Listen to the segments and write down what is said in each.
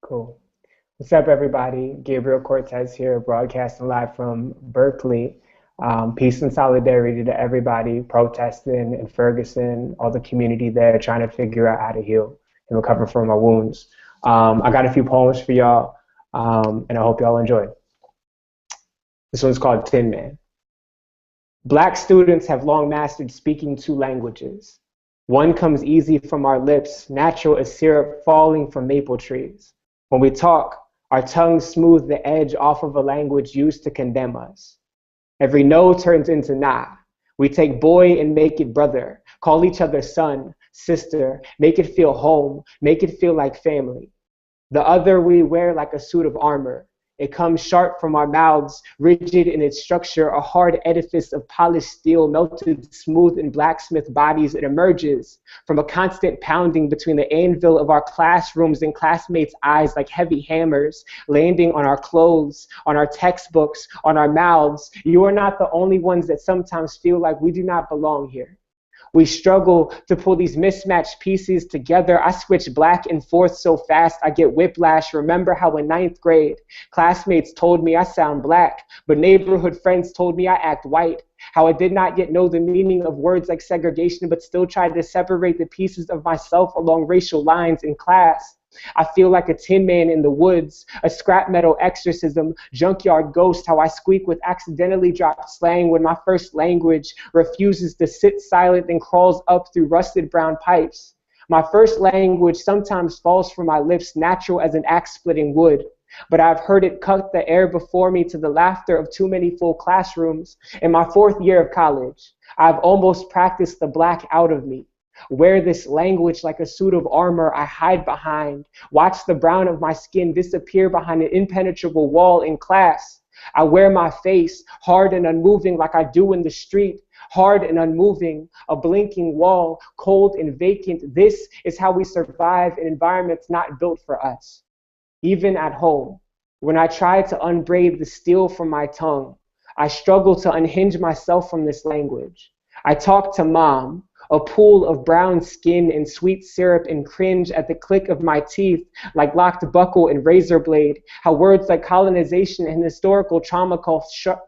Cool. What's up, everybody? Gabriel Cortez here, broadcasting live from Berkeley. Peace and solidarity to everybody protesting in Ferguson, all the community there trying to figure out how to heal and recover from our wounds. I got a few poems for y'all, and I hope y'all enjoy. This one's called Tin Man. Black students have long mastered speaking two languages. One comes easy from our lips, natural as syrup falling from maple trees. When we talk, our tongues smooth the edge off of a language used to condemn us. Every no turns into nah. We take boy and make it brother, call each other son, sister, make it feel home, make it feel like family. The other we wear like a suit of armor. It comes sharp from our mouths, rigid in its structure, a hard edifice of polished steel melted smooth in blacksmith bodies. It emerges from a constant pounding between the anvil of our classrooms and classmates' eyes like heavy hammers, landing on our clothes, on our textbooks, on our mouths. You are not the only ones that sometimes feel like we do not belong here. We struggle to pull these mismatched pieces together. I switch back and forth so fast I get whiplash. Remember how in ninth grade, classmates told me I sound black, but neighborhood friends told me I act white. How I did not yet know the meaning of words like segregation, but still tried to separate the pieces of myself along racial lines in class. I feel like a tin man in the woods, a scrap metal exorcism, junkyard ghost, how I squeak with accidentally dropped slang when my first language refuses to sit silent and crawls up through rusted brown pipes. My first language sometimes falls from my lips natural as an axe splitting wood, but I've heard it cut the air before me to the laughter of too many full classrooms. In my fourth year of college, I've almost practiced the black out of me. Wear this language like a suit of armor I hide behind. Watch the brown of my skin disappear behind an impenetrable wall in class. I wear my face hard and unmoving like I do in the street. Hard and unmoving, a blinking wall, cold and vacant. This is how we survive in environments not built for us. Even at home, when I try to unbraid the steel from my tongue, I struggle to unhinge myself from this language. I talk to mom, a pool of brown skin and sweet syrup, and cringe at the click of my teeth like locked buckle and razor blade, how words like colonization and historical trauma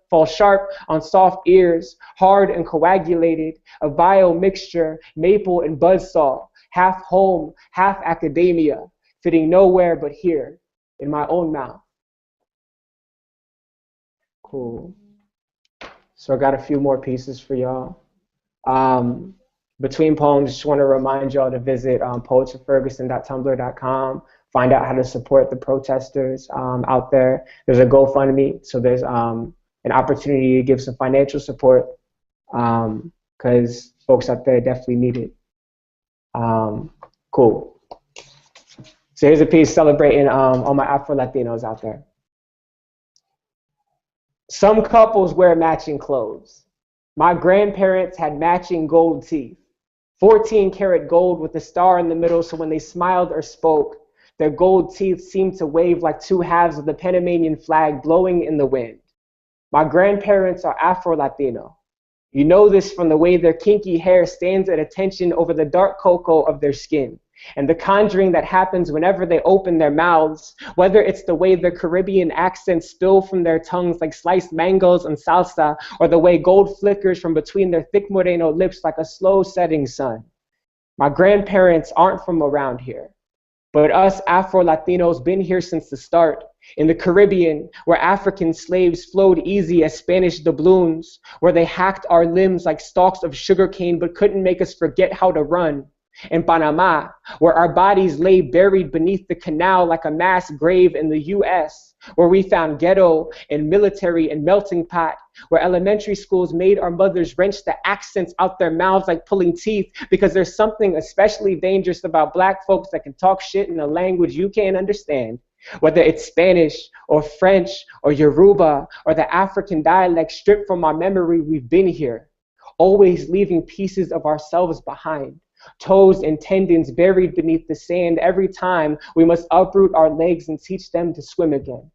fall sharp on soft ears, hard and coagulated, a vile mixture, maple and buzzsaw, half home, half academia, fitting nowhere but here, in my own mouth. Cool. So I got a few more pieces for y'all. Between poems, just want to remind y'all to visit poetsforferguson.tumblr.com, find out how to support the protesters out there. There's a GoFundMe, so there's an opportunity to give some financial support because folks out there definitely need it. Cool. So here's a piece celebrating all my Afro-Latinos out there. Some couples wear matching clothes. My grandparents had matching gold teeth. 14-karat gold with a star in the middle, so when they smiled or spoke, their gold teeth seemed to wave like two halves of the Panamanian flag blowing in the wind. My grandparents are Afro-Latino. You know this from the way their kinky hair stands at attention over the dark cocoa of their skin, and the conjuring that happens whenever they open their mouths, whether it's the way their Caribbean accents spill from their tongues like sliced mangoes and salsa, or the way gold flickers from between their thick moreno lips like a slow setting sun. My grandparents aren't from around here, but us Afro-Latinos been here since the start. In the Caribbean, where African slaves flowed easy as Spanish doubloons, where they hacked our limbs like stalks of sugarcane but couldn't make us forget how to run. In Panama, where our bodies lay buried beneath the canal like a mass grave. In the US, where we found ghetto and military and melting pot, where elementary schools made our mothers wrench the accents out their mouths like pulling teeth, because there's something especially dangerous about black folks that can talk shit in a language you can't understand. Whether it's Spanish or French or Yoruba or the African dialect stripped from our memory, we've been here, always leaving pieces of ourselves behind. Toes and tendons buried beneath the sand. Every time we must uproot our legs and teach them to swim again.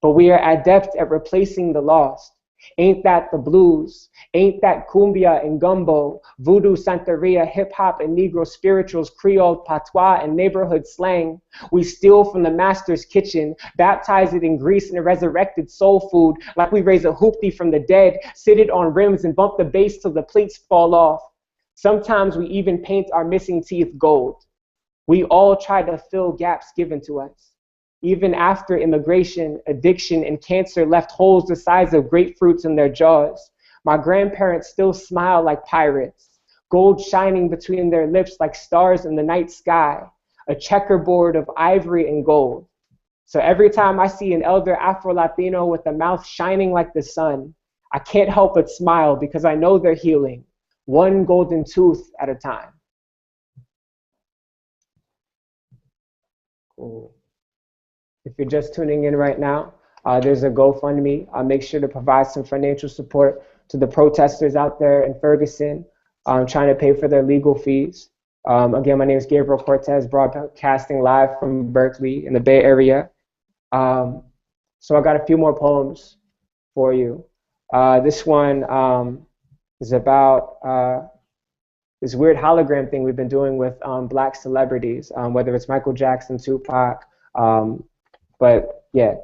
But we are adept at replacing the lost. Ain't that the blues? Ain't that cumbia and gumbo, voodoo, santeria, hip hop and Negro spirituals, Creole patois and neighborhood slang? We steal from the master's kitchen, baptize it in grease and resurrected soul food, like we raise a hoopty from the dead, sit it on rims and bump the bass till the plates fall off. Sometimes we even paint our missing teeth gold. We all try to fill gaps given to us. Even after immigration, addiction, and cancer left holes the size of grapefruits in their jaws, my grandparents still smile like pirates, gold shining between their lips like stars in the night sky, a checkerboard of ivory and gold. So every time I see an elder Afro-Latino with a mouth shining like the sun, I can't help but smile because I know they're healing, one golden tooth at a time. Cool. If you're just tuning in right now, there's a GoFundMe. I'll make sure to provide some financial support to the protesters out there in Ferguson trying to pay for their legal fees. Again, my name is Gabriel Cortez, broadcasting live from Berkeley in the Bay Area. So I got a few more poems for you. This one is about this weird hologram thing we've been doing with Black celebrities, whether it's Michael Jackson, Tupac, but yeah.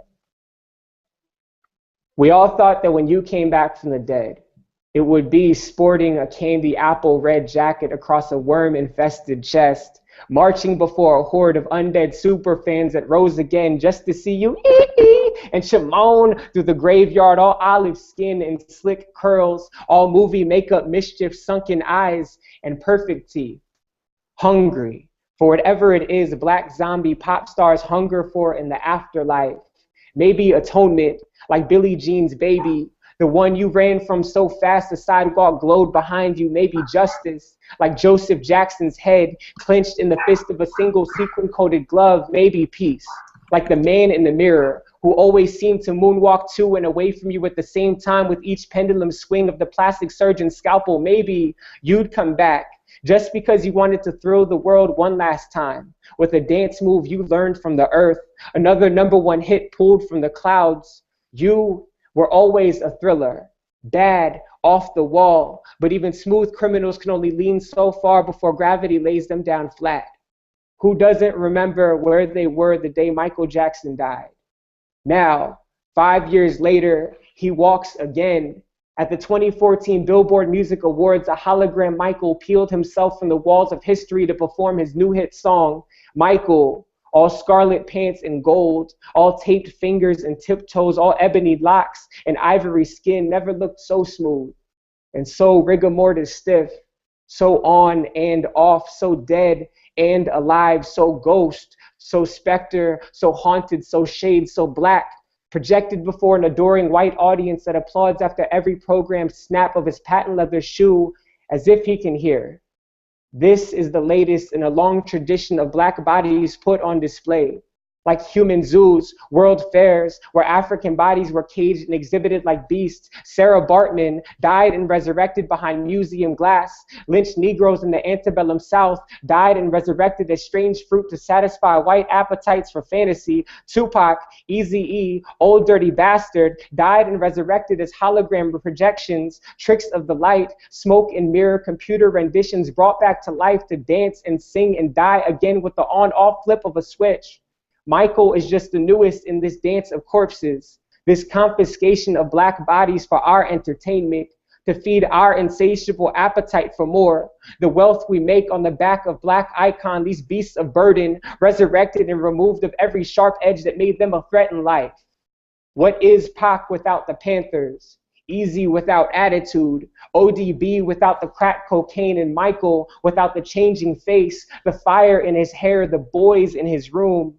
We all thought that when you came back from the dead, it would be sporting a candy apple red jacket across a worm-infested chest, marching before a horde of undead superfans that rose again just to see you and Shimon through the graveyard, all olive skin and slick curls, all movie makeup, mischief, sunken eyes, and perfect teeth. Hungry for whatever it is Black zombie pop stars hunger for in the afterlife. Maybe atonement, like Billie Jean's Baby, the one you ran from so fast the sidewalk glowed behind you. Maybe justice, like Joseph Jackson's head clenched in the fist of a single sequin-coated glove. Maybe peace, like the man in the mirror who always seemed to moonwalk to and away from you at the same time with each pendulum swing of the plastic surgeon's scalpel. Maybe you'd come back just because you wanted to thrill the world one last time with a dance move you learned from the earth, another #1 hit pulled from the clouds. You were always a thriller, bad, off the wall, but even smooth criminals can only lean so far before gravity lays them down flat. Who doesn't remember where they were the day Michael Jackson died? Now, 5 years later, he walks again. At the 2014 Billboard Music Awards, a hologram Michael peeled himself from the walls of history to perform his new hit song, Michael, all scarlet pants and gold, all taped fingers and tiptoes, all ebony locks and ivory skin, never looked so smooth and so rigor mortis stiff, so on and off, so dead and alive, so ghost, so specter, so haunted, so shade, so black, projected before an adoring white audience that applauds after every programmed snap of his patent leather shoe as if he can hear. This is the latest in a long tradition of Black bodies put on display, like human zoos, world fairs, where African bodies were caged and exhibited like beasts. Sarah Bartman died and resurrected behind museum glass. Lynched Negroes in the antebellum South died and resurrected as strange fruit to satisfy white appetites for fantasy. Tupac, Eazy-E, Old Dirty Bastard, died and resurrected as hologram projections, tricks of the light, smoke and mirror computer renditions brought back to life to dance and sing and die again with the on-off flip of a switch. Michael is just the newest in this dance of corpses, this confiscation of Black bodies for our entertainment, to feed our insatiable appetite for more, the wealth we make on the back of Black icon, these beasts of burden, resurrected and removed of every sharp edge that made them a threat in life. What is Pac without the Panthers? Easy without attitude, ODB without the crack cocaine, and Michael without the changing face, the fire in his hair, the boys in his room.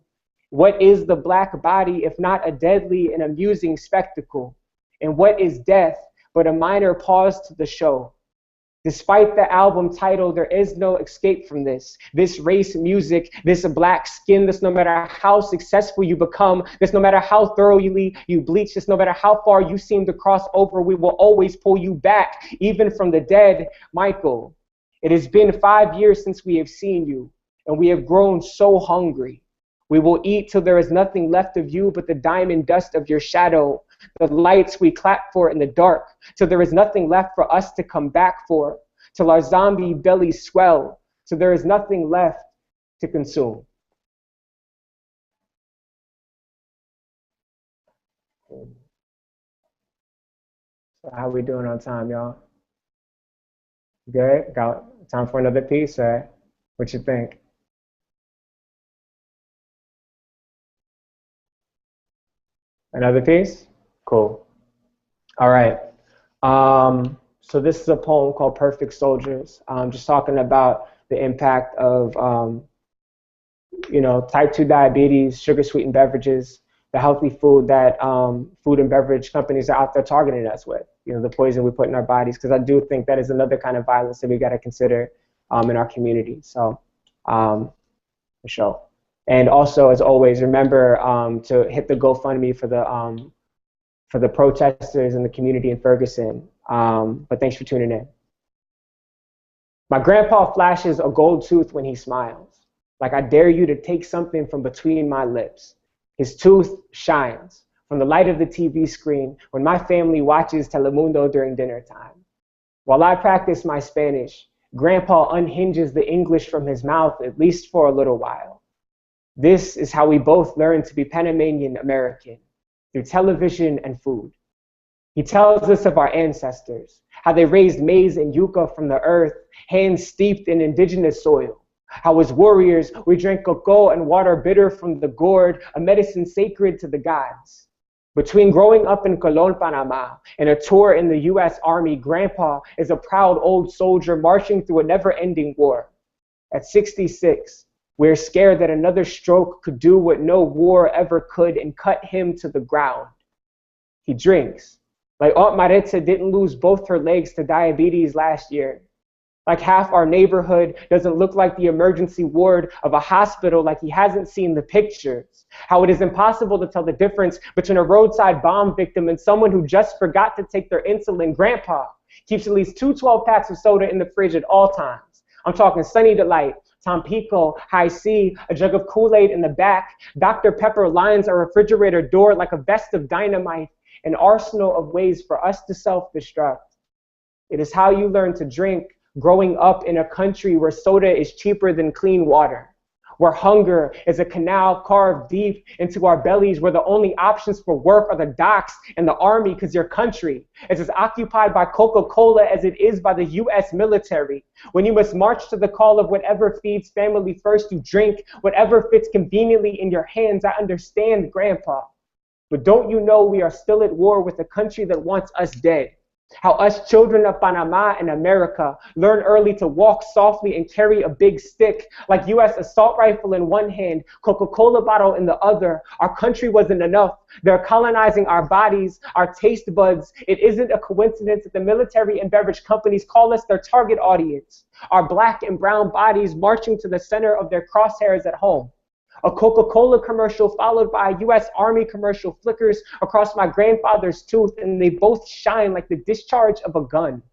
What is the Black body if not a deadly and amusing spectacle? And what is death but a minor pause to the show? Despite the album title, there is no escape from this. This race music, this Black skin, this no matter how successful you become, this no matter how thoroughly you bleach, this no matter how far you seem to cross over, we will always pull you back, even from the dead. Michael, it has been 5 years since we have seen you, and we have grown so hungry. We will eat till there is nothing left of you but the diamond dust of your shadow. the lights we clap for in the dark, till there is nothing left for us to come back for, till our zombie bellies swell, till there is nothing left to consume. So how we doing on time, y'all? Good? Got time for another piece, or what you think? Another piece? Cool. All right. So this is a poem called Perfect Soldiers. Just talking about the impact of type 2 diabetes, sugar sweetened beverages, the healthy food that food and beverage companies are out there targeting us with, the poison we put in our bodies, because I do think that is another kind of violence that we got to consider in our community. So, for sure. And also, as always, remember to hit the GoFundMe for the protesters in the community in Ferguson. But thanks for tuning in. My grandpa flashes a gold tooth when he smiles, like I dare you to take something from between my lips. His tooth shines from the light of the TV screen when my family watches Telemundo during dinner time. While I practice my Spanish, Grandpa unhinges the English from his mouth, at least for a little while. This is how we both learn to be Panamanian American, through television and food. He tells us of our ancestors, how they raised maize and yucca from the earth, hands steeped in indigenous soil. How as warriors, we drank cocoa and water bitter from the gourd, a medicine sacred to the gods. Between growing up in Colón, Panama, and a tour in the US Army, Grandpa is a proud old soldier marching through a never-ending war. At 66, we're scared that another stroke could do what no war ever could and cut him to the ground. He drinks. Like Aunt Maritza didn't lose both her legs to diabetes last year. Like half our neighborhood doesn't look like the emergency ward of a hospital, like he hasn't seen the pictures. How it is impossible to tell the difference between a roadside bomb victim and someone who just forgot to take their insulin. Grandpa keeps at least 2 12-packs of soda in the fridge at all times. I'm talking Sunny Delight, Tampico, High C, a jug of Kool-Aid in the back. Dr. Pepper lines our refrigerator door like a vest of dynamite, an arsenal of ways for us to self-destruct. It is how you learn to drink growing up in a country where soda is cheaper than clean water, where hunger is a canal carved deep into our bellies, where the only options for work are the docks and the army, because your country is as occupied by Coca-Cola as it is by the US military. When you must march to the call of whatever feeds family first, you drink whatever fits conveniently in your hands. I understand, Grandpa. But don't you know we are still at war with a country that wants us dead? How us children of Panama and America learn early to walk softly and carry a big stick, like US assault rifle in one hand, Coca-Cola bottle in the other. Our country wasn't enough. They're colonizing our bodies, our taste buds. It isn't a coincidence that the military and beverage companies call us their target audience. Our black and brown bodies marching to the center of their crosshairs at home. A Coca-Cola commercial followed by a US Army commercial flickers across my grandfather's tooth, and they both shine like the discharge of a gun.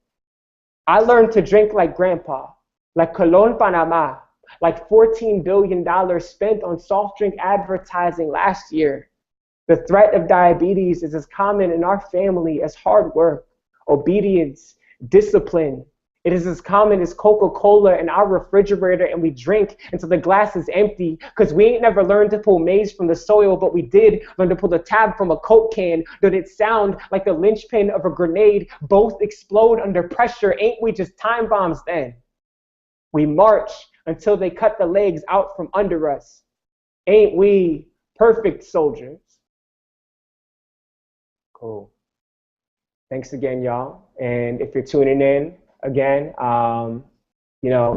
I learned to drink like Grandpa, like Colón, Panama, like $14 billion spent on soft drink advertising last year. The threat of diabetes is as common in our family as hard work, obedience, discipline. It is as common as Coca-Cola in our refrigerator, and we drink until the glass is empty, because we ain't never learned to pull maize from the soil, but we did learn to pull the tab from a Coke can. Did it sound like the linchpin of a grenade? Both explode under pressure. Ain't we just time bombs then? We march until they cut the legs out from under us. Ain't we perfect soldiers? Cool. Thanks again, y'all. And if you're tuning in, again,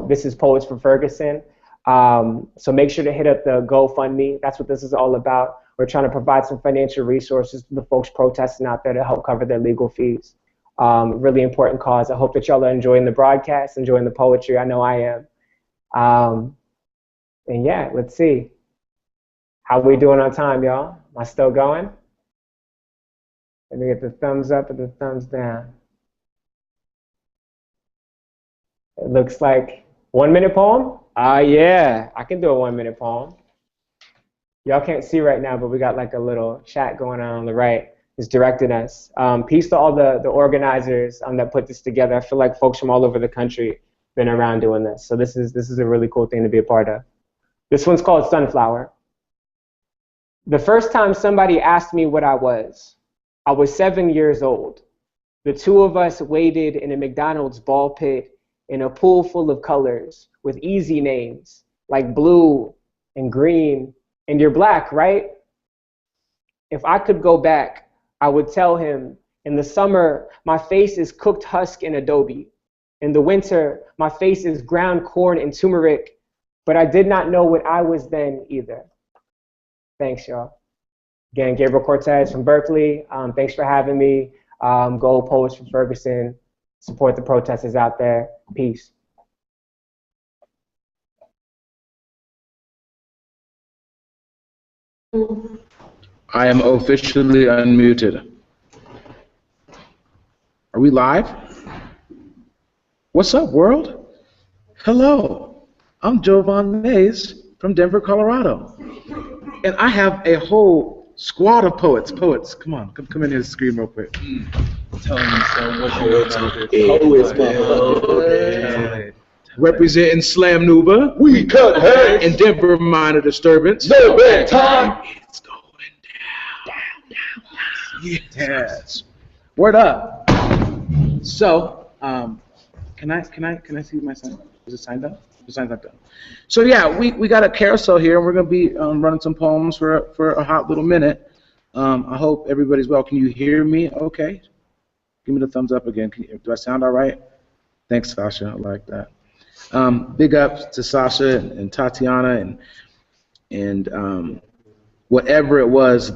this is Poets for Ferguson. So make sure to hit up the GoFundMe. That's what this is all about. We're trying to provide some financial resources to the folks protesting out there to help cover their legal fees. Really important cause. I hope that y'all are enjoying the broadcast, enjoying the poetry. I know I am. And yeah, let's see. How we doing on time, y'all? Am I still going? Let me get the thumbs up and the thumbs down. It looks like 1 minute poem? Yeah, I can do a 1 minute poem. Y'all can't see right now, but we got like a little chat going on the right. is directing us. Peace to all the organizers that put this together. I feel like folks from all over the country been around doing this. So this is a really cool thing to be a part of. This one's called Sunflower. The first time somebody asked me what I was 7 years old. The two of us waded in a McDonald's ball pit in a pool full of colors with easy names like blue and green, and you're black, right? If I could go back, I would tell him, in the summer, my face is cooked husk and adobe. In the winter, my face is ground corn and turmeric, but I did not know what I was then either. Thanks, y'all. Again, Gabriel Cortez from Berkeley. Thanks for having me. Go Poets from Ferguson. Support the protesters out there. Peace. I am officially unmuted. Are we live? What's up, world? Hello, I'm Jovan Mays from Denver, Colorado. And I have a whole squad of poets. Come on, come in here and scream real quick. Tell me so what Poets, representing Slam Nuba. We cut heads. And Denver Minor Disturbance. No bedtime. It's going down. Yes. Word up. So, can I see my sign? Is it signed up? The sign's not done. So yeah, we got a carousel here, and we're gonna be running some poems for a hot little minute. I hope everybody's well. Can you hear me? Okay. Give me the thumbs up again. Do I sound all right? Thanks, Sasha. I like that. Big ups to Sasha and Tatiana and whatever it was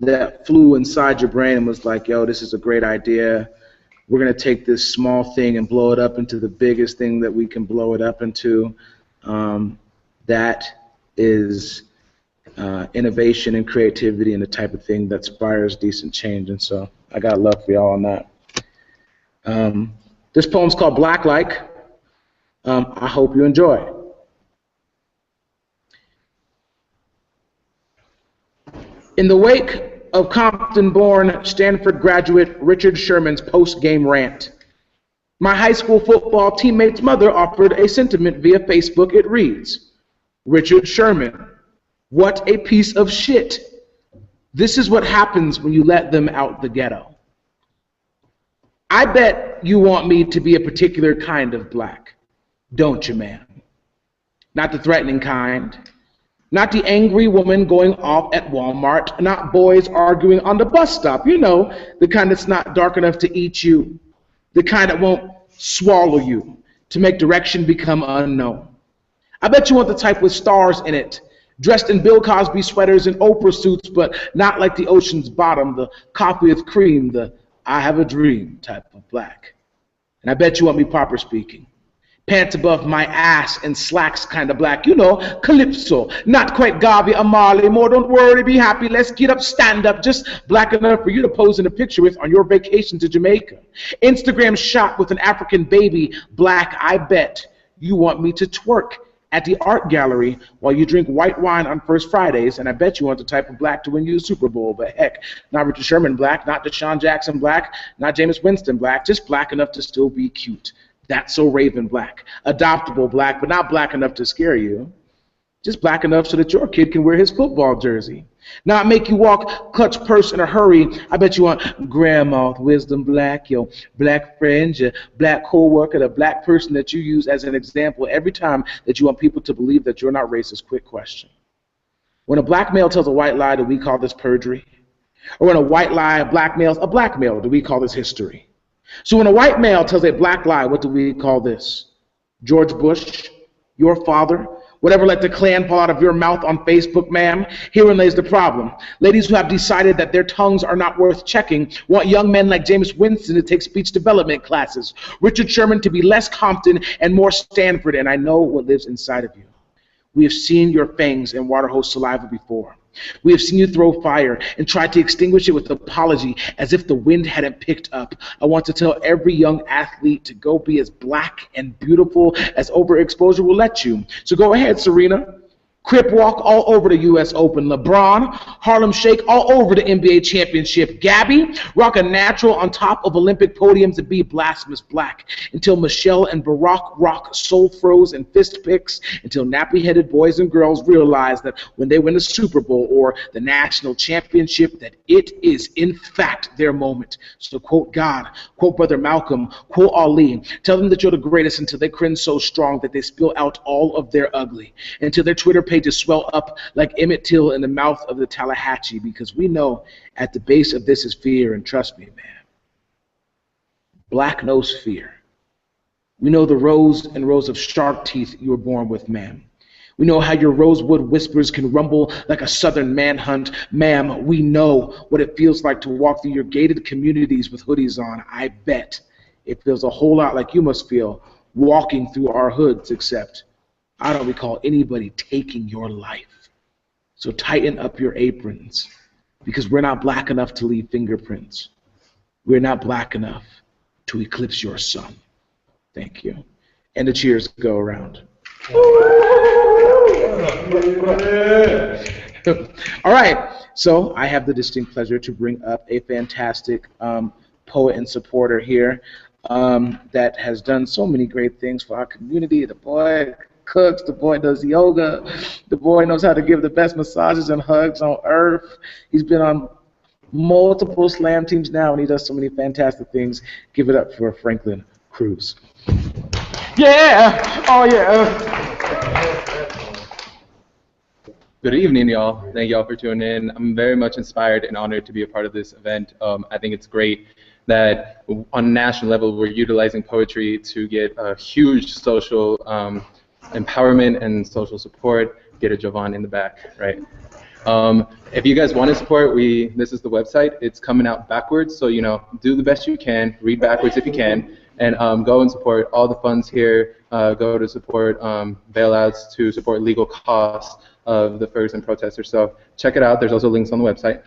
that flew inside your brain and was like, yo, this is a great idea. We're going to take this small thing and blow it up into the biggest thing that we can blow it up into. That is innovation and creativity and the type of thing that inspires decent change. And so I got love for y'all on that. This poem's called Black Like. I hope you enjoy. In the wake of Compton-born Stanford graduate Richard Sherman's post-game rant, my high school football teammate's mother offered a sentiment via Facebook. It reads, Richard Sherman, what a piece of shit. This is what happens when you let them out the ghetto. I bet you want me to be a particular kind of black, don't you, man? Not the threatening kind. Not the angry woman going off at Walmart, not boys arguing on the bus stop. You know, the kind that's not dark enough to eat you, the kind that won't swallow you, to make direction become unknown. I bet you want the type with stars in it, dressed in Bill Cosby sweaters and Oprah suits, but not like the ocean's bottom, the coffee with cream, the I have a dream type of black. And I bet you want me proper speaking. Pants above my ass and slacks kind of black, you know, calypso, not quite Gavi Amali, more don't worry, be happy, let's get up, stand up, just black enough for you to pose in a picture with on your vacation to Jamaica. Instagram shot with an African baby, black, I bet you want me to twerk at the art gallery while you drink white wine on First Fridays, and I bet you want the type of black to win you a Super Bowl, but heck, not Richard Sherman black, not Deshaun Jackson black, not Jameis Winston black, just black enough to still be cute. That's so Raven black. Adoptable black, but not black enough to scare you. Just black enough so that your kid can wear his football jersey. Not make you walk, clutch purse in a hurry. I bet you want grandma with wisdom black, your black friend, your black co-worker, the black person that you use as an example every time that you want people to believe that you're not racist. Quick question. When a black male tells a white lie, do we call this perjury? Or when a white lie blackmails a black male, do we call this history? So when a white male tells a black lie, what do we call this? George Bush, your father, whatever let the Klan fall out of your mouth on Facebook, ma'am? Herein lays the problem. Ladies who have decided that their tongues are not worth checking want young men like Jameis Winston to take speech development classes, Richard Sherman to be less Compton and more Stanford, and I know what lives inside of you. We have seen your fangs and water hose saliva before. We have seen you throw fire and try to extinguish it with apology as if the wind hadn't picked up. I want to tell every young athlete to go be as black and beautiful as overexposure will let you. So go ahead, Serena. Crip walk all over the U.S. Open. LeBron, Harlem Shake all over the NBA championship. Gabby, rock a natural on top of Olympic podiums and be blasphemous black. Until Michelle and Barack rock soul froze and fist picks. Until nappy-headed boys and girls realize that when they win the Super Bowl or the national championship, that it is in fact their moment. So quote God, quote Brother Malcolm, quote Ali. Tell them that you're the greatest until they cringe so strong that they spill out all of their ugly. Until their Twitter pages swell up like Emmett Till in the mouth of the Tallahatchie, because we know at the base of this is fear, and trust me, man, black knows fear. We know the rows and rows of shark teeth you were born with, ma'am. We know how your rosewood whispers can rumble like a southern manhunt. Ma'am, we know what it feels like to walk through your gated communities with hoodies on. I bet it feels a whole lot like you must feel walking through our hoods, except I don't recall anybody taking your life. So tighten up your aprons, because we're not black enough to leave fingerprints. We're not black enough to eclipse your sun. Thank you. And the cheers go around. All right, so I have the distinct pleasure to bring up a fantastic poet and supporter here that has done so many great things for our community. The boy cooks, the boy does yoga, the boy knows how to give the best massages and hugs on earth. He's been on multiple slam teams now, and he does so many fantastic things. Give it up for Franklin Cruz. Yeah! Oh, yeah! Good evening, y'all. Thank y'all for tuning in. I'm very much inspired and honored to be a part of this event. I think it's great that on a national level we're utilizing poetry to get a huge social empowerment and social support. Get a Jovan in the back, right? If you guys want to support, this is the website. It's coming out backwards, so do the best you can. Read backwards if you can, and go and support. All the funds here go to support bailouts, to support legal costs of the Ferguson protesters. So check it out. There's also links on the website.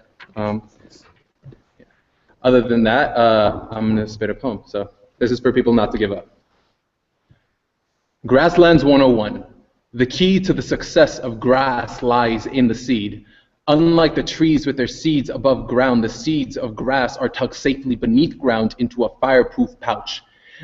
Other than that, I'm going to spit a poem. So this is for people not to give up. Grasslands 101. The key to the success of grass lies in the seed. Unlike the trees with their seeds above ground, the seeds of grass are tucked safely beneath ground into a fireproof pouch.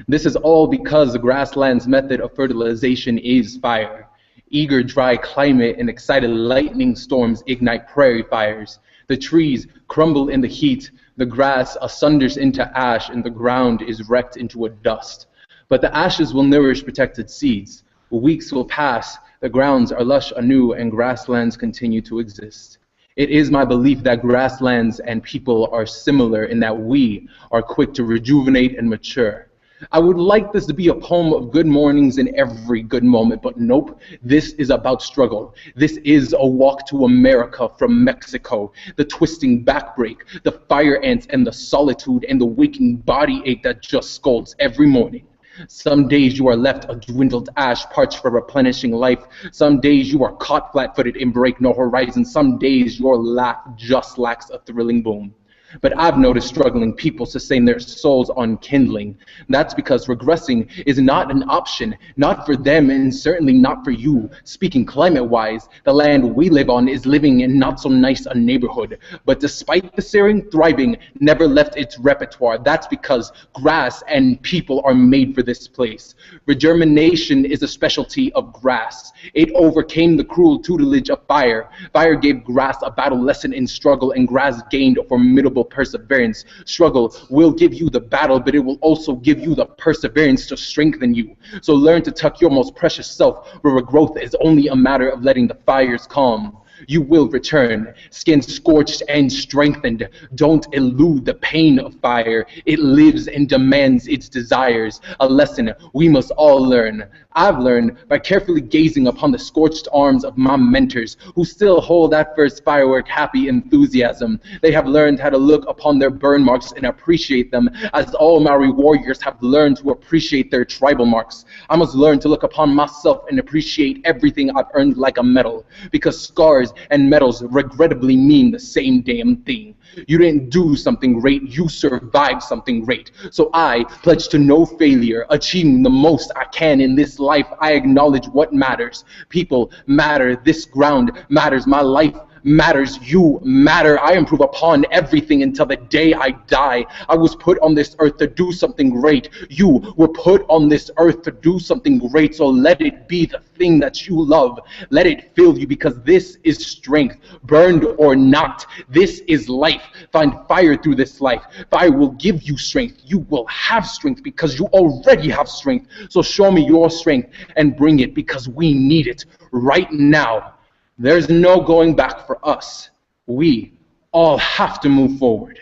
This is all because the grassland's method of fertilization is fire. Eager dry climate and excited lightning storms ignite prairie fires. The trees crumble in the heat, the grass sunders into ash, and the ground is wrecked into a dust. But the ashes will nourish protected seeds. Weeks will pass, the grounds are lush anew, and grasslands continue to exist. It is my belief that grasslands and people are similar in that we are quick to rejuvenate and mature. I would like this to be a poem of good mornings in every good moment, but nope, this is about struggle. This is a walk to America from Mexico. The twisting backbreak, the fire ants and the solitude and the waking body ache that just scolds every morning. Some days you are left a dwindled ash, parched for replenishing life. Some days you are caught flat-footed and break no horizon. Some days your laugh just lacks a thrilling boom. But I've noticed struggling people sustain their souls on kindling. That's because regressing is not an option, not for them and certainly not for you. Speaking climate-wise, the land we live on is living in not so nice a neighborhood. But despite the searing thriving never left its repertoire, that's because grass and people are made for this place. Regermination is a specialty of grass. It overcame the cruel tutelage of fire. Fire gave grass a battle lesson in struggle, and grass gained a formidable perseverance. Struggle will give you the battle, but it will also give you the perseverance to strengthen you. So learn to tuck your most precious self, where growth is only a matter of letting the fires calm. You will return, skin scorched and strengthened. Don't elude the pain of fire. It lives and demands its desires. A lesson we must all learn. I've learned by carefully gazing upon the scorched arms of my mentors, who still hold that first firework happy enthusiasm. They have learned how to look upon their burn marks and appreciate them, as all Maori warriors have learned to appreciate their tribal marks. I must learn to look upon myself and appreciate everything I've earned like a medal, because scars stars and medals regrettably mean the same damn thing. You didn't do something great, you survived something great. So I pledge to no failure, achieving the most I can in this life. I acknowledge what matters. People matter, this ground matters, my life matters, you matter. I improve upon everything until the day I die. I was put on this earth to do something great. You were put on this earth to do something great, so let it be the thing that you love. Let it fill you, because this is strength, burned or not. This is life. Find fire through this life. Fire will give you strength. You will have strength because you already have strength. So show me your strength and bring it, because we need it right now. There's no going back for us. We all have to move forward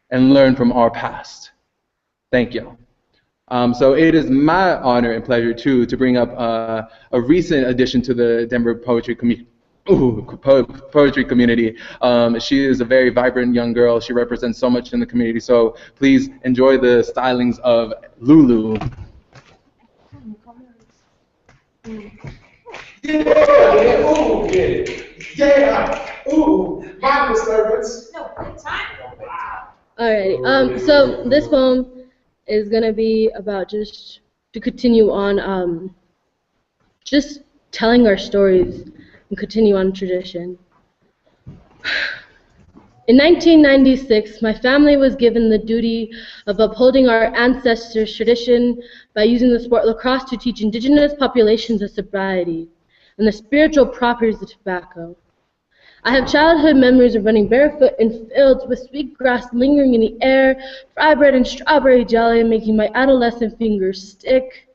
and learn from our past. Thank you. So it is my honor and pleasure, too, to bring up a recent addition to the Denver poetry community. Poetry community. She is a very vibrant young girl. She represents so much in the community. So please enjoy the stylings of Lulu. Yeah, ooh, yeah, ooh, my disturbance. No, good time. Alrighty, so this poem is gonna be about just to continue on, just telling our stories and continue on tradition. In 1996, my family was given the duty of upholding our ancestors' tradition by using the sport lacrosse to teach indigenous populations of sobriety and the spiritual properties of tobacco. I have childhood memories of running barefoot in fields with sweet grass lingering in the air, fry bread and strawberry jelly making my adolescent fingers stick.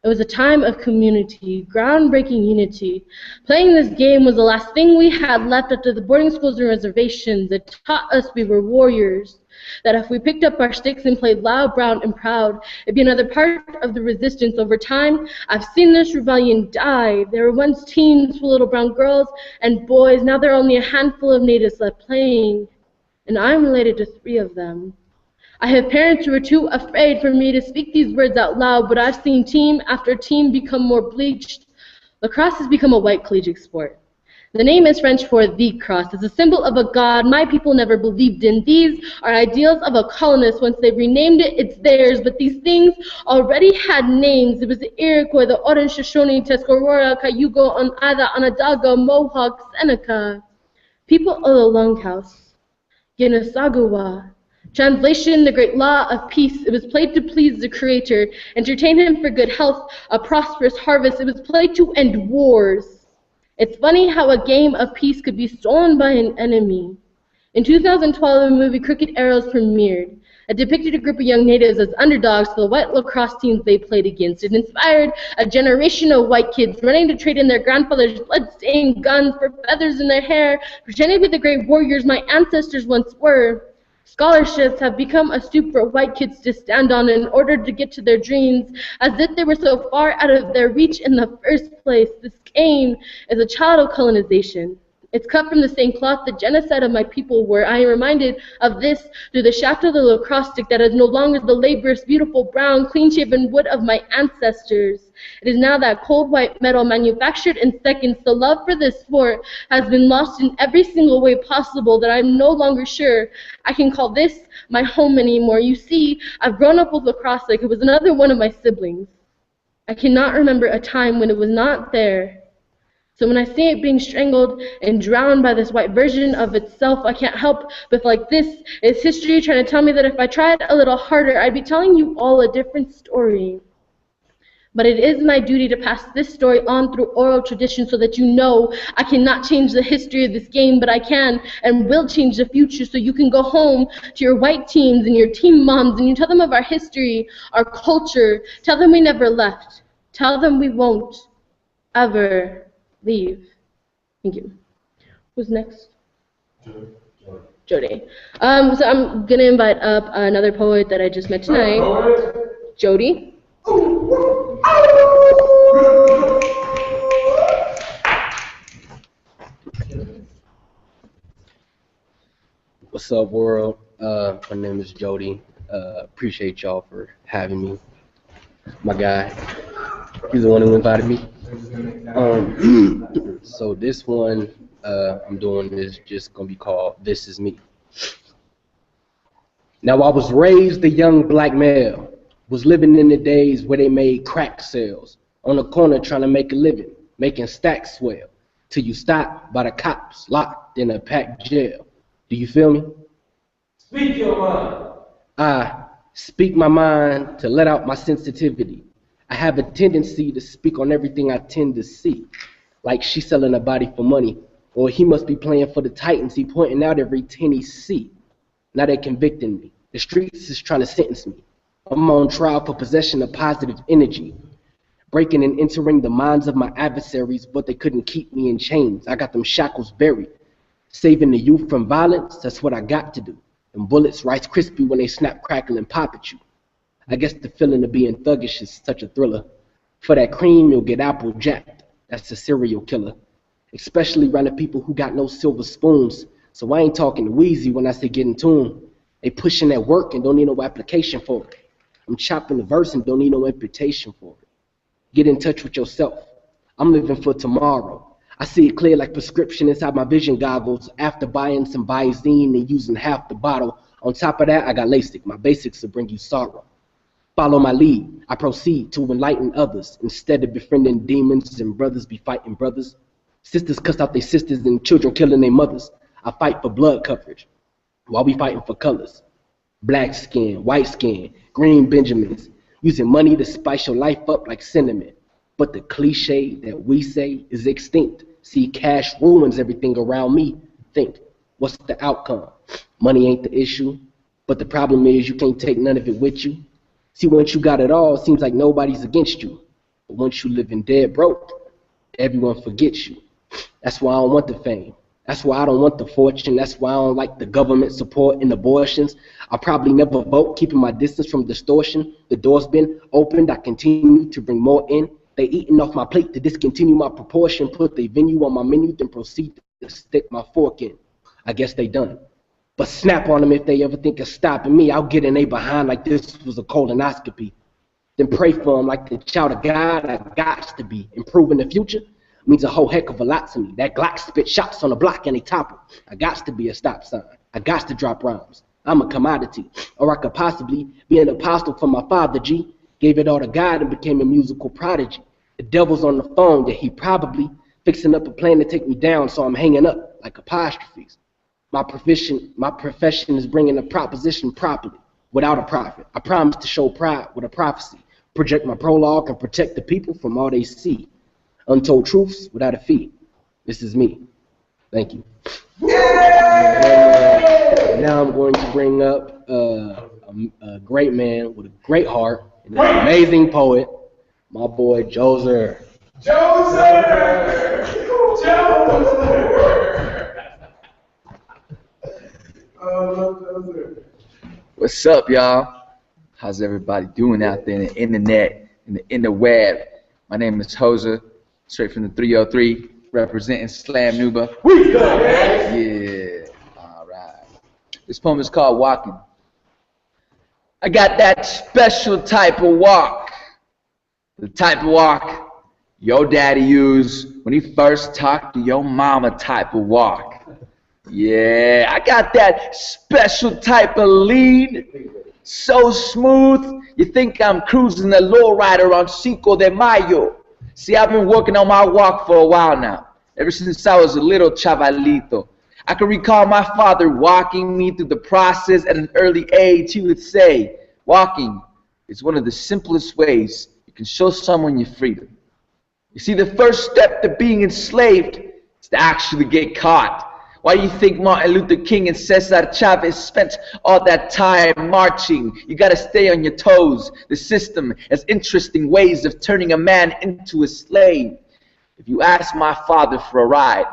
It was a time of community, groundbreaking unity. Playing this game was the last thing we had left after the boarding schools and reservations that taught us we were warriors, that if we picked up our sticks and played loud, brown, and proud, it'd be another part of the resistance. Over time, I've seen this rebellion die. There were once teams full of little brown girls and boys. Now there are only a handful of natives left playing, and I'm related to 3 of them. I have parents who are too afraid for me to speak these words out loud, but I've seen team after team become more bleached. Lacrosse has become a white collegiate sport. The name is French for the cross. It's a symbol of a god my people never believed in. These are ideals of a colonist. Once they renamed it, it's theirs. But these things already had names. It was the Iroquois, the Orange, Shoshone, Tuscarora, Cayuga, Oneida, Onondaga, Mohawk, Seneca. People of the Longhouse, Yenisagawa. Translation, the great law of peace. It was played to please the Creator, entertain him for good health, a prosperous harvest. It was played to end wars. It's funny how a game of peace could be stolen by an enemy. In 2012, the movie Crooked Arrows premiered. It depicted a group of young natives as underdogs to the white lacrosse teams they played against. It inspired a generation of white kids running to trade in their grandfather's blood-stained guns for feathers in their hair, pretending to be the great warriors my ancestors once were. Scholarships have become a stoop for white kids to stand on in order to get to their dreams, as if they were so far out of their reach in the first place. This game is a child of colonization. It's cut from the same cloth the genocide of my people were. I am reminded of this through the shaft of the lacrosse stick that is no longer the laborious, beautiful, brown, clean-shaven wood of my ancestors. It is now that cold white metal manufactured in seconds. The love for this sport has been lost in every single way possible that I'm no longer sure I can call this my home anymore. You see, I've grown up with lacrosse like it was another one of my siblings. I cannot remember a time when it was not there. So when I see it being strangled and drowned by this white version of itself, I can't help but like this is history trying to tell me that if I tried a little harder, I'd be telling you all a different story. But it is my duty to pass this story on through oral tradition so that you know I cannot change the history of this game, but I can and will change the future, so you can go home to your white teams and your team moms and you tell them of our history, our culture. Tell them we never left. Tell them we won't ever leave. Thank you. Who's next? Jody. So I'm gonna invite up another poet that I just met tonight. Jody. What's up, world? My name is Jody. Appreciate y'all for having me. My guy, he's the one who invited me. So this one I'm doing this just gonna be called This Is Me. Now I was raised a young black male, was living in the days where they made crack sales, on the corner trying to make a living, making stacks swell, till you stop by the cops, locked in a packed jail. Do you feel me? Speak your mind. I speak my mind to let out my sensitivity. I have a tendency to speak on everything I tend to see, like she selling a body for money, or he must be playing for the Titans, he pointing out every 10 he see. Now they're convicting me. The streets is trying to sentence me. I'm on trial for possession of positive energy, breaking and entering the minds of my adversaries, but they couldn't keep me in chains. I got them shackles buried. Saving the youth from violence, that's what I got to do. And bullets Rice Krispie when they snap, crackle, and pop at you. I guess the feeling of being thuggish is such a thriller. For that cream, you'll get apple jacked. That's a serial killer. Especially around the people who got no silver spoons. So I ain't talking Wheezy when I say get in tune. They pushing that work and don't need no application for it. I'm chopping the verse and don't need no imputation for it. Get in touch with yourself. I'm living for tomorrow. I see it clear like prescription inside my vision goggles after buying some Visine and using half the bottle. On top of that, I got LASIK. My basics will bring you sorrow. Follow my lead. I proceed to enlighten others. Instead of befriending demons and brothers be fighting brothers. Sisters cuss out their sisters and children killing their mothers. I fight for blood coverage while we fighting for colors. Black skin, white skin, green Benjamins. Using money to spice your life up like cinnamon. But the cliche that we say is extinct. See, cash ruins everything around me. Think, what's the outcome? Money ain't the issue, but the problem is you can't take none of it with you. See, once you got it all, it seems like nobody's against you. But once you living dead broke, everyone forgets you. That's why I don't want the fame. That's why I don't want the fortune. That's why I don't like the government support and abortions. I'll probably never vote, keeping my distance from distortion. The door's been opened, I continue to bring more in. They eating off my plate to discontinue my proportion, put the venue on my menu, then proceed to stick my fork in. I guess they done. But snap on them if they ever think of stopping me. I'll get in they behind like this was a colonoscopy. Then pray for them like the child of God I got to be. Improving the future means a whole heck of a lot to me. That Glock spit shots on the block and they topple. I got to be a stop sign. I got to drop rhymes. I'm a commodity. Or I could possibly be an apostle for my father, G. Gave it all to God and became a musical prodigy. The devil's on the phone, yet he probably fixing up a plan to take me down, so I'm hanging up like apostrophes. My profession is bringing a proposition properly, without a profit. I promise to show pride with a prophecy, project my prologue and protect the people from all they see. Untold truths without a fee. This is me. Thank you. Now I'm going to bring up a great man with a great heart and an amazing poet, my boy Joser. What's up, y'all? How's everybody doing out there in the internet, in the interweb? My name is Hoser, straight from the 303, representing Slam Nuba. Yeah, all right. This poem is called Walking. I got that special type of walk, the type of walk your daddy used when he first talked to your mama type of walk. Yeah, I got that special type of lead, so smooth, you think I'm cruising the lowrider on Cinco de Mayo. See, I've been working on my walk for a while now, ever since I was a little chavalito. I can recall my father walking me through the process at an early age. He would say, walking is one of the simplest ways you can show someone your freedom. You see, the first step to being enslaved is to actually get caught. Why do you think Martin Luther King and Cesar Chavez spent all that time marching? You gotta stay on your toes. The system has interesting ways of turning a man into a slave. If you ask my father for a ride,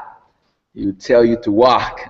he would tell you to walk.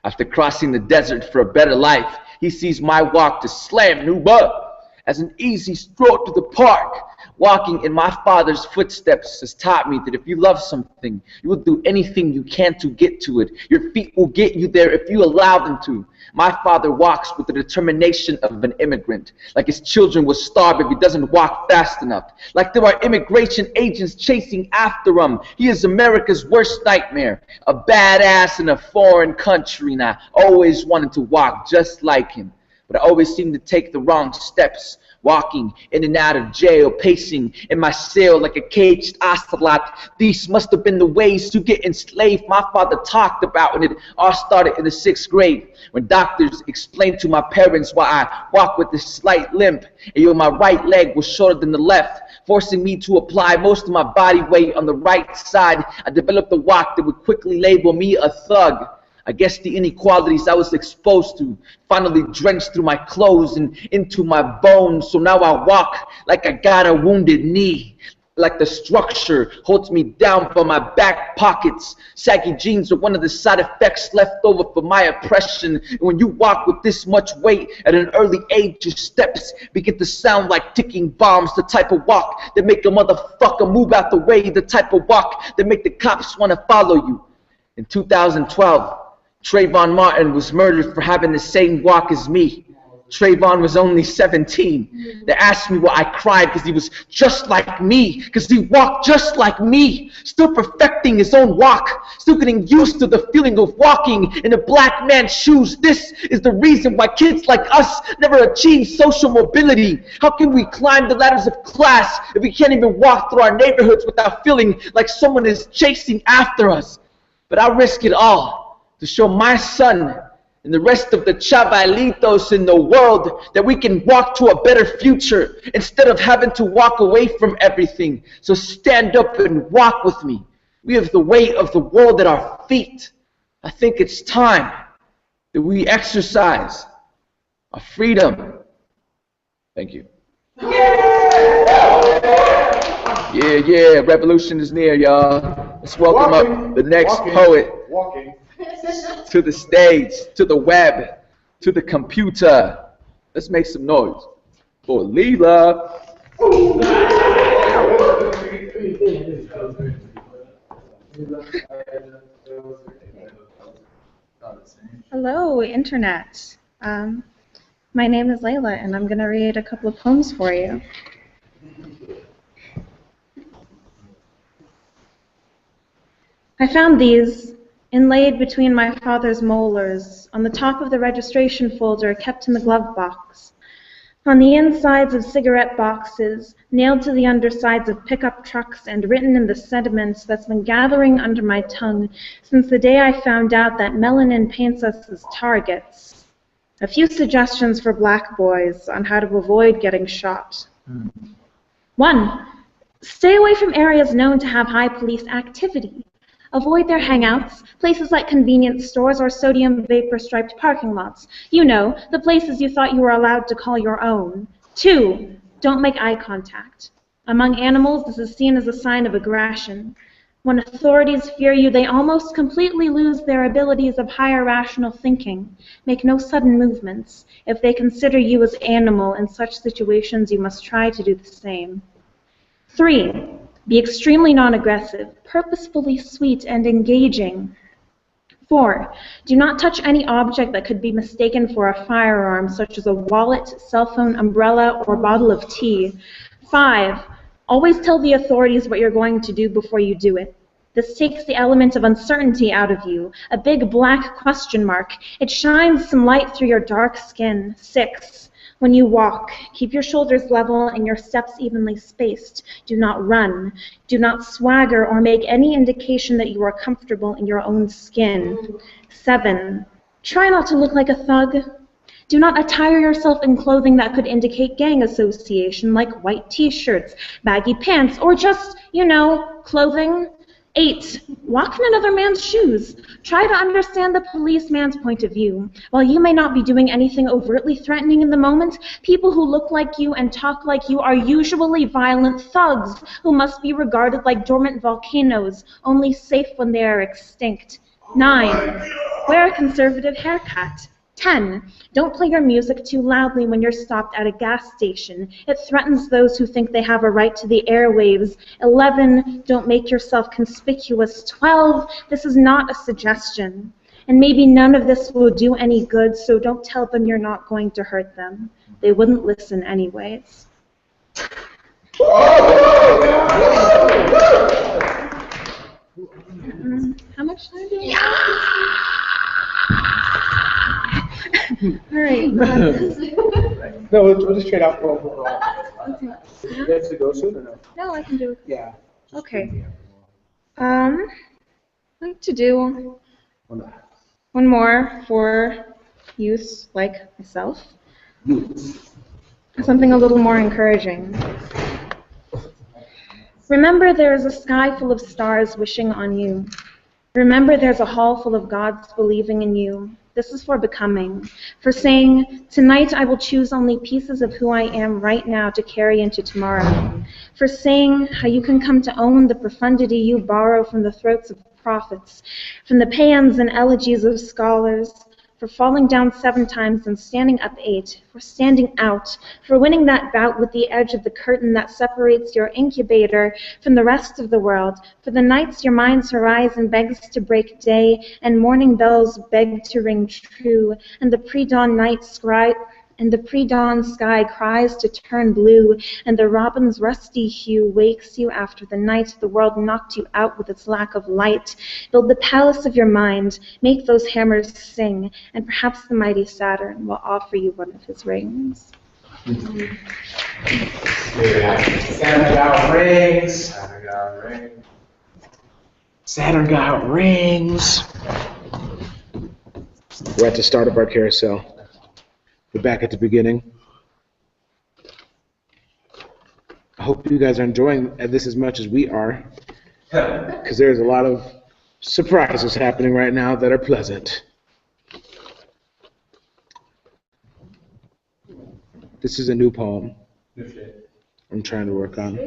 After crossing the desert for a better life, he sees my walk to Slam Nuba as an easy stroll to the park, Walking in my father's footsteps has taught me that if you love something, you will do anything you can to get to it. Your feet will get you there if you allow them to. My father walks with the determination of an immigrant, like his children will starve if he doesn't walk fast enough, like there are immigration agents chasing after him. He is America's worst nightmare, a badass in a foreign country, and I always wanted to walk just like him, but I always seemed to take the wrong steps. Walking in and out of jail, pacing in my cell like a caged ocelot. These must have been the ways to get enslaved my father talked about, and it all started in the 6th grade when doctors explained to my parents why I walk with a slight limp, and my right leg was shorter than the left, forcing me to apply most of my body weight on the right side. I developed a walk that would quickly label me a thug. I guess the inequalities I was exposed to finally drenched through my clothes and into my bones. So now I walk like I got a wounded knee, like the structure holds me down from my back pockets. Saggy jeans are one of the side effects left over from my oppression. And when you walk with this much weight at an early age, your steps begin to sound like ticking bombs. The type of walk that make a motherfucker move out the way. The type of walk that make the cops want to follow you. In 2012, Trayvon Martin was murdered for having the same walk as me. Trayvon was only 17. They asked me why I cried because he was just like me, because he walked just like me, still perfecting his own walk, still getting used to the feeling of walking in a black man's shoes. This is the reason why kids like us never achieve social mobility. How can we climb the ladders of class if we can't even walk through our neighborhoods without feeling like someone is chasing after us? But I risk it all to show my son and the rest of the chavalitos in the world that we can walk to a better future instead of having to walk away from everything. So stand up and walk with me. We have the weight of the world at our feet. I think it's time that we exercise our freedom. Thank you. Yeah, revolution is near, y'all. Let's welcome up the next poet. To the stage, to the web, to the computer. Let's make some noise for Leela. Hello, Internet. My name is Layla, and I'm going to read a couple of poems for you. I found these inlaid between my father's molars, on the top of the registration folder kept in the glove box, on the insides of cigarette boxes, nailed to the undersides of pickup trucks, and written in the sediment that's been gathering under my tongue since the day I found out that melanin paints us as targets. A few suggestions for black boys on how to avoid getting shot. 1. Stay away from areas known to have high police activity. Avoid their hangouts, places like convenience stores or sodium vapor-striped parking lots. You know, the places you thought you were allowed to call your own. 2, don't make eye contact. Among animals, this is seen as a sign of aggression. When authorities fear you, they almost completely lose their abilities of higher rational thinking. Make no sudden movements. If they consider you as animal in such situations, you must try to do the same. 3, be extremely non-aggressive, purposefully sweet and engaging. 4, do not touch any object that could be mistaken for a firearm, such as a wallet, cell phone, umbrella, or bottle of tea. 5, always tell the authorities what you're going to do before you do it. This takes the element of uncertainty out of you, a big black question mark. It shines some light through your dark skin. 6, when you walk, keep your shoulders level and your steps evenly spaced. Do not run. Do not swagger or make any indication that you are comfortable in your own skin. 7, try not to look like a thug. Do not attire yourself in clothing that could indicate gang association, like white t-shirts, baggy pants, or just, you know, clothing. 8, walk in another man's shoes. Try to understand the policeman's point of view. While you may not be doing anything overtly threatening in the moment, people who look like you and talk like you are usually violent thugs who must be regarded like dormant volcanoes, only safe when they are extinct. 9, wear a conservative haircut. 10. Don't play your music too loudly when you're stopped at a gas station. It threatens those who think they have a right to the airwaves. 11. Don't make yourself conspicuous. 12. This is not a suggestion. And maybe none of this will do any good, so don't tell them you're not going to hurt them. They wouldn't listen anyways. How much time do we have? All right. No, we'll just trade out for overall. Okay. You have to go soon or no? No, I can do it. Yeah. Okay. I'd like to do one more for youth like myself. Something a little more encouraging. Remember, there is a sky full of stars wishing on you. Remember, there's a hall full of gods believing in you. This is for becoming, for saying, tonight I will choose only pieces of who I am right now to carry into tomorrow. For saying how you can come to own the profundity you borrow from the throats of prophets, from the paeans and elegies of scholars, for falling down 7 times and standing up 8, for standing out, for winning that bout with the edge of the curtain that separates your incubator from the rest of the world, for the nights your mind's horizon begs to break day, and morning bells beg to ring true, and the pre-dawn night sky cries to turn blue, and the robin's rusty hue wakes you after the night the world knocked you out with its lack of light. Build the palace of your mind, make those hammers sing, and perhaps the mighty Saturn will offer you one of his rings. Saturn got rings. Saturn got rings. We're at the start of our carousel. We're back at the beginning. I hope you guys are enjoying this as much as we are, because there's a lot of surprises happening right now that are pleasant. This is a new poem I'm trying to work on.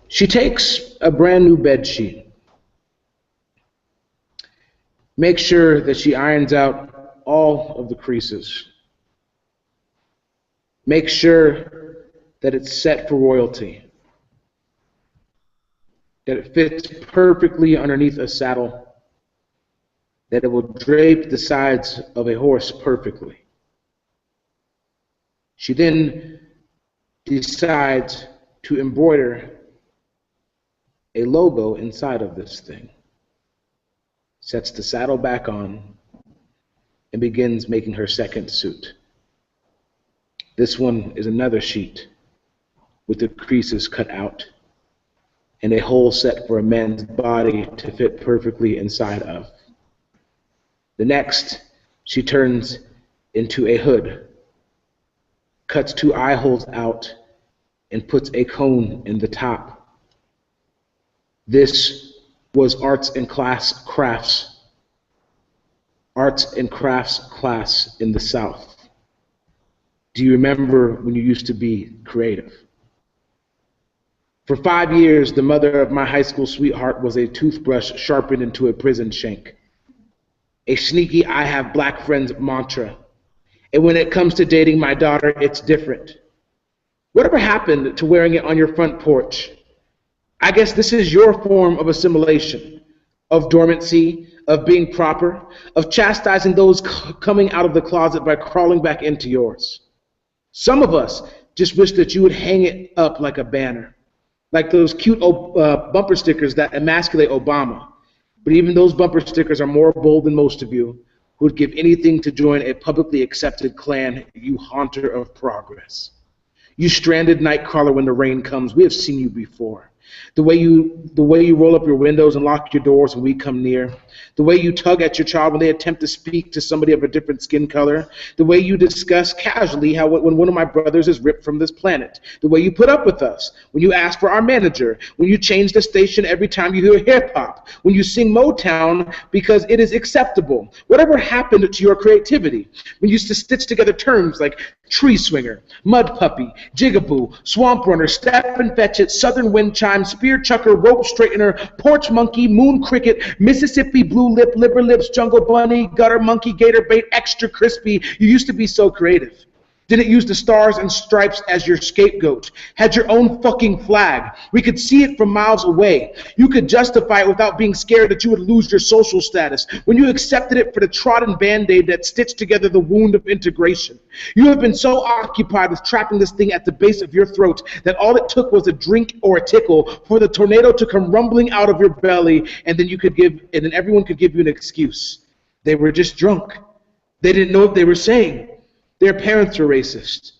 She takes a brand new bed sheet. Make sure that she irons out all of the creases. Make sure that it's set for royalty. That it fits perfectly underneath a saddle. That it will drape the sides of a horse perfectly. She then decides to embroider a logo inside of this thing, sets the saddle back on, and begins making her second suit. This one is another sheet with the creases cut out and a hole set for a man's body to fit perfectly inside of. The next, she turns into a hood, cuts 2 eye holes out, and puts a cone in the top. This was arts and crafts class in the South. Do you remember when you used to be creative? For 5 years, the mother of my high school sweetheart was a toothbrush sharpened into a prison shank. A sneaky I have black friends mantra. And when it comes to dating my daughter, it's different. Whatever happened to wearing it on your front porch? I guess this is your form of assimilation, of dormancy, of being proper, of chastising those coming out of the closet by crawling back into yours. Some of us just wish that you would hang it up like a banner, like those cute bumper stickers that emasculate Obama. But even those bumper stickers are more bold than most of you, who would give anything to join a publicly accepted clan, you haunter of progress. You stranded nightcrawler when the rain comes, we have seen you before. The way you roll up your windows and lock your doors when we come near. The way you tug at your child when they attempt to speak to somebody of a different skin color. The way you discuss casually how when one of my brothers is ripped from this planet. The way you put up with us when you ask for our manager. When you change the station every time you hear hip hop. When you sing Motown because it is acceptable. Whatever happened to your creativity? When you used to stitch together terms like tree swinger, mud puppy, jigaboo, swamp runner, step and fetch it, southern wind chime, rhyme, spear chucker, rope straightener, porch monkey, moon cricket, Mississippi blue lip, liver lips, jungle bunny, gutter monkey, gator bait, extra crispy. You used to be so creative. Didn't use the stars and stripes as your scapegoat. Had your own fucking flag. We could see it from miles away. You could justify it without being scared that you would lose your social status. When you accepted it for the trodden Band-Aid that stitched together the wound of integration. You have been so occupied with trapping this thing at the base of your throat that all it took was a drink or a tickle for the tornado to come rumbling out of your belly, and then everyone could give you an excuse. They were just drunk. They didn't know what they were saying. Their parents are racist.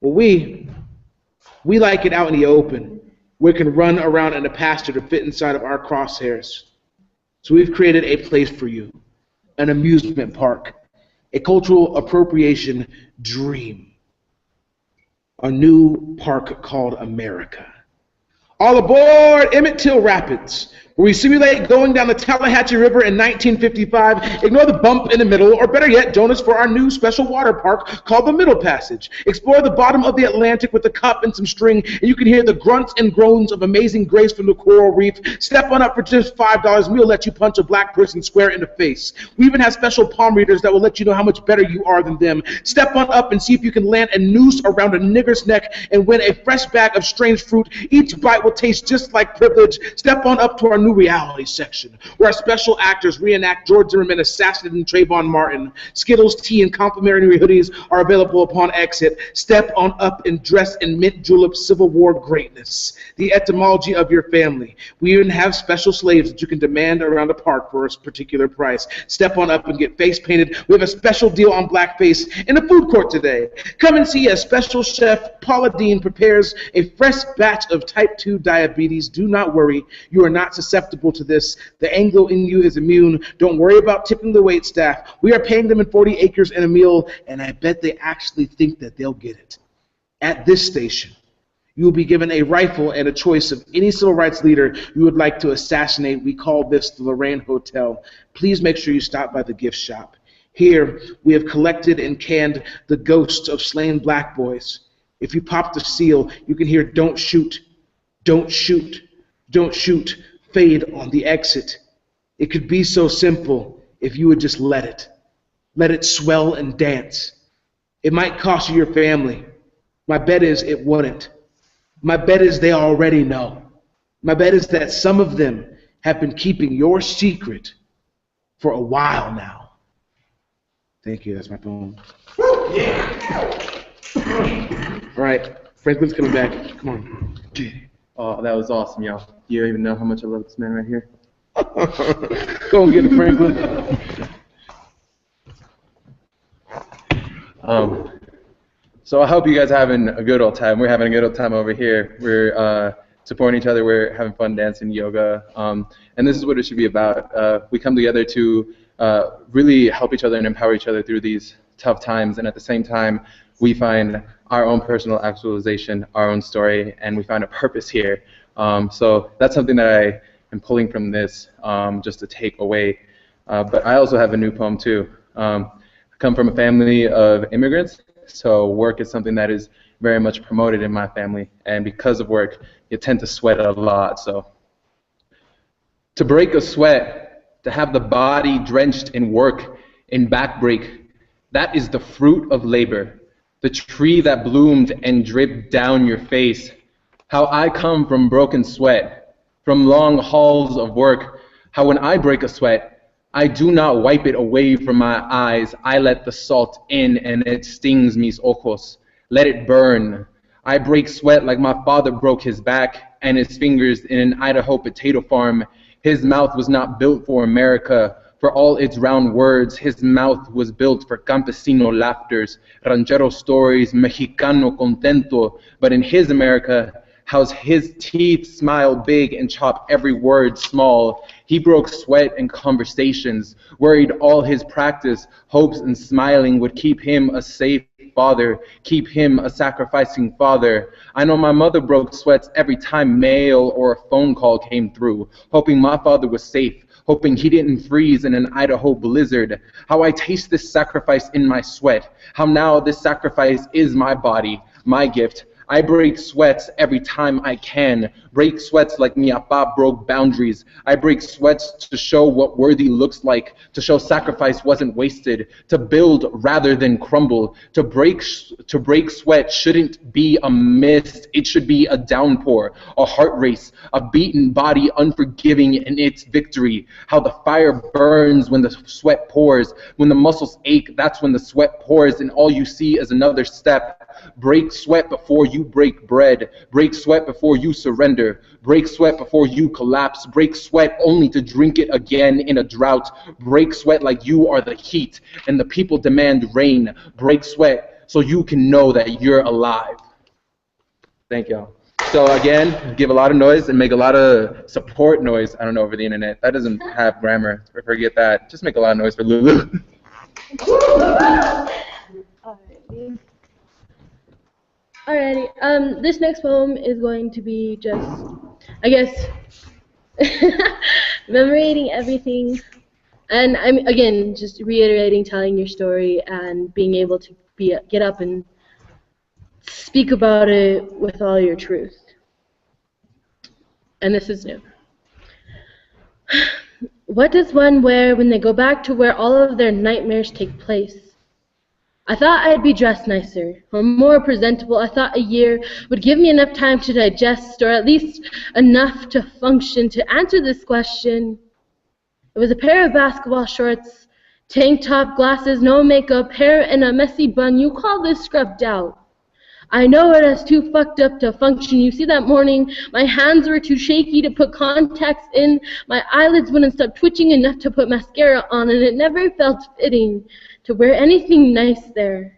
Well, we like it out in the open. We can run around in a pasture to fit inside of our crosshairs. So we've created a place for you, an amusement park, a cultural appropriation dream, a new park called America. All aboard Emmett Till Rapids, where we simulate going down the Tallahatchie River in 1955. Ignore the bump in the middle, or better yet, join us for our new special water park called the Middle Passage. Explore the bottom of the Atlantic with a cup and some string, and you can hear the grunts and groans of Amazing Grace from the coral reef. Step on up for just $5, and we'll let you punch a black person square in the face. We even have special palm readers that will let you know how much better you are than them. Step on up and see if you can land a noose around a nigger's neck and win a fresh bag of strange fruit. Each bite will taste just like privilege. Step on up to our new reality section, where our special actors reenact George Zimmerman assassinating Trayvon Martin. Skittles, tea, and complimentary hoodies are available upon exit. Step on up and dress in mint julep Civil War greatness, the etymology of your family. We even have special slaves that you can demand around the park for a particular price. Step on up and get face painted. We have a special deal on blackface in the food court today. Come and see as special chef Paula Dean prepares a fresh batch of type 2 diabetes. Do not worry, you are not susceptible to this. The Anglo in you is immune. Don't worry about tipping the wait staff. We are paying them in 40 acres and a meal, and I bet they actually think that they'll get it. At this station, you will be given a rifle and a choice of any civil rights leader you would like to assassinate. We call this the Lorraine Hotel. Please make sure you stop by the gift shop. Here, we have collected and canned the ghosts of slain black boys. If you pop the seal, you can hear "Don't shoot, don't shoot, don't shoot" fade on the exit. It could be so simple if you would just let it. Let it swell and dance. It might cost you your family. My bet is it wouldn't. My bet is they already know. My bet is that some of them have been keeping your secret for a while now. Thank you, that's my poem. All right, Franklin's coming back. Come on. Oh, that was awesome, y'all. You don't even know how much I love this man right here. Go and get it, Franklin. So I hope you guys are having a good old time. We're having a good old time over here. We're supporting each other. We're having fun dancing, yoga. And this is what it should be about. We come together to really help each other and empower each other through these tough times. And at the same time, we find our own personal actualization, our own story, and we find a purpose here. So that's something that I am pulling from this just to take away. But I also have a new poem too. I come from a family of immigrants, so work is something that is very much promoted in my family, and because of work, you tend to sweat a lot. So to break a sweat, to have the body drenched in work, in backbreak, that is the fruit of labor, the tree that bloomed and dripped down your face. How I come from broken sweat, from long hauls of work, how when I break a sweat, I do not wipe it away from my eyes. I let the salt in and it stings mis ojos. Let it burn. I break sweat like my father broke his back and his fingers in an Idaho potato farm. His mouth was not built for America, for all its round words. His mouth was built for campesino laughters, ranchero stories, Mexicano contento. But in his America, how's his teeth smile big and chop every word small. He broke sweat in conversations, worried all his practice, hopes and smiling would keep him a safe father, keep him a sacrificing father. I know my mother broke sweats every time mail or a phone call came through, hoping my father was safe, hoping he didn't freeze in an Idaho blizzard. How I taste this sacrifice in my sweat, how now this sacrifice is my body, my gift. I break sweats every time I can. Break sweats like mi apa broke boundaries. I break sweats to show what worthy looks like, to show sacrifice wasn't wasted, to build rather than crumble. To break sweat shouldn't be a mist, it should be a downpour, a heart race, a beaten body unforgiving in its victory. How the fire burns when the sweat pours. When the muscles ache, that's when the sweat pours, and all you see is another step. Break sweat before you break bread. Break sweat before you surrender. Break sweat before you collapse. Break sweat only to drink it again in a drought. Break sweat like you are the heat and the people demand rain. Break sweat so you can know that you're alive. Thank y'all. So again, give a lot of noise and make a lot of support noise. I don't know, over the internet. That doesn't have grammar. Forget that. Just make a lot of noise for Lulu. Alrighty, this next poem is going to be just, I guess, commemorating everything, and I'm, again, just reiterating telling your story and being able to get up and speak about it with all your truth. And this is new. What does one wear when they go back to where all of their nightmares take place? I thought I'd be dressed nicer, or more presentable. I thought a year would give me enough time to digest, or at least enough to function, to answer this question. It was a pair of basketball shorts, tank top, glasses, no makeup, hair in a messy bun. You call this scrubbed out. I know it as too fucked up to function. You see, that morning, my hands were too shaky to put contacts in. My eyelids wouldn't stop twitching enough to put mascara on, and it never felt fitting to wear anything nice there.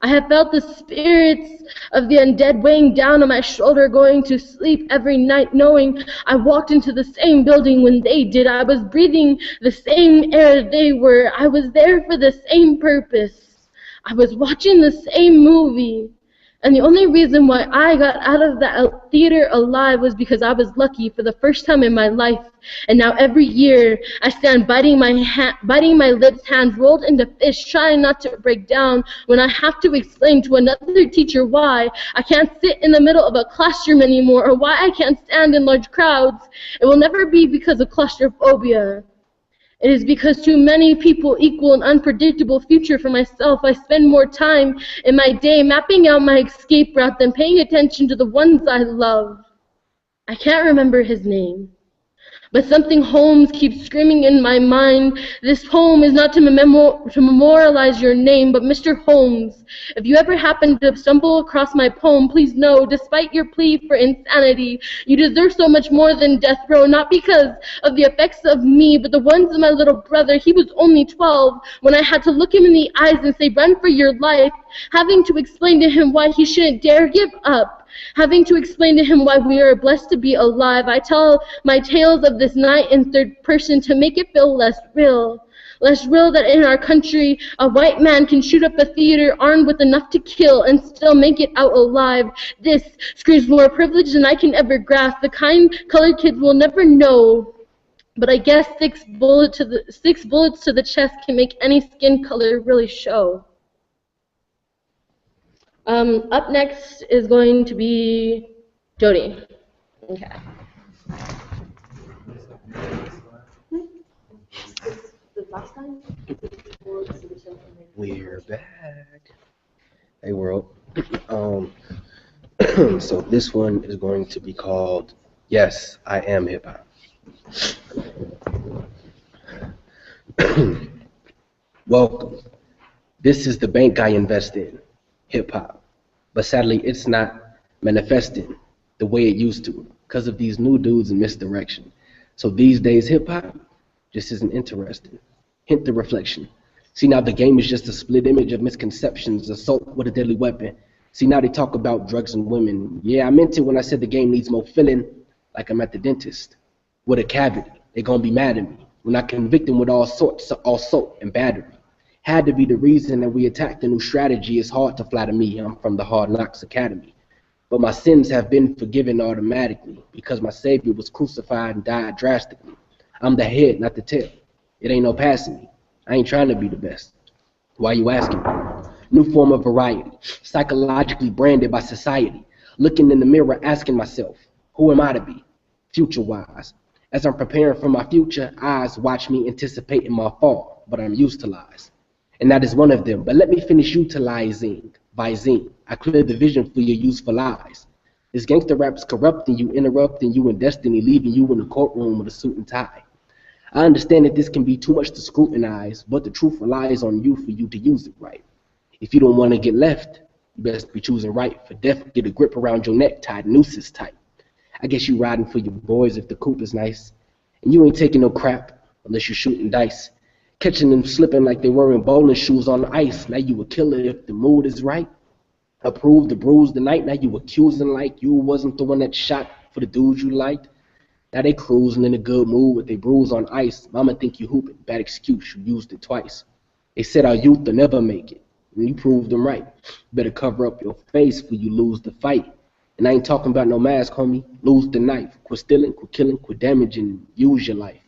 I have felt the spirits of the undead weighing down on my shoulder, going to sleep every night knowing I walked into the same building when they did. I was breathing the same air they were. I was there for the same purpose. I was watching the same movie. And the only reason why I got out of that theater alive was because I was lucky for the first time in my life. And now every year I stand biting my lips, hands rolled into fists, trying not to break down when I have to explain to another teacher why I can't sit in the middle of a classroom anymore, or why I can't stand in large crowds. It will never be because of claustrophobia. It is because too many people equal an unpredictable future for myself. I spend more time in my day mapping out my escape route than paying attention to the ones I love. I can't remember his name, but something Holmes keeps screaming in my mind. This poem is not to memorialize your name, but Mr. Holmes, if you ever happen to stumble across my poem, please know, despite your plea for insanity, you deserve so much more than death row, not because of the effects of me, but the ones of my little brother. He was only 12 when I had to look him in the eyes and say, run for your life, having to explain to him why he shouldn't dare give up. Having to explain to him why we are blessed to be alive. I tell my tales of this night in third person to make it feel less real. Less real that in our country, a white man can shoot up a theater armed with enough to kill and still make it out alive. This screams more privilege than I can ever grasp, the kind colored kids will never know. But I guess 6 bullets to the chest can make any skin color really show. Up next is going to be Jody. Okay. We're back. Hey world. So this one is going to be called Yes, I Am Hip Hop. Welcome. This is the bank I invest in, hip hop. But sadly, it's not manifesting the way it used to because of these new dudes in misdirection. So these days, hip hop just isn't interesting. Hint the reflection. See, now the game is just a split image of misconceptions, assault with a deadly weapon. See, now they talk about drugs and women. Yeah, I meant it when I said the game needs more filling, like I'm at the dentist with a cavity. They're gonna be mad at me when I convict them with all sorts of assault and battery. Had to be the reason that we attacked a new strategy. It's hard to flatter me. I'm from the Hard Knocks Academy. But my sins have been forgiven automatically because my Savior was crucified and died drastically. I'm the head, not the tail. It ain't no passing me. I ain't trying to be the best. Why you asking me? New form of variety, psychologically branded by society. Looking in the mirror, asking myself, who am I to be, future-wise? As I'm preparing for my future, eyes watch me anticipating my fall, but I'm used to lies. And that is one of them. But let me finish utilizing Visine. I cleared the vision for your useful lies. This gangster rap is corrupting you, interrupting you in destiny, leaving you in the courtroom with a suit and tie. I understand that this can be too much to scrutinize, but the truth relies on you for you to use it right. If you don't want to get left, you best be choosing right. For death, get a grip around your neck, tied nooses tight. I guess you riding for your boys if the coupe is nice. And you ain't taking no crap unless you're shooting dice. Catching them slipping like they wearing bowling shoes on the ice. Now you a killer if the mood is right. Approved the bruise the night. Now you accusing like you wasn't the one that shot for the dudes you liked. Now they cruising in a good mood with their bruise on ice. Mama think you hooping. Bad excuse, you used it twice. They said our youth will never make it. And you proved them right. Better cover up your face before you lose the fight. And I ain't talking about no mask, homie. Lose the knife. Quit stealing, quit killing, quit damaging. Use your life.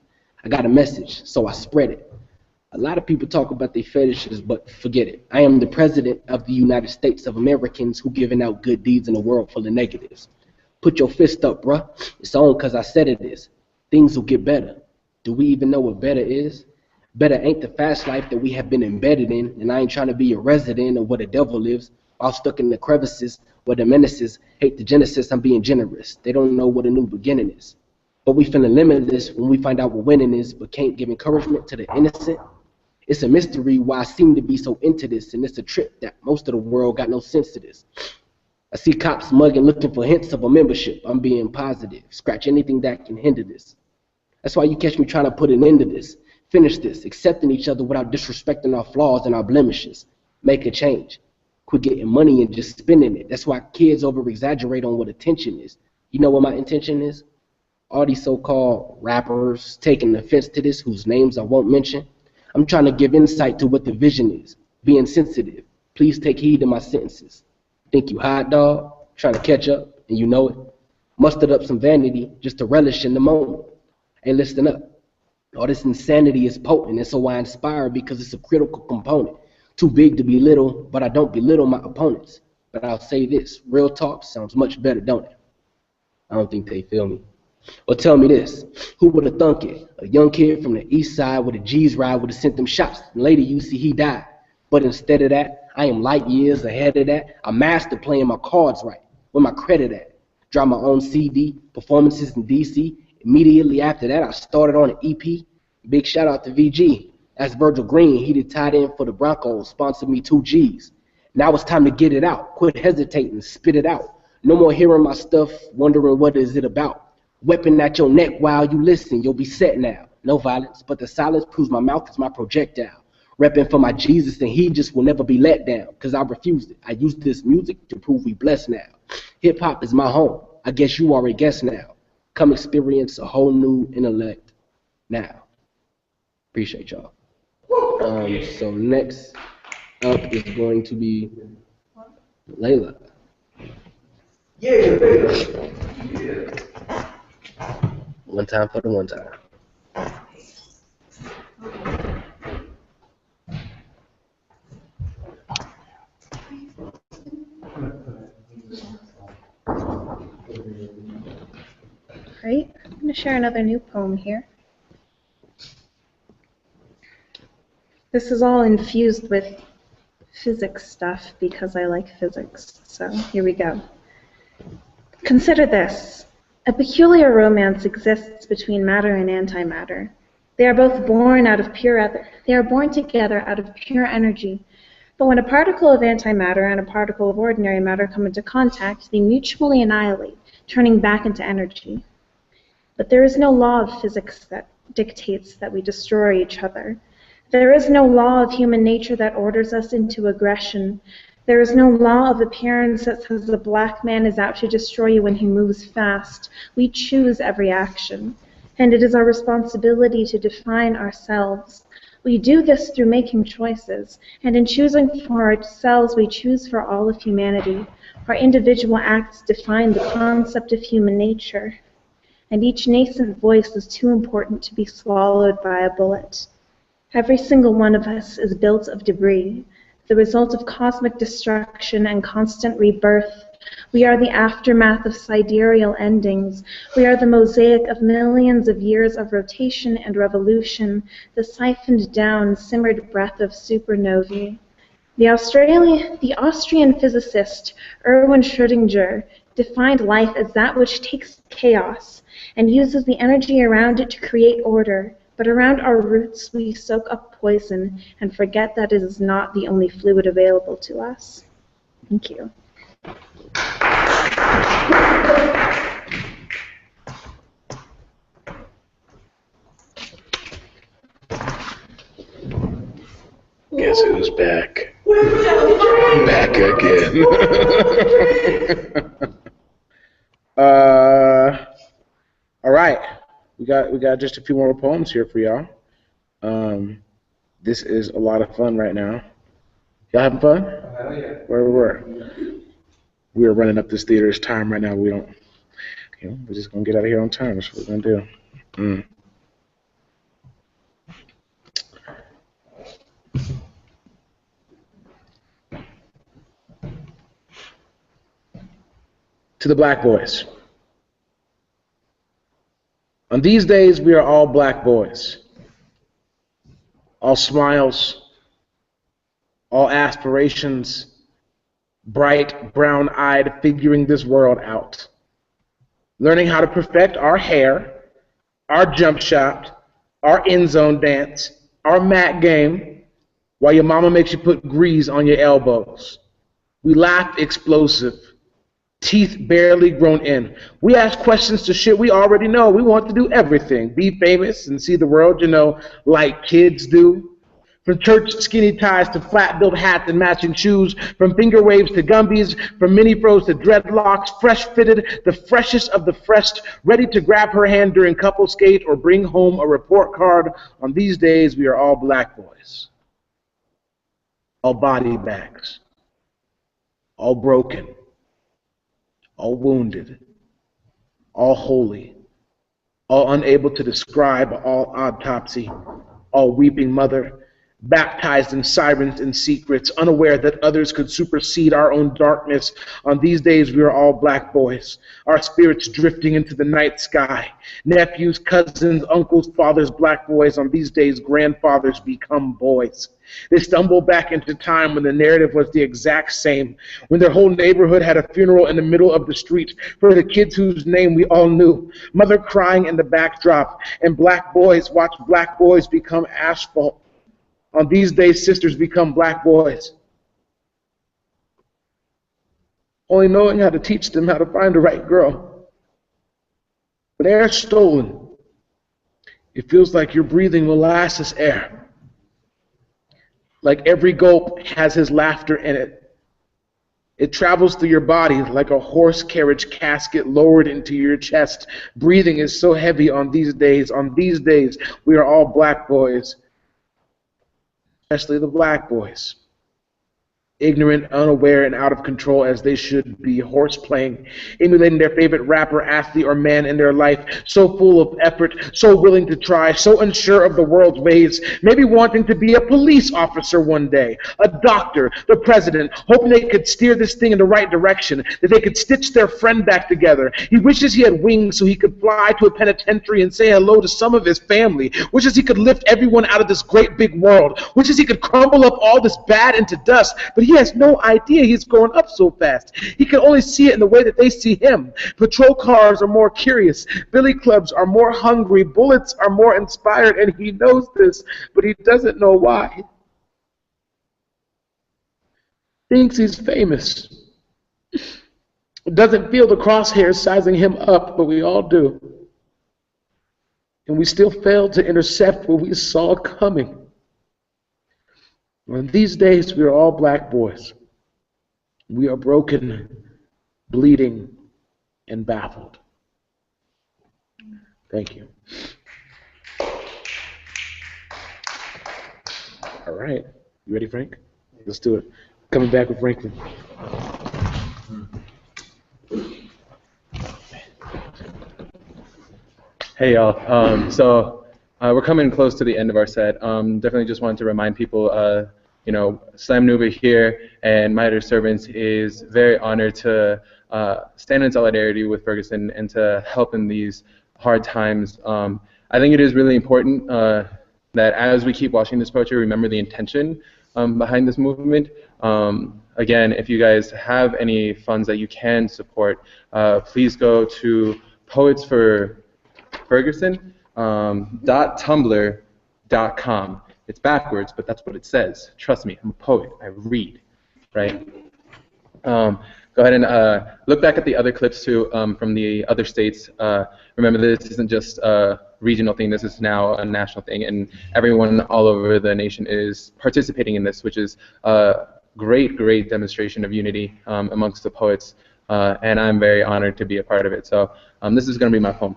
I got a message, so I spread it. A lot of people talk about their fetishes, but forget it. I am the president of the United States of Americans who giving out good deeds in a world full of negatives. Put your fist up, bruh. It's on because I said it is. Things will get better. Do we even know what better is? Better ain't the fast life that we have been embedded in, and I ain't trying to be a resident of where the devil lives, all stuck in the crevices where the menaces hate the genesis. I'm being generous. They don't know what a new beginning is. But we feeling limitless when we find out what winning is, but can't give encouragement to the innocent. It's a mystery why I seem to be so into this, and it's a trip that most of the world got no sense to this. I see cops mugging, looking for hints of a membership. I'm being positive. Scratch anything that can hinder this. That's why you catch me trying to put an end to this. Finish this, accepting each other without disrespecting our flaws and our blemishes. Make a change. Quit getting money and just spending it. That's why kids over-exaggerate on what attention is. You know what my intention is? All these so-called rappers taking offense to this, whose names I won't mention. I'm trying to give insight to what the vision is. Being sensitive. Please take heed to my sentences. Think you hot dog, trying to catch up, and you know it. Mustered up some vanity just to relish in the moment. Hey, listen up. All this insanity is potent, and so I inspire because it's a critical component. Too big to be little, but I don't belittle my opponents. But I'll say this, real talk sounds much better, don't it? I don't think they feel me. Well, tell me this, who would have thunk it? A young kid from the east side with a G's ride would have sent them shots, and later you see he died. But instead of that, I am light years ahead of that. I mastered playing my cards right. Where my credit at? Drop my own CD, performances in DC. Immediately after that, I started on an EP. Big shout out to VG. That's Virgil Green. He did tight end for the Broncos, sponsored me 2 G's. Now it's time to get it out. Quit hesitating, spit it out. No more hearing my stuff, wondering what is it about. Weapon at your neck while you listen, you'll be set now. No violence, but the silence proves my mouth is my projectile. Repping for my Jesus, and he just will never be let down, because I refused it. I used this music to prove we blessed now. Hip-hop is my home. I guess you already guessed now. Come experience a whole new intellect now. Appreciate y'all. So next up is going to be Layla. Yeah, Layla. Yeah. One time for the one time. Great. I'm going to share another new poem here. This is all infused with physics stuff because I like physics. So here we go. Consider this. A peculiar romance exists between matter and antimatter. They are both born out of they are born together out of pure energy. But when a particle of antimatter and a particle of ordinary matter come into contact, they mutually annihilate, turning back into energy. But there is no law of physics that dictates that we destroy each other. There is no law of human nature that orders us into aggression. There is no law of appearance that says the black man is out to destroy you when he moves fast. We choose every action, and it is our responsibility to define ourselves. We do this through making choices, and in choosing for ourselves, we choose for all of humanity. Our individual acts define the concept of human nature, and each nascent voice is too important to be swallowed by a bullet. Every single one of us is built of debris. the result of cosmic destruction and constant rebirth. We are the aftermath of sidereal endings. We are the mosaic of millions of years of rotation and revolution, the siphoned down, simmered breath of supernovae. The Austrian physicist Erwin Schrödinger defined life as that which takes chaos and uses the energy around it to create order. But around our roots, we soak up poison and forget that it is not the only fluid available to us. Thank you. Guess who's back? Back again. All right. We got just a few more poems here for y'all. This is a lot of fun right now. Y'all having fun? Where? We are running up this theater's time right now. We're just gonna get out of here on time. That's what we're gonna do. To the black boys. On these days, we are all black boys. All smiles, all aspirations, bright, brown-eyed, figuring this world out. Learning how to perfect our hair, our jump shot, our end zone dance, our mat game, while your mama makes you put grease on your elbows. We laugh explosive, teeth barely grown in. We ask questions to shit we already know. We want to do everything. Be famous and see the world, like kids do. From church skinny ties to flat-billed hats and matching shoes, from finger waves to gumbies, from mini fros to dreadlocks, fresh-fitted, the freshest of the fresh, ready to grab her hand during couple skate or bring home a report card. On these days, we are all black boys. All body bags. All broken. All wounded. All holy. All unable to describe, all autopsy. All weeping mother. Baptized in sirens and secrets, unaware that others could supersede our own darkness. On these days, we are all black boys, our spirits drifting into the night sky. Nephews, cousins, uncles, fathers, black boys. On these days, grandfathers become boys. They stumble back into time when the narrative was the exact same, when their whole neighborhood had a funeral in the middle of the street for the kids whose name we all knew. Mother crying in the backdrop, and black boys watch black boys become asphalt. On these days, sisters become black boys. Only knowing how to teach them how to find the right girl. When air is stolen, it feels like you're breathing molasses air. Like every gulp has his laughter in it. It travels through your body like a horse carriage casket lowered into your chest. Breathing is so heavy on these days. On these days, we are all black boys. Especially the black boys. Ignorant, unaware, and out of control as they should be, horseplaying, emulating their favorite rapper, athlete, or man in their life, so full of effort, so willing to try, so unsure of the world's ways, maybe wanting to be a police officer one day, a doctor, the president, hoping they could steer this thing in the right direction, that they could stitch their friend back together. He wishes he had wings so he could fly to a penitentiary and say hello to some of his family, wishes he could lift everyone out of this great big world, wishes he could crumble up all this bad into dust, but he has no idea he's growing up so fast. He can only see it in the way that they see him. Patrol cars are more curious. Billy clubs are more hungry. Bullets are more inspired, and he knows this, but he doesn't know why. Thinks he's famous. Doesn't feel the crosshairs sizing him up, but we all do. And we still fail to intercept what we saw coming. And these days, we are all black boys. We are broken, bleeding, and baffled. Thank you. All right. You ready, Frank? Let's do it. Coming back with Franklin. Hey, y'all. So we're coming close to the end of our set. Definitely just wanted to remind people Slam Nuba here and my other servants is very honored to stand in solidarity with Ferguson and to help in these hard times. I think it is really important that as we keep watching this poetry, remember the intention behind this movement. Again, if you guys have any funds that you can support, please go to Poets for Ferguson .tumblr.com. It's backwards, but that's what it says. Trust me, I'm a poet. I read, right? Go ahead and look back at the other clips too from the other states. Remember, this isn't just a regional thing. This is now a national thing, and everyone all over the nation is participating in this, which is a great, great demonstration of unity amongst the poets, and I'm very honored to be a part of it. So this is going to be my poem.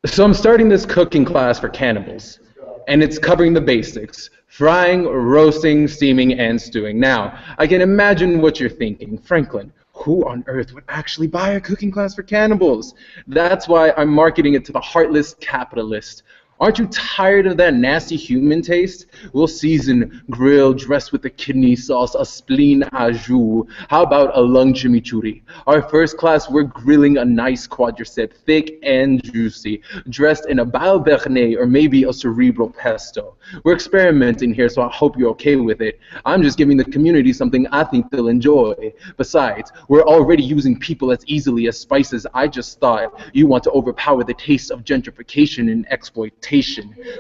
So I'm starting this cooking class for cannibals, and it's covering the basics: frying, roasting, steaming, and stewing. Now, I can imagine what you're thinking. Franklin, who on earth would actually buy a cooking class for cannibals? That's why I'm marketing it to the heartless capitalist. Aren't you tired of that nasty human taste? We'll season, grill, dress with a kidney sauce, a spleen au jus. How about a lung chimichurri? Our first class, we're grilling a nice quadricep, thick and juicy, dressed in a bile bearnaise or maybe a cerebral pesto. We're experimenting here, so I hope you're okay with it. I'm just giving the community something I think they'll enjoy. Besides, we're already using people as easily as spices. I just thought you want to overpower the taste of gentrification and exploitation.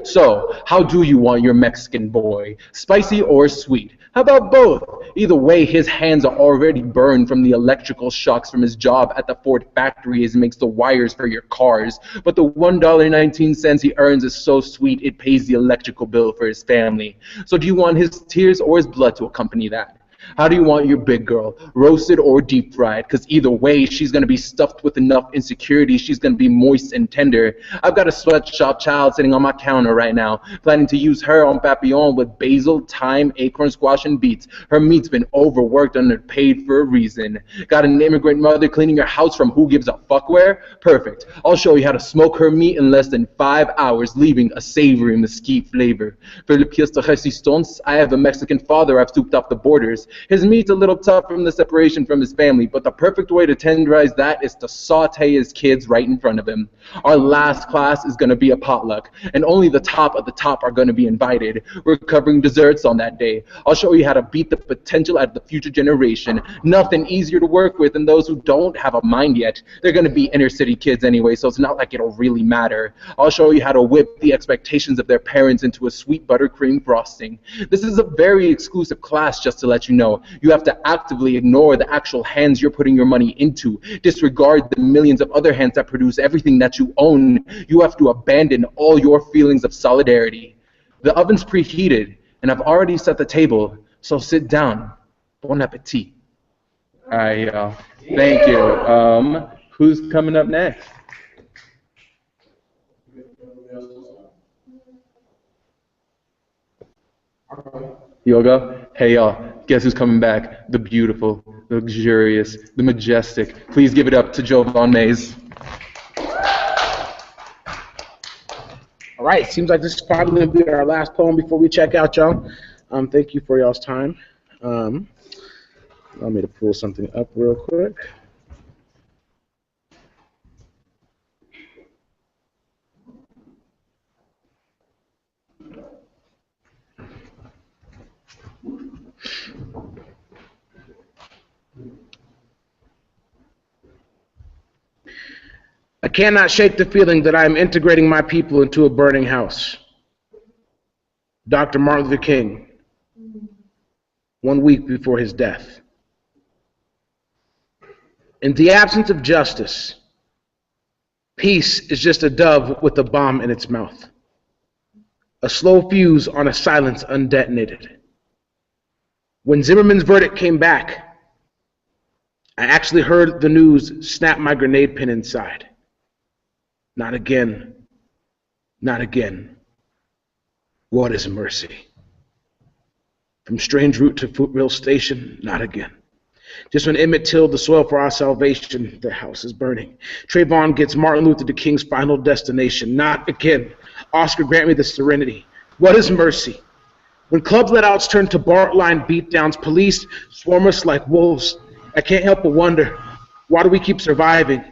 So, how do you want your Mexican boy? Spicy or sweet? How about both? Either way, his hands are already burned from the electrical shocks from his job at the Ford factory as he makes the wires for your cars. But the $1.19 he earns is so sweet it pays the electrical bill for his family. So do you want his tears or his blood to accompany that? How do you want your big girl, roasted or deep fried? Because either way, she's going to be stuffed with enough insecurity. She's going to be moist and tender. I've got a sweatshop child sitting on my counter right now, planning to use her on Papillon with basil, thyme, acorn squash, and beets. Her meat's been overworked and underpaid for a reason. Got an immigrant mother cleaning your house from who gives a fuck where? Perfect. I'll show you how to smoke her meat in less than 5 hours, leaving a savory mesquite flavor. For le pièce de résistance, I have a Mexican father I've souped off the borders. His meat's a little tough from the separation from his family, but the perfect way to tenderize that is to saute his kids right in front of him. Our last class is going to be a potluck, and only the top of the top are going to be invited. We're covering desserts on that day. I'll show you how to beat the potential out of the future generation. Nothing easier to work with than those who don't have a mind yet. They're going to be inner city kids anyway, so it's not like it'll really matter. I'll show you how to whip the expectations of their parents into a sweet buttercream frosting. This is a very exclusive class, just to let you know. You have to actively ignore the actual hands you're putting your money into. Disregard the millions of other hands that produce everything that you own. You have to abandon all your feelings of solidarity. The oven's preheated, and I've already set the table, so sit down. Bon appetit. All right, y'all. Thank you. Who's coming up next? You'll go? Hey, y'all. Guess who's coming back? The beautiful, the luxurious, the majestic. Please give it up to Jovan Mays. All right, seems like this is probably going to be our last poem before we check out, y'all. Thank you for y'all's time. Allow me to pull something up real quick. I cannot shake the feeling that I am integrating my people into a burning house. Dr. Martin Luther King, 1 week before his death. In the absence of justice, peace is just a dove with a bomb in its mouth. A slow fuse on a silence undetonated. When Zimmerman's verdict came back, I actually heard the news snap my grenade pin inside. Not again. Not again. What is mercy? From strange route to foothill station, not again. Just when Emmett tilled the soil for our salvation, the house is burning. Trayvon gets Martin Luther King's final destination, not again. Oscar, grant me the serenity. What is mercy? When clubs let outs turn to bar-line beatdowns, police swarm us like wolves. I can't help but wonder, why do we keep surviving?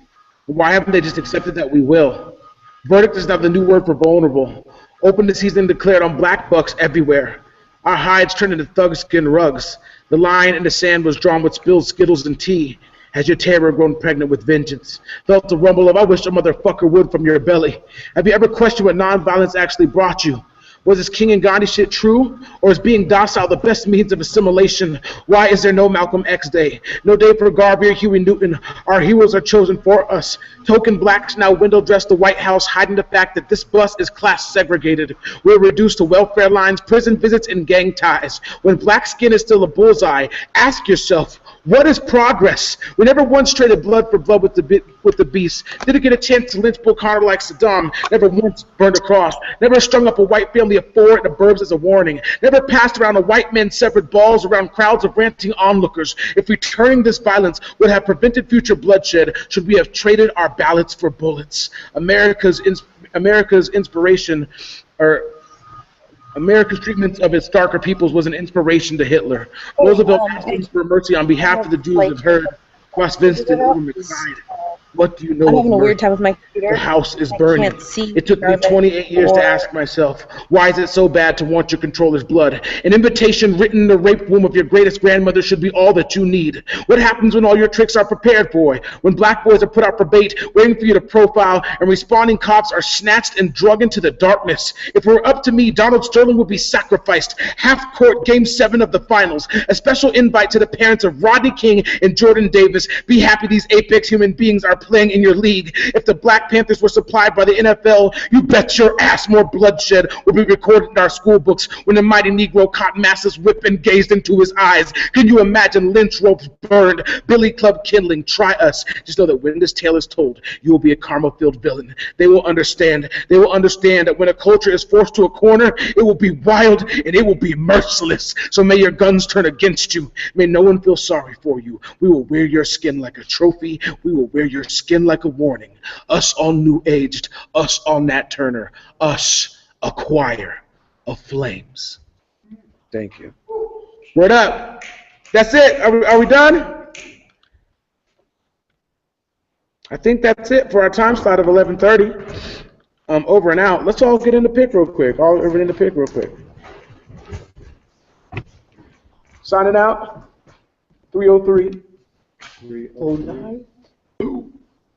Why haven't they just accepted that we will? Verdict is now the new word for vulnerable. Open season declared on black bucks everywhere. Our hides turned into thug-skin rugs. The line in the sand was drawn with spilled Skittles and tea. Has your terror grown pregnant with vengeance? Felt the rumble of, I wish a motherfucker would from your belly. Have you ever questioned what nonviolence actually brought you? Was this King and Gandhi shit true? Or is being docile the best means of assimilation? Why is there no Malcolm X Day? No day for Garvey or Huey Newton? Our heroes are chosen for us. Token blacks now window dress the White House, hiding the fact that this bus is class segregated. We're reduced to welfare lines, prison visits, and gang ties. When black skin is still a bullseye, ask yourself, what is progress? We never once traded blood for blood with the beast. Didn't get a chance to lynch Bull Connor like Saddam. Never once burned a cross. Never strung up a white family of 4 in the burbs as a warning. Never passed around a white man's severed balls around crowds of ranting onlookers. If returning this violence would have prevented future bloodshed, should we have traded our ballots for bullets? America's inspiration, or America's treatment of its darker peoples was an inspiration to Hitler. Roosevelt asked for mercy on behalf of the Jews of Herd. Ross Vinston cried, what do you know I'm of having a murder? weird time with my computer. The house is I burning. can't see It took me 28 years to ask myself, why is it so bad to want your controller's blood? An invitation written in the rape womb of your greatest grandmother should be all that you need. What happens when all your tricks are prepared for? When black boys are put out for bait, waiting for you to profile, and responding cops are snatched and drug into the darkness? If it were up to me, Donald Sterling would be sacrificed. Half-court Game 7 of the finals. A special invite to the parents of Rodney King and Jordan Davis. Be happy these apex human beings are playing in your league. If the Black Panthers were supplied by the NFL, you bet your ass more bloodshed will be recorded in our school books when the mighty Negro caught masses whip and gazed into his eyes. Can you imagine lynch ropes burned, billy club kindling? Try us. Just know that when this tale is told, you will be a karma-filled villain. They will understand. They will understand that when a culture is forced to a corner, it will be wild and it will be merciless. So may your guns turn against you. May no one feel sorry for you. We will wear your skin like a trophy. We will wear your skin like a warning. Us all new-aged, us all Nat Turner, us a choir of flames. Thank you. Word up. That's it. Are we done? I think that's it for our time slot of 11:30. Over and out. Let's all get into pick real quick. Signing out. 303. 309.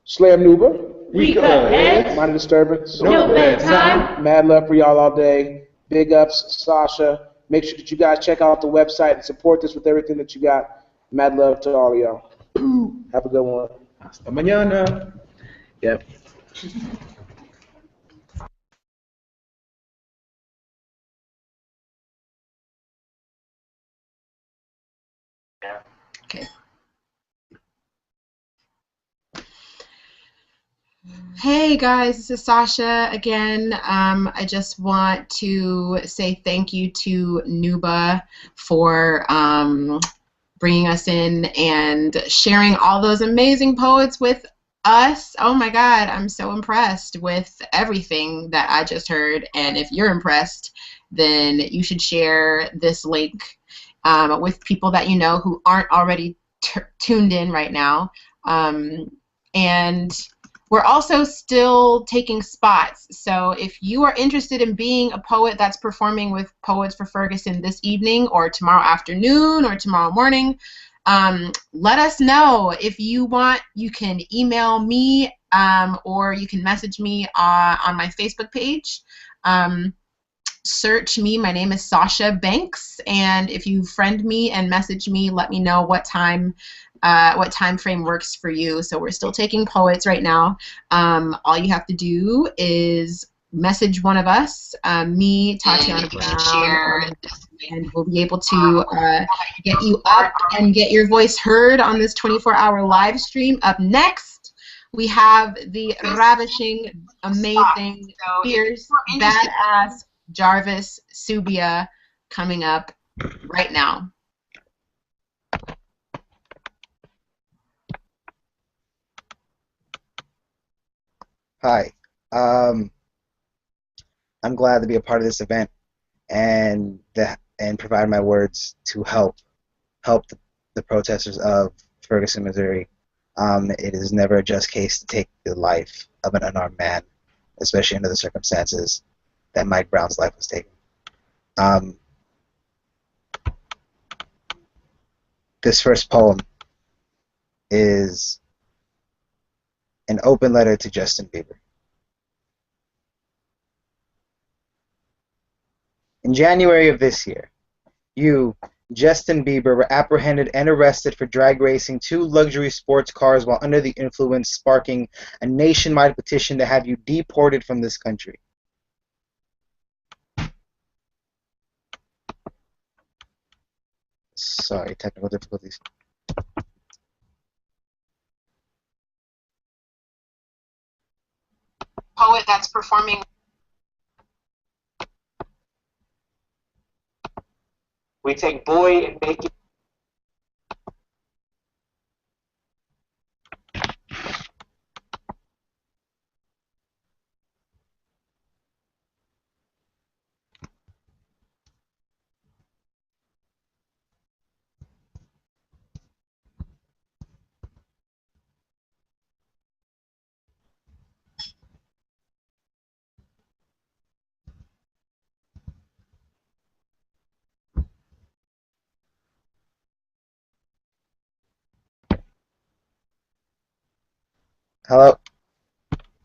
Slam Nuba. We cut heads. Minor disturbance. No bedtime. Mad love for y'all all day. Big ups, Sasha. Make sure that you guys check out the website and support this with everything that you got. Mad love to all of y'all. Have a good one. Hasta mañana. Yep. Okay. Hey guys, this is Sasha again. I just want to say thank you to Nuba for bringing us in and sharing all those amazing poets with us. Oh my God, I'm so impressed with everything that I just heard. And if you're impressed, then you should share this link with people that you know who aren't already tuned in right now. And we're also still taking spots. So if you are interested in being a poet that's performing with Poets for Ferguson this evening or tomorrow afternoon or tomorrow morning, let us know. If you want, you can email me or you can message me on my Facebook page. Search me. My name is Sasha Banks, and if you friend me and message me, let me know what time frame works for you. So we're still taking poets right now. All you have to do is message one of us, me, Tatiana Brown, and we'll be able to get you up and get your voice heard on this 24-hour live stream. Up next, we have the ravishing, amazing, fierce, badass Jarvis Subia coming up right now. Hi. I'm glad to be a part of this event, and and provide my words to help the protesters of Ferguson, Missouri. It is never a just case to take the life of an unarmed man, especially under the circumstances that Mike Brown's life was taken. This first poem is an open letter to Justin Bieber. In January of this year, you, Justin Bieber, were apprehended and arrested for drag racing 2 luxury sports cars while under the influence, sparking a nationwide petition to have you deported from this country. Sorry, technical difficulties. Poet that's performing. We take boy and make it. Hello?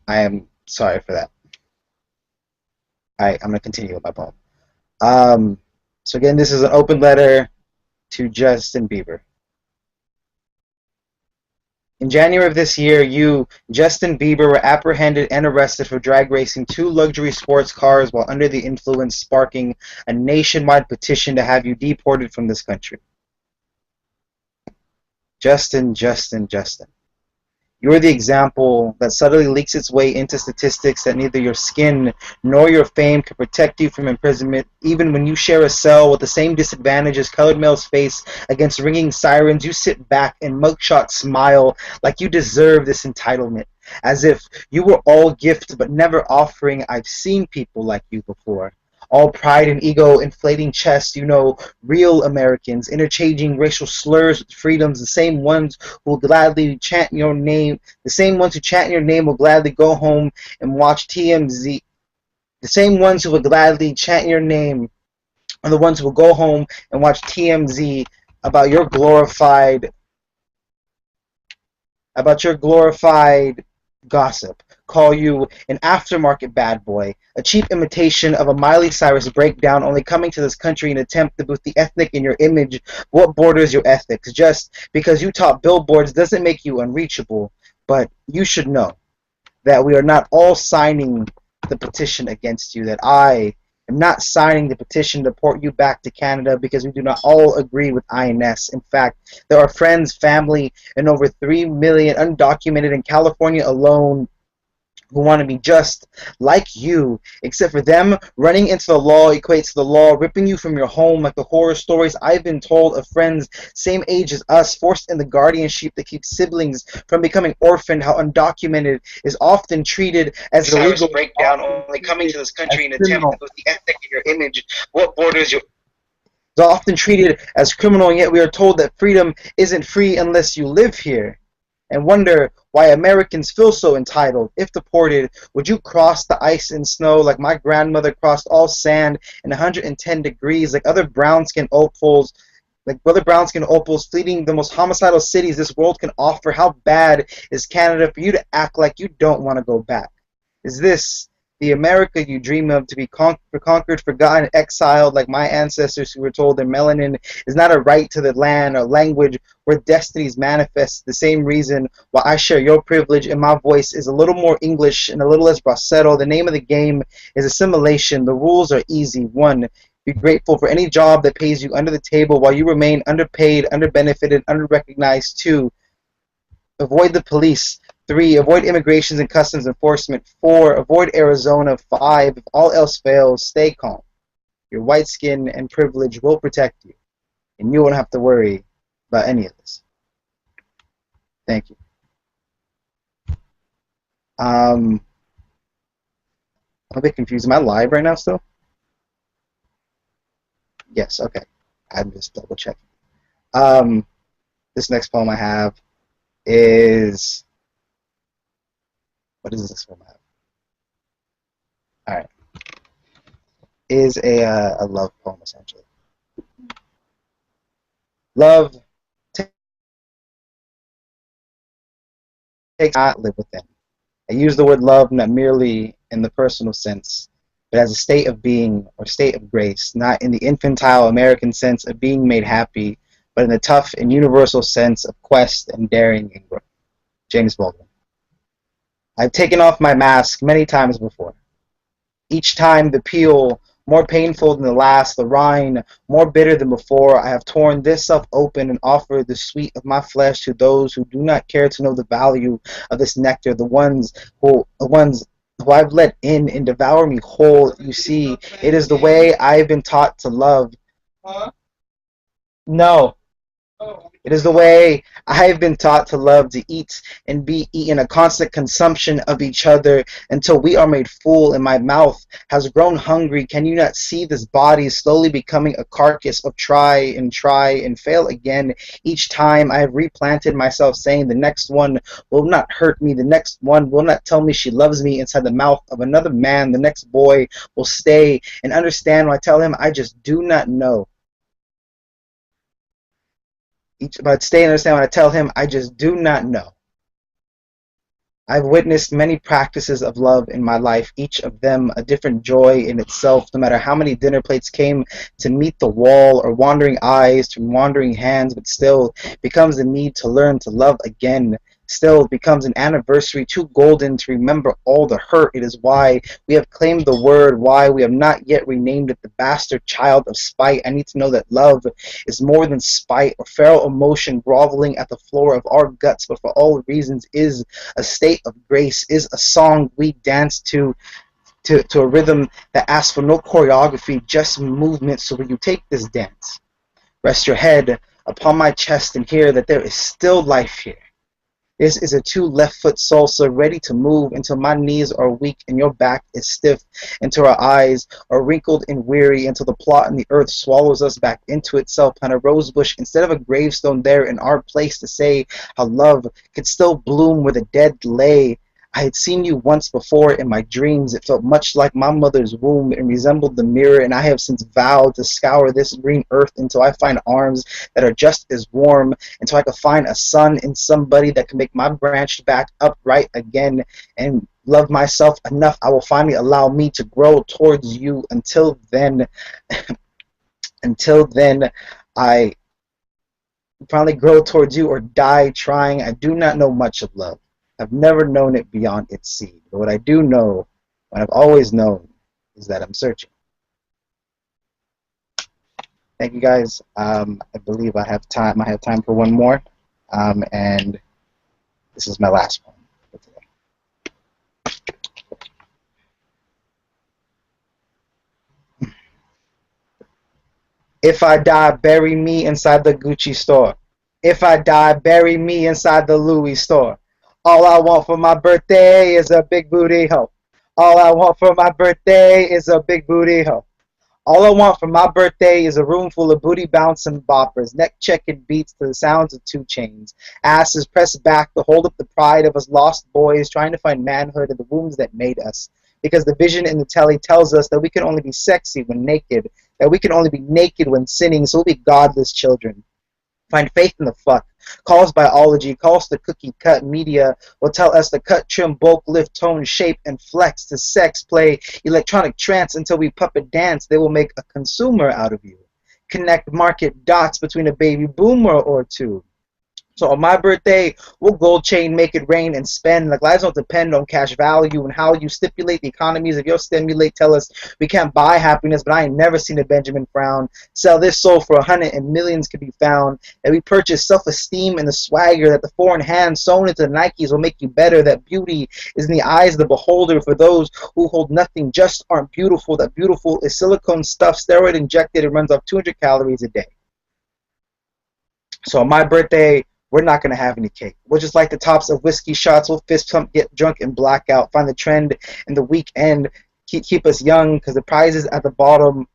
I am sorry for that. Alright, I'm going to continue with my poem. So again, this is an open letter to Justin Bieber. In January of this year, you, Justin Bieber, were apprehended and arrested for drag racing 2 luxury sports cars while under the influence, sparking a nationwide petition to have you deported from this country. Justin. You are the example that subtly leaks its way into statistics that neither your skin nor your fame can protect you from imprisonment, even when you share a cell with the same disadvantage as colored males face against ringing sirens. You sit back and mugshot smile like you deserve this entitlement, as if you were all gift but never offering. I've seen people like you before. All pride and ego inflating chest, you know, real Americans, interchanging racial slurs with freedoms, the same ones who will gladly chant your name, the same ones who chant your name will gladly go home and watch TMZ. The same ones who will gladly chant your name are the ones who will go home and watch TMZ about your glorified gossip, call you an aftermarket bad boy, a cheap imitation of a Miley Cyrus breakdown, only coming to this country in an attempt to boost the ethnic in your image. What borders your ethics? Just because you top billboards doesn't make you unreachable, but you should know that we are not all signing the petition against you, that I am not signing the petition to port you back to Canada because we do not all agree with INS. In fact, there are friends, family, and over 3 million undocumented in California alone who want to be just like you, except for them, running into the law equates to the law ripping you from your home, like the horror stories I've been told of friends same age as us, forced in the guardianship that keeps siblings from becoming orphaned. How undocumented is often treated as a legal breakdown, only coming to this country in an attempt to boost the ethnic in your image. What borders your is often treated as criminal, and yet we are told that freedom isn't free unless you live here. And wonder why Americans feel so entitled. If deported, would you cross the ice and snow like my grandmother crossed all sand in 110 degrees, like other brown-skinned opals, fleeing the most homicidal cities this world can offer? How bad is Canada for you to act like you don't want to go back? Is this the America you dream of, to be conquered, forgotten, exiled, like my ancestors who were told their melanin is not a right to the land or language where destinies manifest? The same reason why I share your privilege and my voice is a little more English and a little less bracero. The name of the game is assimilation. The rules are easy. 1. Be grateful for any job that pays you under the table while you remain underpaid, underbenefited, underrecognized. 2. Avoid the police. 3. Avoid immigration and customs enforcement. 4. Avoid Arizona. 5. If all else fails, stay calm. Your white skin and privilege will protect you, and you won't have to worry about any of this. Thank you. I'm a bit confused. Am I live right now still? Yes, okay. I'm just double checking. This next poem I have is, what is this poem I have? All right, is a love poem essentially. Love takes not live within. I use the word love not merely in the personal sense, but as a state of being or state of grace, not in the infantile American sense of being made happy, but in the tough and universal sense of quest and daring and growth. James Baldwin. I've taken off my mask many times before. Each time the peel, more painful than the last, the rind, more bitter than before, I have torn this self open and offered the sweet of my flesh to those who do not care to know the value of this nectar, the ones who I've let in and devour me whole. You see, it is the way I've been taught to love. No. It is the way I have been taught to love, to eat and be eaten, a constant consumption of each other until we are made full, and my mouth has grown hungry. Can you not see this body slowly becoming a carcass of try and fail again? Each time I have replanted myself saying the next one will not hurt me, the next one will not tell me she loves me inside the mouth of another man, the next boy will stay and understand when I tell him I just do not know. But stay and understand when I tell him I just do not know. I've witnessed many practices of love in my life, each of them a different joy in itself, no matter how many dinner plates came to meet the wall or wandering eyes from wandering hands, but still becomes the need to learn to love again. Still becomes an anniversary too golden to remember all the hurt. It is why we have claimed the word, why we have not yet renamed it the bastard child of spite. I need to know that love is more than spite or feral emotion groveling at the floor of our guts, but for all reasons is a state of grace, is a song we dance to a rhythm that asks for no choreography, just movement. So when you take this dance, rest your head upon my chest and hear that there is still life here. This is a two left foot salsa ready to move until my knees are weak and your back is stiff, until our eyes are wrinkled and weary, until the plot in the earth swallows us back into itself. Plant a rose bush instead of a gravestone there in our place to say how love could still bloom where the dead lay. I had seen you once before in my dreams. It felt much like my mother's womb and resembled the mirror, and I have since vowed to scour this green earth until I find arms that are just as warm, until I can find a son in somebody that can make my branched back upright again and love myself enough. I will finally allow me to grow towards you. Until then, I finally grow towards you or die trying. I do not know much of love. I've never known it beyond its seed. But what I do know, what I've always known, is that I'm searching. Thank you guys. I believe I have time. I have time for one more. And this is my last one for today. If I die, bury me inside the Gucci store. If I die, bury me inside the Louis store. All I want for my birthday is a big booty hoe. All I want for my birthday is a big booty hoe. All I want for my birthday is a room full of booty bouncing boppers, neck checking beats to the sounds of 2 Chainz. Asses pressed back to hold up the pride of us lost boys trying to find manhood in the wombs that made us. Because the vision in the telly tells us that we can only be sexy when naked, that we can only be naked when sinning, so we'll be godless children. Find faith in the fuck. Calls biology, calls the cookie cut media will tell us to cut, trim, bulk, lift, tone, shape, and flex to sex, play, electronic trance until we puppet dance. They will make a consumer out of you. Connect market dots between a baby boomer or two. So on my birthday, we'll gold chain, make it rain, and spend. Like lives don't depend on cash value and how you stipulate the economies of your stimulate. Tell us we can't buy happiness, but I ain't never seen a Benjamin frown. Sell this soul for 100 and millions could be found. And we purchase self-esteem and the swagger that the foreign hand sewn into the Nikes will make you better. That beauty is in the eyes of the beholder. For those who hold nothing, just aren't beautiful. That beautiful is silicone stuff, steroid injected, and runs off 200 calories a day. So on my birthday, we're not going to have any cake. We'll just light the tops of whiskey shots. We'll fist pump, get drunk, and black out. Find the trend in the weekend. Keep us young because the prize is at the bottom.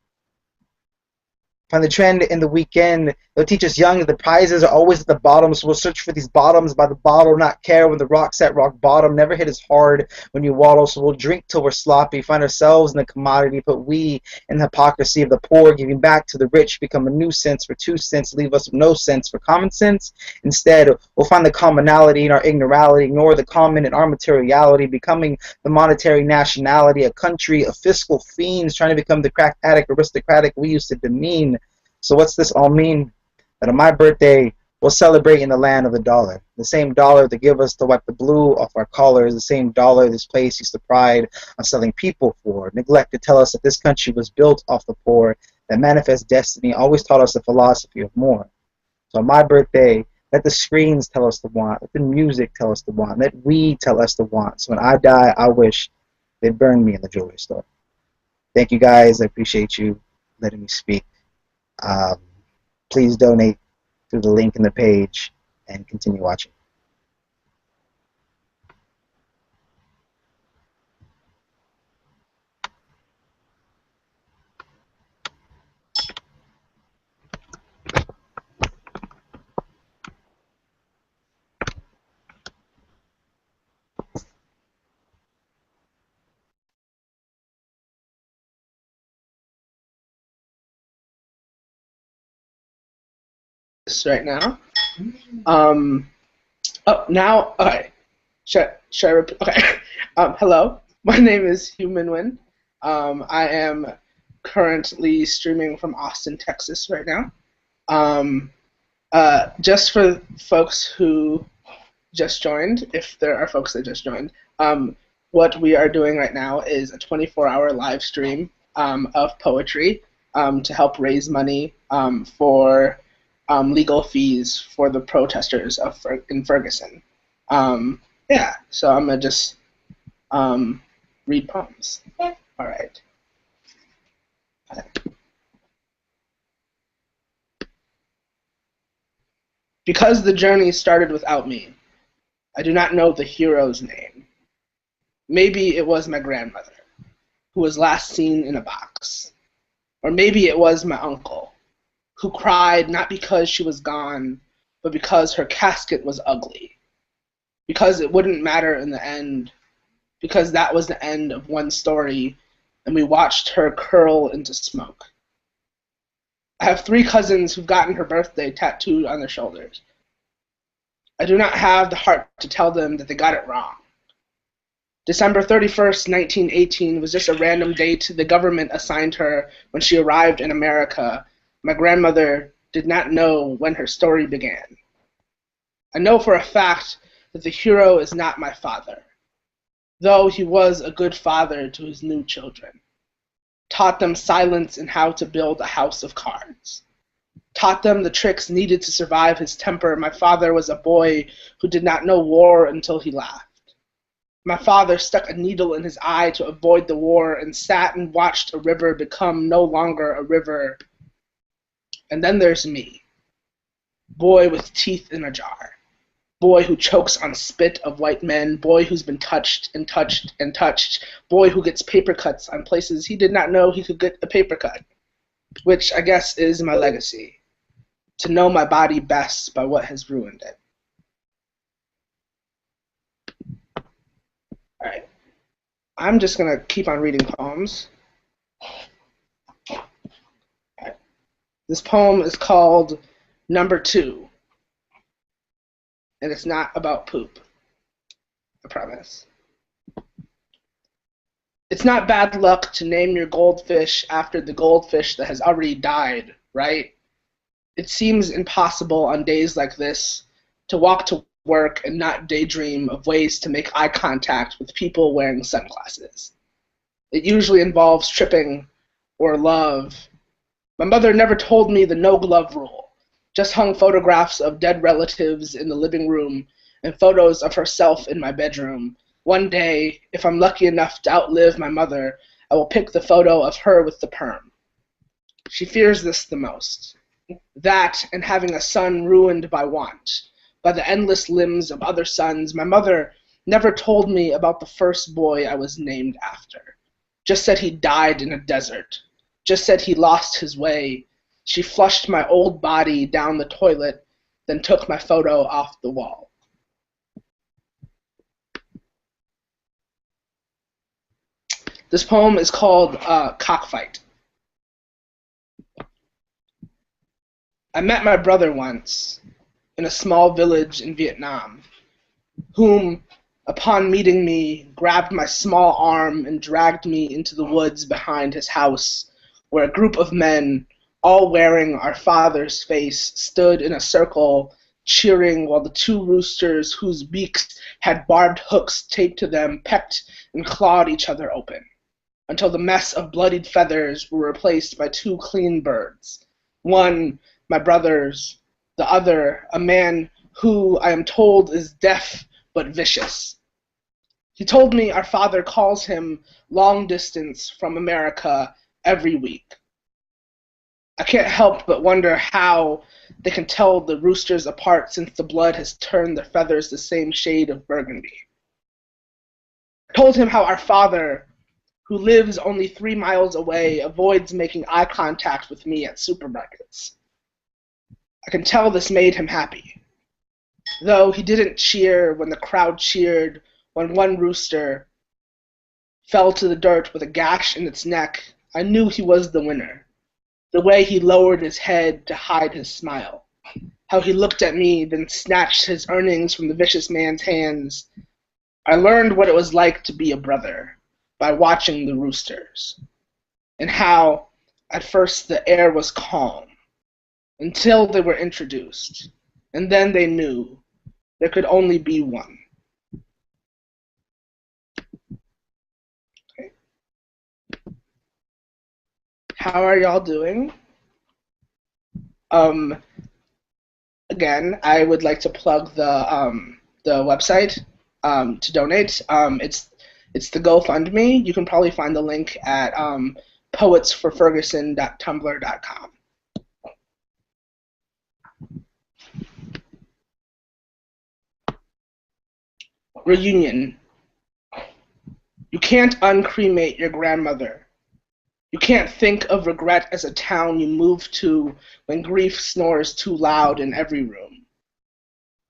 Find the trend in the weekend. They'll teach us young that the prizes are always at the bottom, so we'll search for these bottoms by the bottle, not care when the rock's at rock bottom. Never hit as hard when you waddle, so we'll drink till we're sloppy. Find ourselves in the commodity, put we in the hypocrisy of the poor, giving back to the rich, become a nuisance for 2 cents, leave us with no sense for common sense. Instead, we'll find the commonality in our ignorality, ignore the common in our materiality, becoming the monetary nationality, a country of fiscal fiends, trying to become the crack addict aristocratic we used to demean. So what's this all mean? That on my birthday, we'll celebrate in the land of the dollar. The same dollar that give us to wipe the blue off our collars, the same dollar this place used to pride on selling people for. Neglect to tell us that this country was built off the poor, that manifest destiny always taught us the philosophy of more. So on my birthday, let the screens tell us to want, let the music tell us to want, let we tell us to want. So when I die, I wish they'd burn me in the jewelry store. Thank you guys. I appreciate you letting me speak. Please donate through the link in the page and continue watching. Right now. Now, okay. Should I repeat? Okay. Hello, my name is Hugh Minwin. I am currently streaming from Austin, Texas right now. Just for folks who just joined, if there are folks that just joined, what we are doing right now is a 24-hour live stream of poetry to help raise money for legal fees for the protesters in Ferguson. Yeah, so I'm going to just read poems. All right. Because the journey started without me, I do not know the hero's name. Maybe it was my grandmother, who was last seen in a box. Or maybe it was my uncle, who cried not because she was gone, but because her casket was ugly. Because it wouldn't matter in the end, because that was the end of one story, and we watched her curl into smoke. I have 3 cousins who've gotten her birthday tattooed on their shoulders. I do not have the heart to tell them that they got it wrong. December 31st, 1918 was just a random date the government assigned her when she arrived in America. My grandmother did not know when her story began. I know for a fact that the hero is not my father, though he was a good father to his new children. Taught them silence and how to build a house of cards. Taught them the tricks needed to survive his temper. My father was a boy who did not know war until he laughed. My father stuck a needle in his eye to avoid the war and sat and watched a river become no longer a river. And then there's me, boy with teeth in a jar, boy who chokes on spit of white men, boy who's been touched and touched and touched, boy who gets paper cuts on places he did not know he could get a paper cut, which I guess is my legacy, to know my body best by what has ruined it. All right, I'm just going to keep on reading poems. This poem is called Number 2, and it's not about poop, I promise. It's not bad luck to name your goldfish after the goldfish that has already died, right? It seems impossible on days like this to walk to work and not daydream of ways to make eye contact with people wearing sunglasses. It usually involves tripping or love. My mother never told me the no-glove rule, just hung photographs of dead relatives in the living room and photos of herself in my bedroom. One day, if I'm lucky enough to outlive my mother, I will pick the photo of her with the perm. She fears this the most. That and having a son ruined by want, by the endless limbs of other sons. My mother never told me about the first boy I was named after. Just said he died in a desert. Just said he lost his way. She flushed my old body down the toilet, then took my photo off the wall. This poem is called Cockfight. I met my brother once in a small village in Vietnam, whom, upon meeting me, grabbed my small arm and dragged me into the woods behind his house, where a group of men, all wearing our father's face, stood in a circle, cheering while the two roosters, whose beaks had barbed hooks taped to them, pecked and clawed each other open, until the mess of bloodied feathers were replaced by two clean birds. One, my brother's, the other, a man who, I am told, is deaf but vicious. He told me our father calls him long distance from America every week. I can't help but wonder how they can tell the roosters apart, since the blood has turned their feathers the same shade of burgundy. I told him how our father, who lives only 3 miles away, avoids making eye contact with me at supermarkets. I can tell this made him happy, though he didn't cheer when the crowd cheered when one rooster fell to the dirt with a gash in its neck. I knew he was the winner. The way he lowered his head to hide his smile, how he looked at me, then snatched his earnings from the vicious man's hands. I learned what it was like to be a brother by watching the roosters, and how, at first, the air was calm, until they were introduced, and then they knew there could only be one. Okay. How are y'all doing? Again, I would like to plug the website to donate. It's the GoFundMe. You can probably find the link at poetsforferguson.tumblr.com. Reunion. You can't uncremate your grandmother. You can't think of regret as a town you move to when grief snores too loud in every room.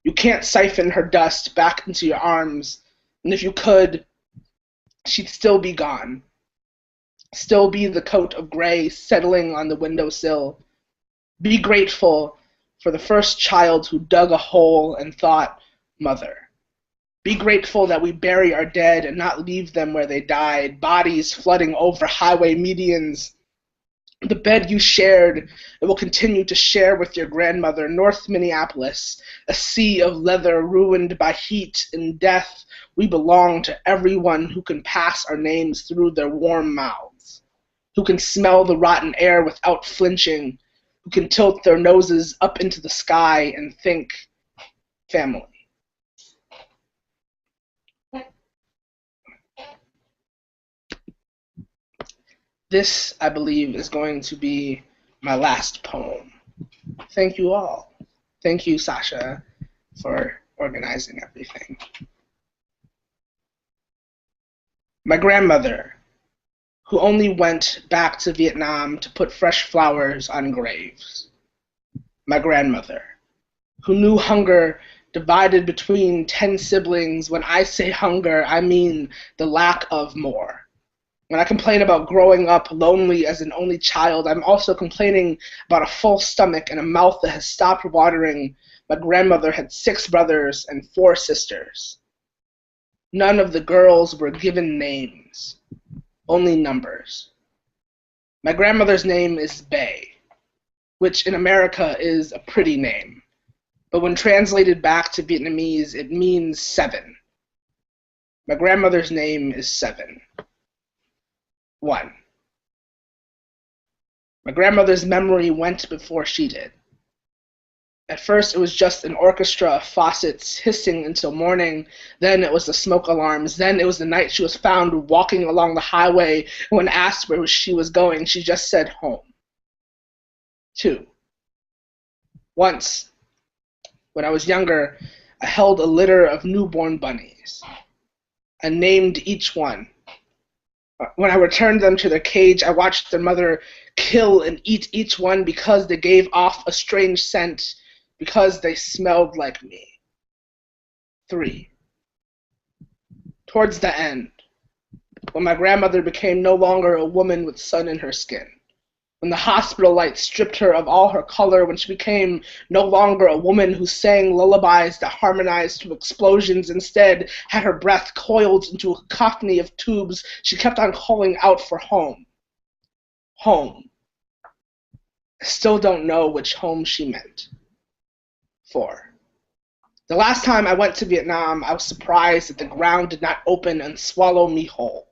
You can't siphon her dust back into your arms, and if you could, she'd still be gone. Still be the coat of gray settling on the windowsill. Be grateful for the first child who dug a hole and thought, mother. Be grateful that we bury our dead and not leave them where they died, bodies flooding over highway medians. The bed you shared and will continue to share with your grandmother, North Minneapolis, a sea of leather ruined by heat and death. We belong to everyone who can pass our names through their warm mouths, who can smell the rotten air without flinching, who can tilt their noses up into the sky and think, family. This, I believe, is going to be my last poem. Thank you all. Thank you, Sasha, for organizing everything. My grandmother, who only went back to Vietnam to put fresh flowers on graves. My grandmother, who knew hunger divided between 10 siblings. When I say hunger, I mean the lack of more. When I complain about growing up lonely as an only child, I'm also complaining about a full stomach and a mouth that has stopped watering. My grandmother had 6 brothers and 4 sisters. None of the girls were given names, only numbers. My grandmother's name is Bay, which in America is a pretty name, but when translated back to Vietnamese, it means 7. My grandmother's name is 7. 1. My grandmother's memory went before she did. At first, it was just an orchestra of faucets hissing until morning. Then it was the smoke alarms. Then it was the night she was found walking along the highway. When asked where she was going, she just said home. 2. Once, when I was younger, I held a litter of newborn bunnies. I named each one. When I returned them to their cage, I watched their mother kill and eat each one because they gave off a strange scent, because they smelled like me. 3. Towards the end, when my grandmother became no longer a woman with sun in her skin, when the hospital light stripped her of all her color, when she became no longer a woman who sang lullabies that harmonized to explosions, instead had her breath coiled into a cacophony of tubes, she kept on calling out for home. Home. I still don't know which home she meant. 4. The last time I went to Vietnam, I was surprised that the ground did not open and swallow me whole.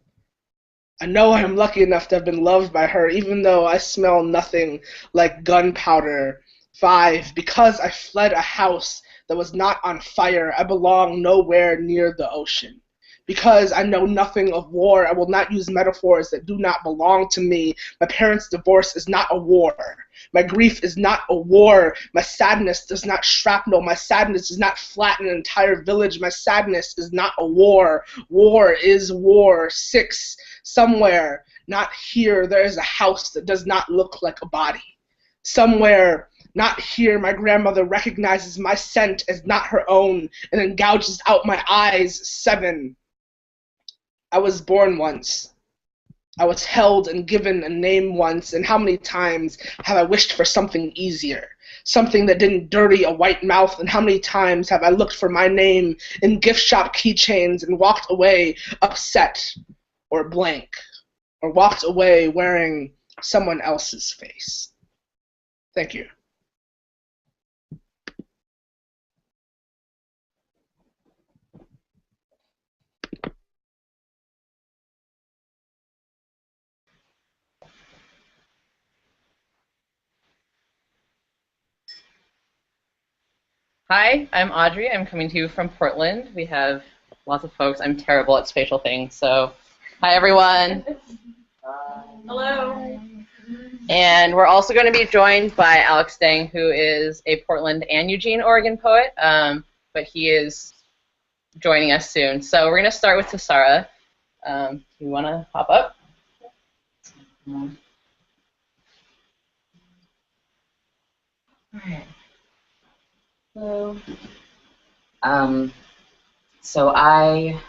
I know I am lucky enough to have been loved by her, even though I smell nothing like gunpowder. 5. Because I fled a house that was not on fire, I belong nowhere near the ocean. Because I know nothing of war, I will not use metaphors that do not belong to me. My parents' divorce is not a war. My grief is not a war. My sadness does not shrapnel. My sadness does not flatten an entire village. My sadness is not a war. War is war. 6. Somewhere, not here, there is a house that does not look like a body. Somewhere, not here, my grandmother recognizes my scent as not her own and then gouges out my eyes. 7. I was born once. I was held and given a name once, and how many times have I wished for something easier, something that didn't dirty a white mouth, and how many times have I looked for my name in gift shop keychains and walked away upset or blank, or walked away wearing someone else's face. Thank you. Hi, I'm Audrey. I'm coming to you from Portland. We have lots of folks. I'm terrible at spatial things, so hi, everyone. Hello. And we're also going to be joined by Alex Stang, who is a Portland and Eugene, Oregon poet, but he is joining us soon. So we're going to start with Tassara. You want to hop up? All right. Hello. So I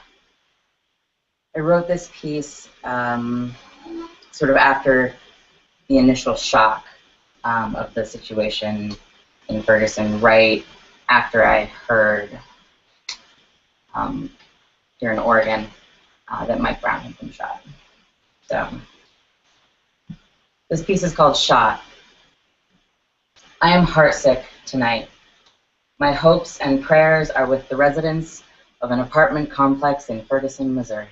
wrote this piece sort of after the initial shock of the situation in Ferguson, right after I heard here in Oregon that Mike Brown had been shot. So this piece is called Shot. I am heartsick tonight. My hopes and prayers are with the residents of an apartment complex in Ferguson, Missouri.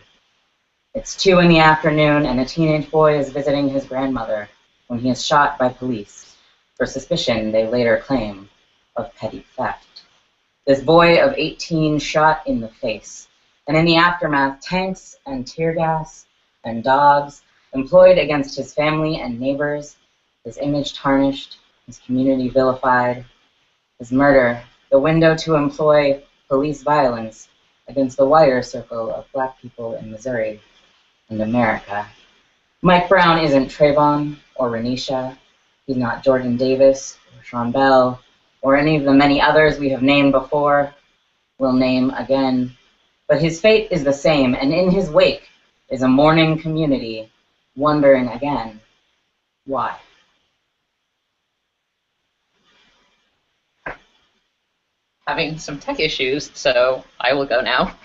It's 2 in the afternoon and a teenage boy is visiting his grandmother when he is shot by police for suspicion, they later claim, of petty theft. This boy of 18 shot in the face, and in the aftermath, tanks and tear gas and dogs employed against his family and neighbors, his image tarnished, his community vilified, his murder, the window to employ police violence against the wider circle of black people in Missouri and America. Mike Brown isn't Trayvon or Renisha. He's not Jordan Davis or Sean Bell or any of the many others we have named before, will name again. But his fate is the same, and in his wake is a mourning community wondering again, why? Having some tech issues, so I will go now.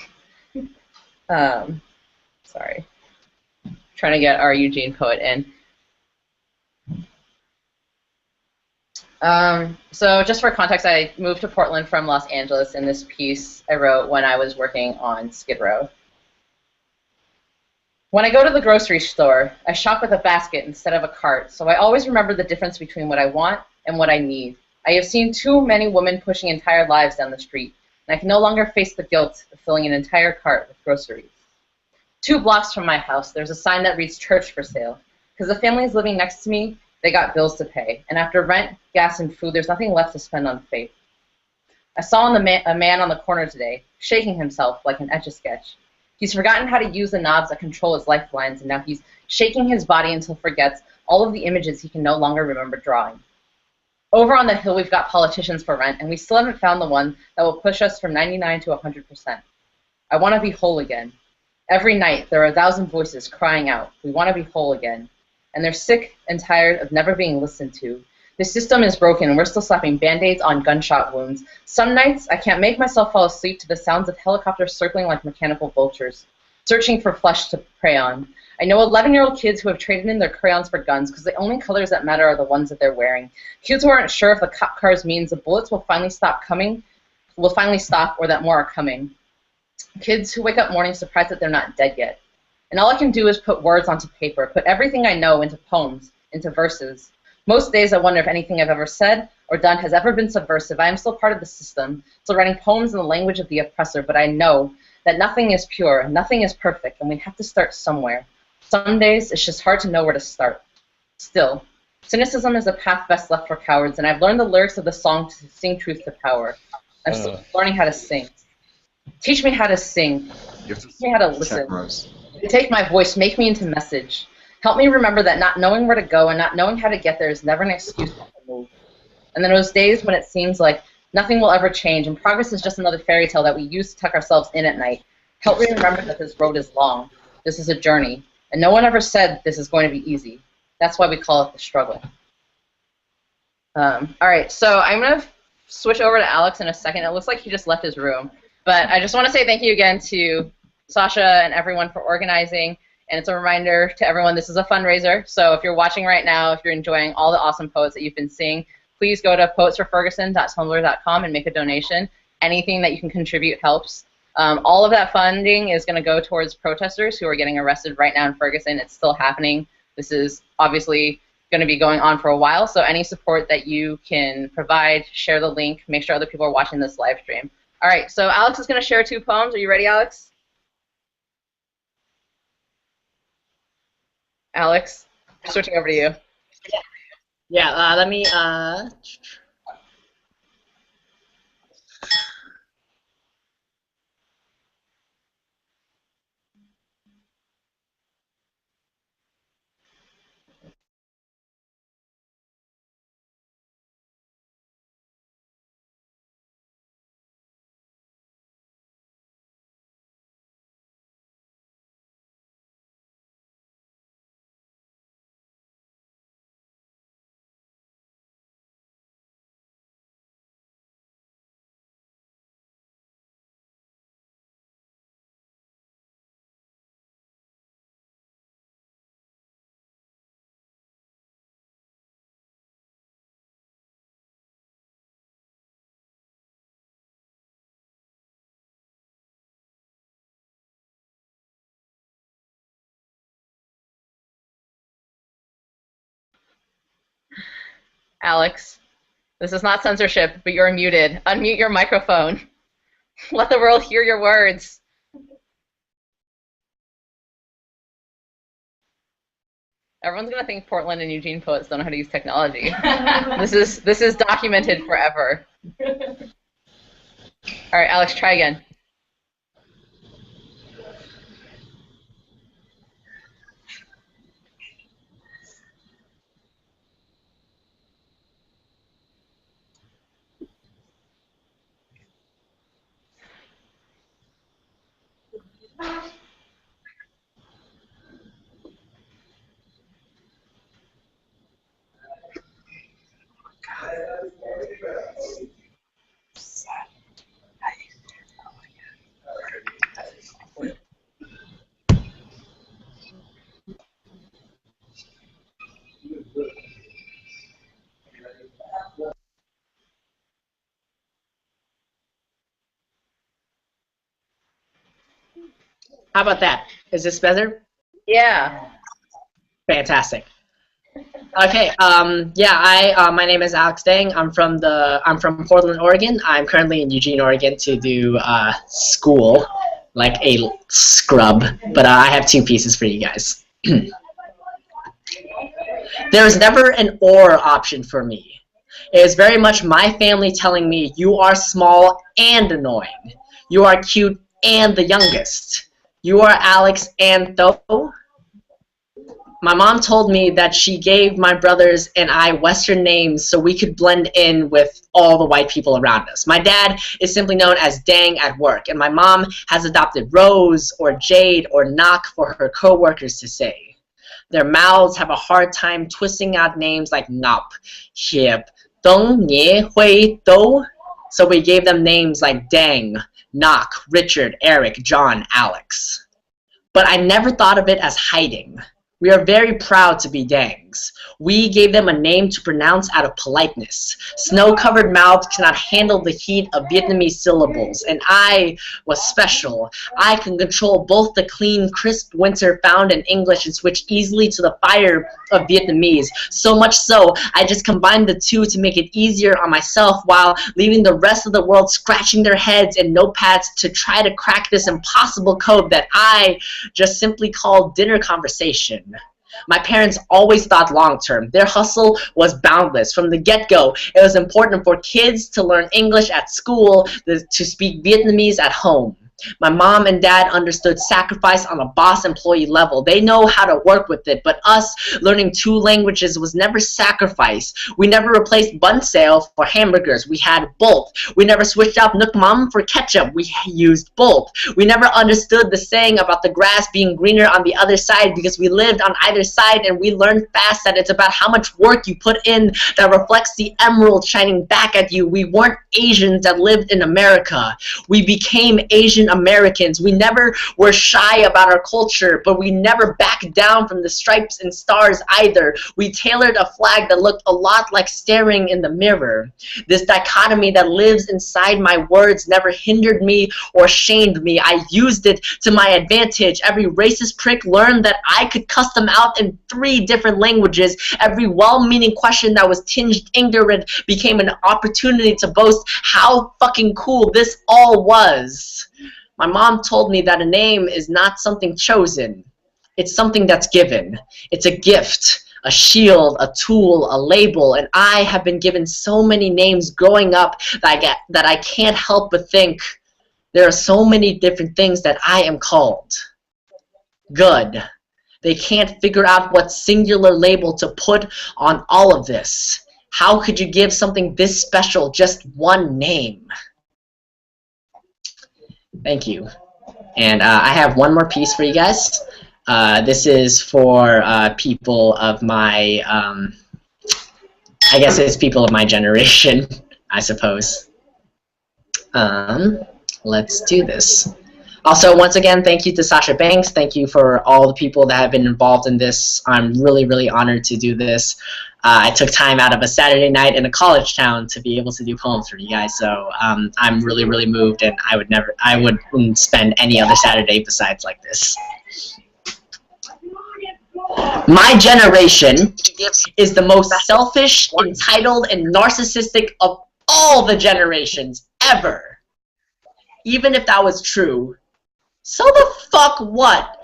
Sorry. Trying to get our Eugene poet in. So just for context, I moved to Portland from Los Angeles, and this piece I wrote when I was working on Skid Row. When I go to the grocery store, I shop with a basket instead of a cart, so I always remember the difference between what I want and what I need. I have seen too many women pushing entire lives down the street, and I can no longer face the guilt of filling an entire cart with groceries. 2 blocks from my house, there's a sign that reads church for sale, because the families living next to me, they got bills to pay, and after rent, gas, and food, there's nothing left to spend on faith. I saw a man on the corner today, shaking himself like an Etch-a-Sketch. He's forgotten how to use the knobs that control his lifelines, and now he's shaking his body until he forgets all of the images he can no longer remember drawing. Over on the hill, we've got politicians for rent, and we still haven't found the one that will push us from 99 to 100%. I want to be whole again. Every night, there are 1,000 voices crying out, we want to be whole again. And they're sick and tired of never being listened to. The system is broken, and we're still slapping Band-Aids on gunshot wounds. Some nights, I can't make myself fall asleep to the sounds of helicopters circling like mechanical vultures, searching for flesh to prey on. I know 11-year-old kids who have traded in their crayons for guns because the only colors that matter are the ones that they're wearing. Kids who aren't sure if the cop cars means the bullets will finally stop, or that more are coming. Kids who wake up mornings surprised that they're not dead yet. And all I can do is put words onto paper, put everything I know into poems, into verses. Most days I wonder if anything I've ever said or done has ever been subversive. I am still part of the system, still writing poems in the language of the oppressor, but I know that nothing is pure, nothing is perfect, and we have to start somewhere. Some days it's just hard to know where to start. Still, cynicism is a path best left for cowards, and I've learned the lyrics of the song to sing truth to power. I'm still learning how to sing. Teach me how to sing. Teach me how to listen. Take my voice, make me into message. Help me remember that not knowing where to go and not knowing how to get there is never an excuse not to move. And then those days when it seems like nothing will ever change and progress is just another fairy tale that we use to tuck ourselves in at night, help me remember that this road is long. This is a journey. And no one ever said this is going to be easy. That's why we call it the struggle. All right, so I'm going to switch over to Alex in a second. It looks like he just left his room. But I just want to say thank you again to Sasha and everyone for organizing. And it's a reminder to everyone, this is a fundraiser. So if you're watching right now, if you're enjoying all the awesome poets that you've been seeing, please go to poetsforferguson.tumblr.com and make a donation. Anything that you can contribute helps. All of that funding is going to go towards protesters who are getting arrested right now in Ferguson. It's still happening. This is obviously going to be going on for a while. So any support that you can provide, share the link, make sure other people are watching this live stream. All right, so Alex is going to share 2 poems. Are you ready, Alex? Alex, switching over to you. Yeah, let me, Alex, this is not censorship, but you're muted. Unmute your microphone. Let the world hear your words. Everyone's going to think Portland and Eugene poets don't know how to use technology. This is documented forever. All right, Alex, try again. how about that? Is this better? Yeah. Fantastic. Okay, my name is Alex Dang. I'm from Portland, Oregon. I'm currently in Eugene, Oregon to do school, like a scrub. But I have 2 pieces for you guys. There was never an or option for me. It was very much my family telling me, you are small and annoying. You are cute and the youngest. You are Alex and Tho. My mom told me that she gave my brothers and I Western names so we could blend in with all the white people around us. My dad is simply known as Dang at work, and my mom has adopted Rose or Jade or Knock for her co-workers to say. Their mouths have a hard time twisting out names like Nop, Hiep, Dong, Nie, Hui, Do. So we gave them names like Dang, Knock, Richard, Eric, John, Alex. But I never thought of it as hiding. We are very proud to be Dangs. We gave them a name to pronounce out of politeness. Snow-covered mouths cannot handle the heat of Vietnamese syllables, and I was special. I can control both the clean, crisp winter found in English and switch easily to the fire of Vietnamese. So much so, I just combined the two to make it easier on myself while leaving the rest of the world scratching their heads and notepads to try to crack this impossible code that I just simply called dinner conversation. My parents always thought long-term. Their hustle was boundless. From the get-go, it was important for kids to learn English at school, to speak Vietnamese at home. My mom and dad understood sacrifice on a boss-employee level. They know how to work with it, but us learning 2 languages was never sacrifice. We never replaced bun sale for hamburgers. We had both. We never switched out Nook Mom for ketchup. We used both. We never understood the saying about the grass being greener on the other side because we lived on either side, and we learned fast that it's about how much work you put in that reflects the emerald shining back at you. We weren't Asians that lived in America. We became Asian Americans. We never were shy about our culture, but we never backed down from the stripes and stars either. We tailored a flag that looked a lot like staring in the mirror. This dichotomy that lives inside my words never hindered me or shamed me. I used it to my advantage. Every racist prick learned that I could cuss them out in 3 different languages. Every well-meaning question that was tinged ignorant became an opportunity to boast how fucking cool this all was. My mom told me that a name is not something chosen. It's something that's given. It's a gift, a shield, a tool, a label, and I have been given so many names growing up that I can't help but think there are so many different things that I am called. Good. They can't figure out what singular label to put on all of this. How could you give something this special just one name? Thank you. And I have one more piece for you guys. This is for people of my, I guess it's people of my generation, I suppose. Let's do this. Also, once again, thank you to Sasha Banks. Thank you for all the people that have been involved in this. I'm really, really honored to do this. I took time out of a Saturday night in a college town to be able to do poems for you guys. So I'm really, really moved, and I wouldn't spend any other Saturday besides like this. My generation is the most selfish, entitled, and narcissistic of all the generations ever. Even if that was true, so the fuck what?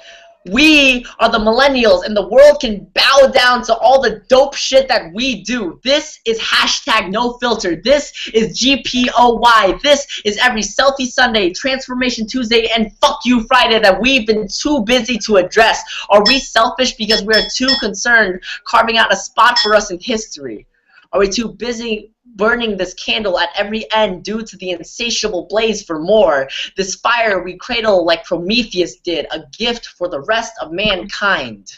We are the millennials, and the world can bow down to all the dope shit that we do. This is #NoFilter. This is GPOY. This is every Selfie Sunday, Transformation Tuesday, and Fuck You Friday that we've been too busy to address. Are we selfish because we are too concerned carving out a spot for us in history? Are we too busy burning this candle at every end due to the insatiable blaze for more? This fire we cradle like Prometheus did, a gift for the rest of mankind.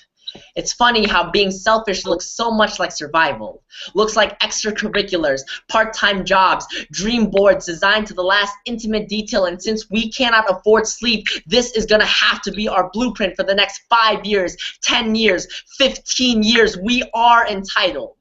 It's funny how being selfish looks so much like survival. Looks like extracurriculars, part-time jobs, dream boards designed to the last intimate detail, and since we cannot afford sleep, this is gonna have to be our blueprint for the next 5 years, 10 years, 15 years. We are entitled.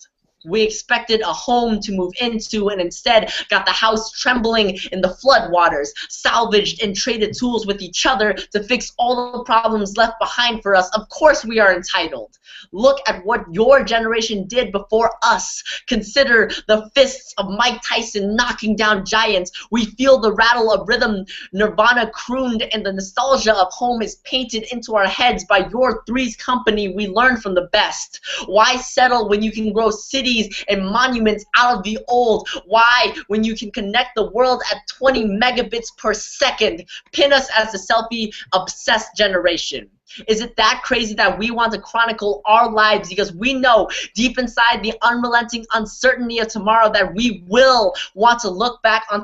We expected a home to move into, and instead got the house trembling in the floodwaters, salvaged and traded tools with each other to fix all the problems left behind for us. Of course we are entitled. Look at what your generation did before us. Consider the fists of Mike Tyson knocking down giants. We feel the rattle of rhythm Nirvana crooned, and the nostalgia of home is painted into our heads by your Three's Company. We learn from the best. Why settle when you can grow cities trees and monuments out of the old? Why, when you can connect the world at 20 megabits per second, pin us as the selfie-obsessed generation? Is it that crazy that we want to chronicle our lives because we know deep inside the unrelenting uncertainty of tomorrow that we will want to look back on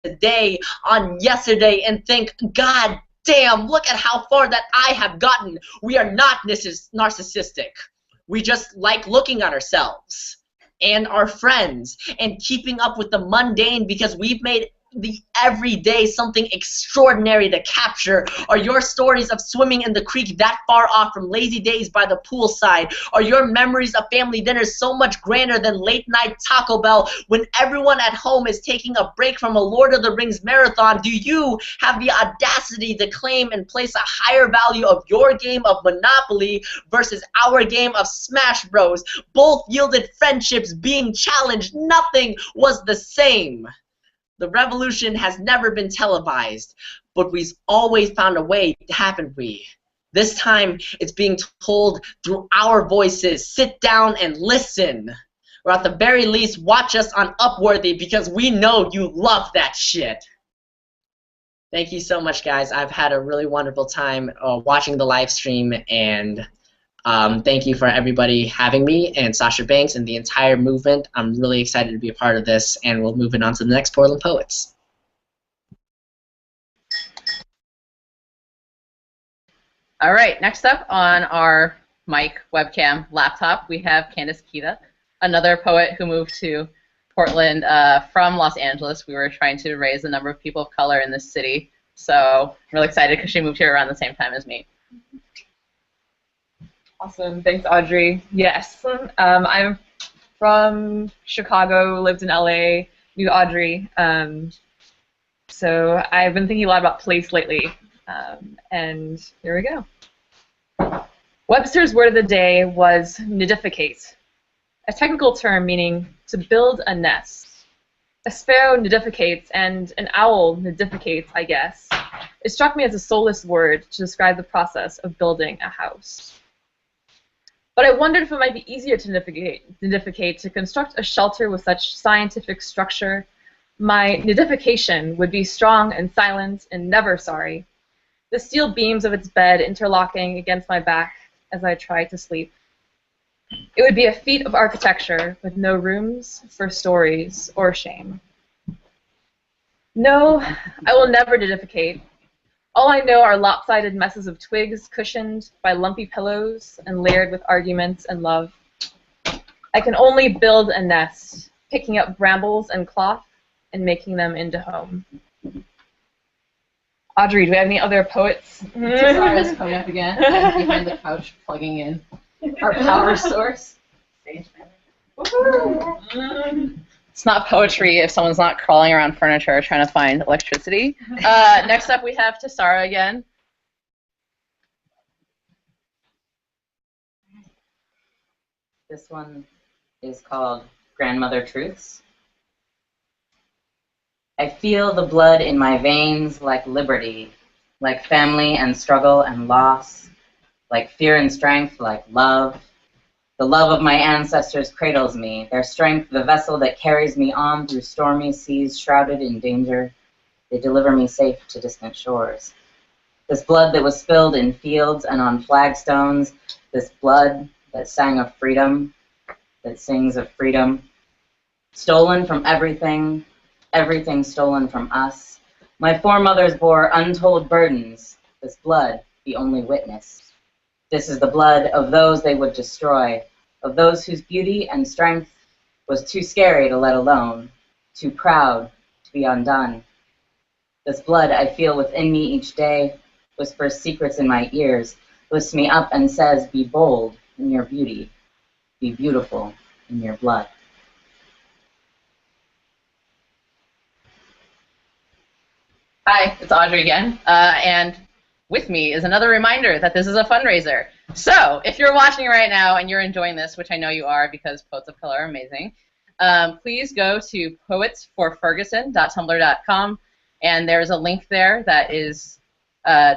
today, on yesterday, and think, God damn, look at how far that I have gotten. We are not narcissistic. We just like looking at ourselves and our friends and keeping up with the mundane because we've made the everyday something extraordinary to capture. Are your stories of swimming in the creek that far off from lazy days by the poolside? Are your memories of family dinners so much grander than late night Taco Bell when everyone at home is taking a break from a Lord of the Rings marathon? Do you have the audacity to claim and place a higher value of your game of Monopoly versus our game of Smash Bros? Both yielded friendships being challenged. Nothing was the same. The revolution has never been televised, but we've always found a way, haven't we? This time, it's being told through our voices. Sit down and listen. Or at the very least, watch us on Upworthy because we know you love that shit. Thank you so much, guys. I've had a really wonderful time watching the live stream, and thank you for everybody having me and Sasha Banks and the entire movement. I'm really excited to be a part of this, and we'll move it on to the next Portland Poets. All right, next up on our mic, webcam, laptop, we have Candace Kita, another poet who moved to Portland from Los Angeles. We were trying to raise the number of people of color in this city, so I'm really excited because she moved here around the same time as me. Awesome. Thanks, Audrey. Yes. I'm from Chicago, lived in LA, knew Audrey. So I've been thinking a lot about place lately. And here we go. Webster's word of the day was nidificate, a technical term meaning to build a nest. A sparrow nidificates and an owl nidificates, I guess. It struck me as a soulless word to describe the process of building a house. But I wondered if it might be easier to nidificate, to construct a shelter with such scientific structure. My nidification would be strong and silent and never sorry, the steel beams of its bed interlocking against my back as I tried to sleep. It would be a feat of architecture with no rooms for stories or shame. No, I will never nidificate. All I know are lopsided messes of twigs cushioned by lumpy pillows and layered with arguments and love. I can only build a nest, picking up brambles and cloth and making them into home. Audrey, do we have any other poets? Sarah's coming up again, behind the couch, plugging in our power source. It's not poetry if someone's not crawling around furniture trying to find electricity. Next up, we have Tessara again. This one is called Grandmother Truths. I feel the blood in my veins like liberty, like family and struggle and loss, like fear and strength, like love. The love of my ancestors cradles me, their strength the vessel that carries me on through stormy seas shrouded in danger. They deliver me safe to distant shores. This blood that was spilled in fields and on flagstones, this blood that sang of freedom, that sings of freedom, stolen from everything, everything stolen from us. My foremothers bore untold burdens, this blood the only witness. This is the blood of those they would destroy, of those whose beauty and strength was too scary to let alone, too proud to be undone. This blood I feel within me each day whispers secrets in my ears, lifts me up and says, be bold in your beauty, be beautiful in your blood. Hi, it's Audrey again, and with me is another reminder that this is a fundraiser. So, if you're watching right now and you're enjoying this, which I know you are because Poets of Color are amazing, please go to poetsforferguson.tumblr.com, and there's a link there that is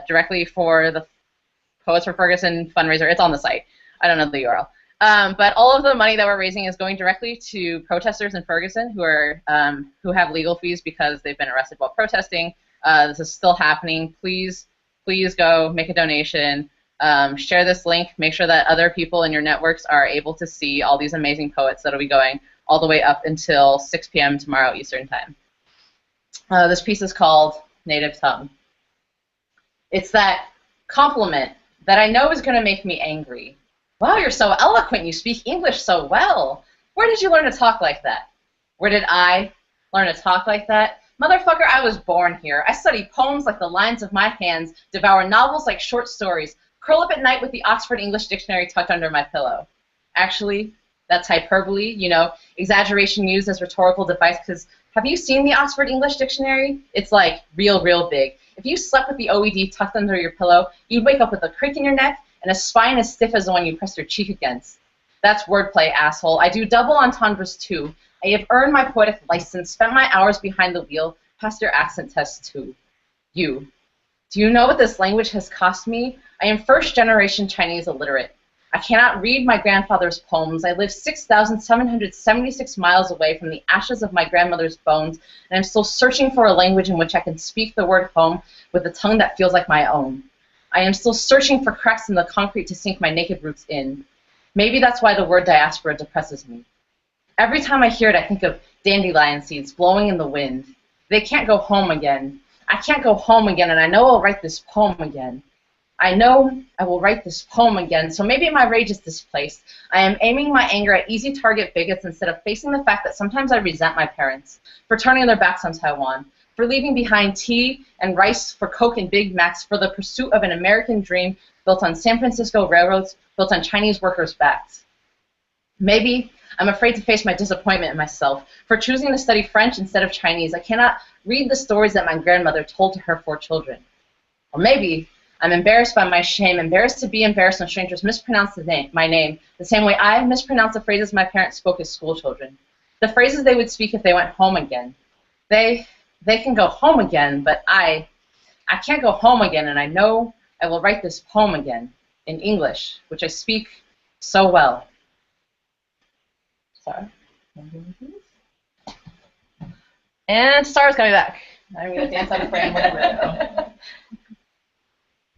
directly for the Poets for Ferguson fundraiser. It's on the site. I don't know the URL. But all of the money that we're raising is going directly to protesters in Ferguson who have legal fees because they've been arrested while protesting. This is still happening. Please go make a donation. Share this link. Make sure that other people in your networks are able to see all these amazing poets that will be going all the way up until 6 p.m. tomorrow Eastern Time. This piece is called Native Tongue. It's that compliment that I know is going to make me angry. Wow, you're so eloquent. You speak English so well. Where did you learn to talk like that? Where did I learn to talk like that? Motherfucker, I was born here. I study poems like the lines of my hands, devour novels like short stories, curl up at night with the Oxford English Dictionary tucked under my pillow. Actually, that's hyperbole, you know, exaggeration used as rhetorical device, because have you seen the Oxford English Dictionary? It's like real big. If you slept with the OED tucked under your pillow, you'd wake up with a crick in your neck and a spine as stiff as the one you pressed your cheek against. That's wordplay, asshole. I do double entendres too. I have earned my poetic license, spent my hours behind the wheel, passed your accent test too. You. Do you know what this language has cost me? I am first-generation Chinese illiterate. I cannot read my grandfather's poems. I live 6,776 miles away from the ashes of my grandmother's bones, and I'm still searching for a language in which I can speak the word home with a tongue that feels like my own. I am still searching for cracks in the concrete to sink my naked roots in. Maybe that's why the word diaspora depresses me. Every time I hear it, I think of dandelion seeds blowing in the wind. They can't go home again. I can't go home again, and I know I'll write this poem again. I know I will write this poem again, so maybe my rage is displaced. I am aiming my anger at easy target bigots instead of facing the fact that sometimes I resent my parents for turning their backs on Taiwan, for leaving behind tea and rice for Coke and Big Macs for the pursuit of an American dream built on San Francisco railroads, built on Chinese workers' backs. Maybe I'm afraid to face my disappointment in myself for choosing to study French instead of Chinese. I cannot read the stories that my grandmother told to her 4 children. Or maybe I'm embarrassed by my shame, embarrassed to be embarrassed when strangers mispronounce my name the same way I mispronounce the phrases my parents spoke as school children. The phrases they would speak if they went home again. They can go home again, but I can't go home again, and I know I will write this poem again in English, which I speak so well. Sorry. And Star's coming back. I'm going to dance out of frame.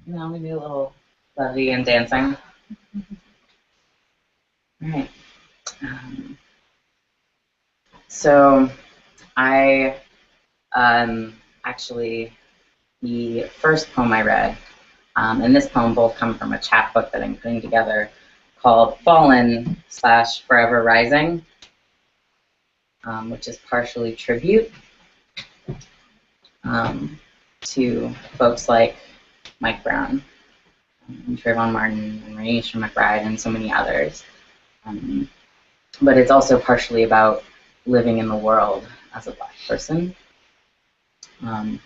Now we do a little levy and dancing. All right. So I actually, the first poem I read, and this poem both come from a chapbook that I'm putting together called Fallen/Forever Rising, which is partially tribute to folks like Mike Brown, and Trayvon Martin, and Renisha McBride, and so many others. But it's also partially about living in the world as a Black person. And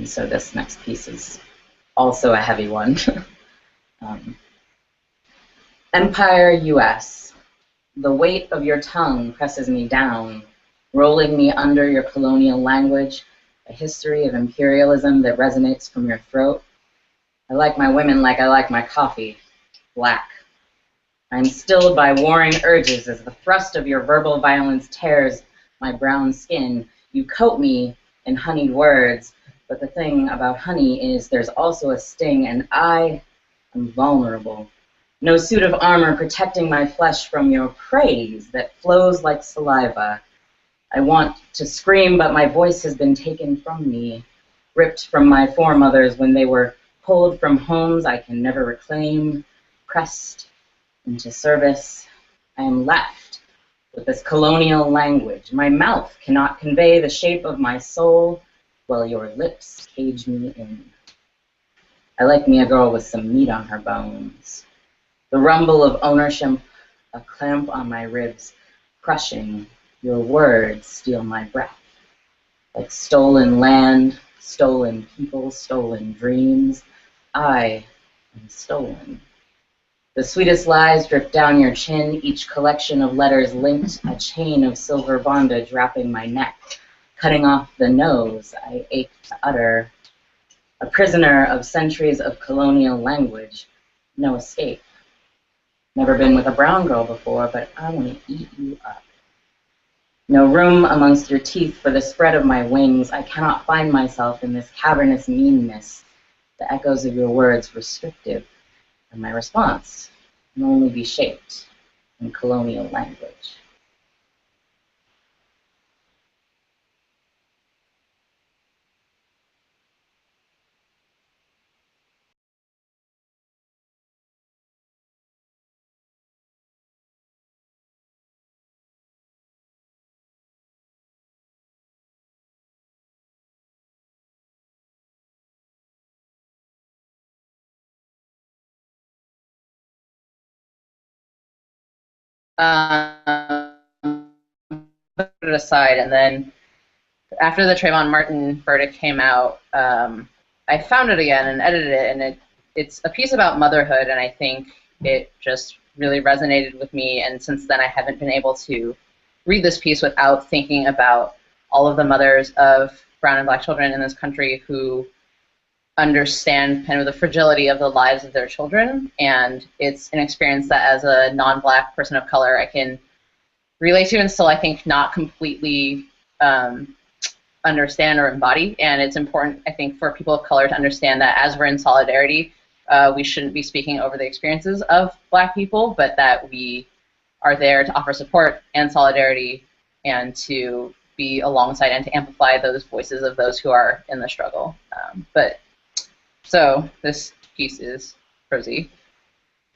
so this next piece is also a heavy one. Empire US, the weight of your tongue presses me down, rolling me under your colonial language, a history of imperialism that resonates from your throat. I like my women like I like my coffee, black. I'm stilled by warring urges as the thrust of your verbal violence tears my brown skin. You coat me in honeyed words, but the thing about honey is there's also a sting, and I am vulnerable. No suit of armor protecting my flesh from your praise that flows like saliva. I want to scream, but my voice has been taken from me, ripped from my foremothers when they were pulled from homes I can never reclaim, pressed into service. I am left with this colonial language. My mouth cannot convey the shape of my soul, while your lips cage me in. I like me a girl with some meat on her bones. The rumble of ownership, a clamp on my ribs, crushing. Your words steal my breath. Like stolen land, stolen people, stolen dreams, I am stolen. The sweetest lies drip down your chin, each collection of letters linked, a chain of silver bondage wrapping my neck, cutting off the nose I ache to utter. A prisoner of centuries of colonial language, no escape. Never been with a brown girl before, but I want to eat you up. No room amongst your teeth for the spread of my wings. I cannot find myself in this cavernous meanness. The echoes of your words restrictive, and my response can only be shaped in colonial language. Put it aside, and then after the Trayvon Martin verdict came out, I found it again and edited it, and it's a piece about motherhood, and I think it just really resonated with me, and since then I haven't been able to read this piece without thinking about all of the mothers of brown and black children in this country who understand kind of the fragility of the lives of their children, and it's an experience that as a non-black person of color I can relate to and still I think not completely understand or embody, and it's important I think for people of color to understand that as we're in solidarity, we shouldn't be speaking over the experiences of black people, but that we are there to offer support and solidarity and to be alongside and to amplify those voices of those who are in the struggle. So this piece is prosy.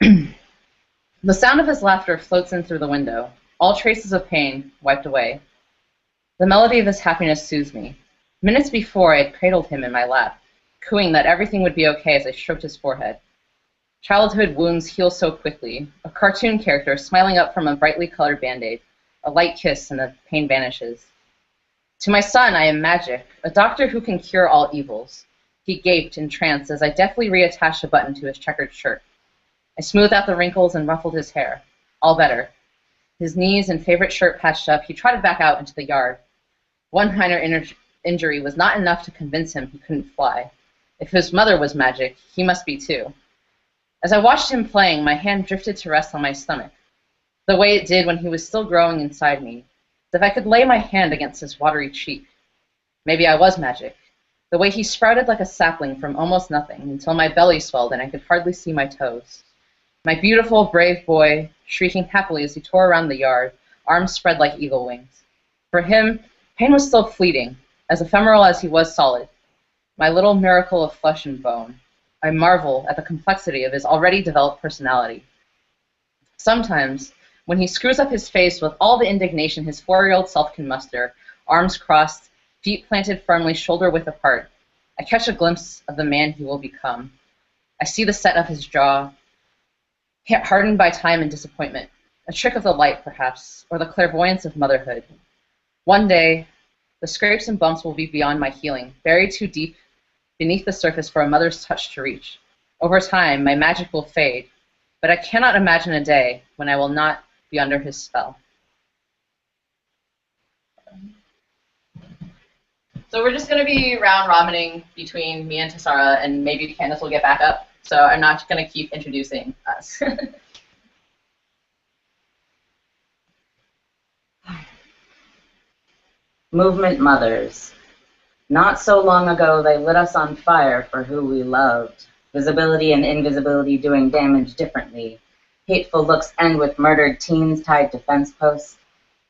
The sound of his laughter floats in through the window, all traces of pain wiped away. The melody of his happiness soothes me. Minutes before, I had cradled him in my lap, cooing that everything would be okay as I stroked his forehead. Childhood wounds heal so quickly, a cartoon character smiling up from a brightly colored Band-Aid, a light kiss and the pain vanishes. To my son, I am magic, a doctor who can cure all evils. He gaped, entranced, as I deftly reattached a button to his checkered shirt. I smoothed out the wrinkles and ruffled his hair. All better. His knees and favorite shirt patched up, he trotted back out into the yard. One minor injury was not enough to convince him he couldn't fly. If his mother was magic, he must be too. As I watched him playing, my hand drifted to rest on my stomach, the way it did when he was still growing inside me, as if I could lay my hand against his watery cheek. Maybe I was magic. The way he sprouted like a sapling from almost nothing until my belly swelled and I could hardly see my toes. My beautiful, brave boy, shrieking happily as he tore around the yard, arms spread like eagle wings. For him, pain was still fleeting, as ephemeral as he was solid. My little miracle of flesh and bone. I marvel at the complexity of his already developed personality. Sometimes, when he screws up his face with all the indignation his 4-year-old self can muster, arms crossed, feet planted firmly shoulder-width apart, I catch a glimpse of the man he will become. I see the set of his jaw, hardened by time and disappointment, a trick of the light, perhaps, or the clairvoyance of motherhood. One day, the scrapes and bumps will be beyond my healing, buried too deep beneath the surface for a mother's touch to reach. Over time, my magic will fade, but I cannot imagine a day when I will not be under his spell. So we're just going to be round robining between me and Tassara, and maybe Candace will get back up. So I'm not going to keep introducing us. Movement mothers. Not so long ago, they lit us on fire for who we loved. Visibility and invisibility doing damage differently. Hateful looks end with murdered teens tied to fence posts.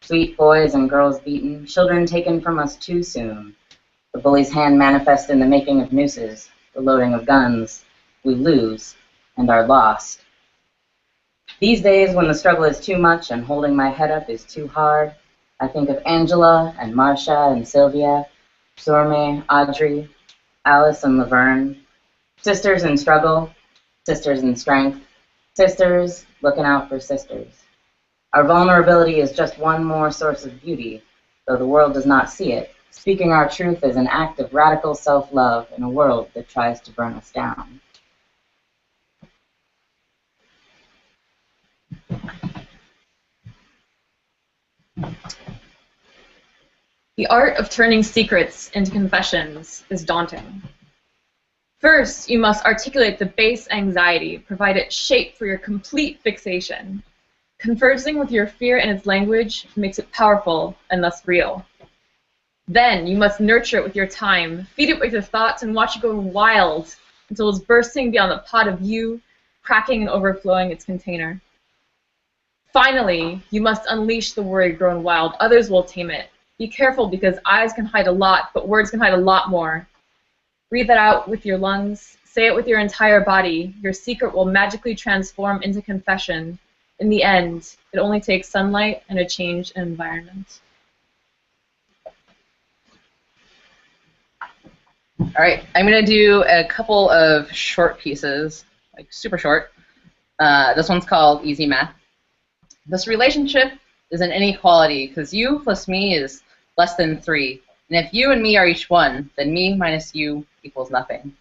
Sweet boys and girls beaten. Children taken from us too soon. The bully's hand manifests in the making of nooses, the loading of guns. We lose and are lost. These days, when the struggle is too much and holding my head up is too hard, I think of Angela and Marcia and Sylvia, Sorme, Audrey, Alice and Laverne. Sisters in struggle, sisters in strength, sisters looking out for sisters. Our vulnerability is just one more source of beauty, though the world does not see it. Speaking our truth is an act of radical self-love in a world that tries to burn us down. The art of turning secrets into confessions is daunting. First, you must articulate the base anxiety, provide it shape for your complete fixation. Conversing with your fear in its language makes it powerful and thus real. Then, you must nurture it with your time, feed it with your thoughts, and watch it go wild until it's bursting beyond the pot of you, cracking and overflowing its container. Finally, you must unleash the worry grown wild. Others will tame it. Be careful because eyes can hide a lot, but words can hide a lot more. Breathe it out with your lungs. Say it with your entire body. Your secret will magically transform into confession. In the end, it only takes sunlight and a change in environment. All right, I'm going to do a couple of short pieces, like super short. This one's called Easy Math. This relationship is an inequality because you plus me is less than 3. And if you and me are each 1, then me minus you equals nothing.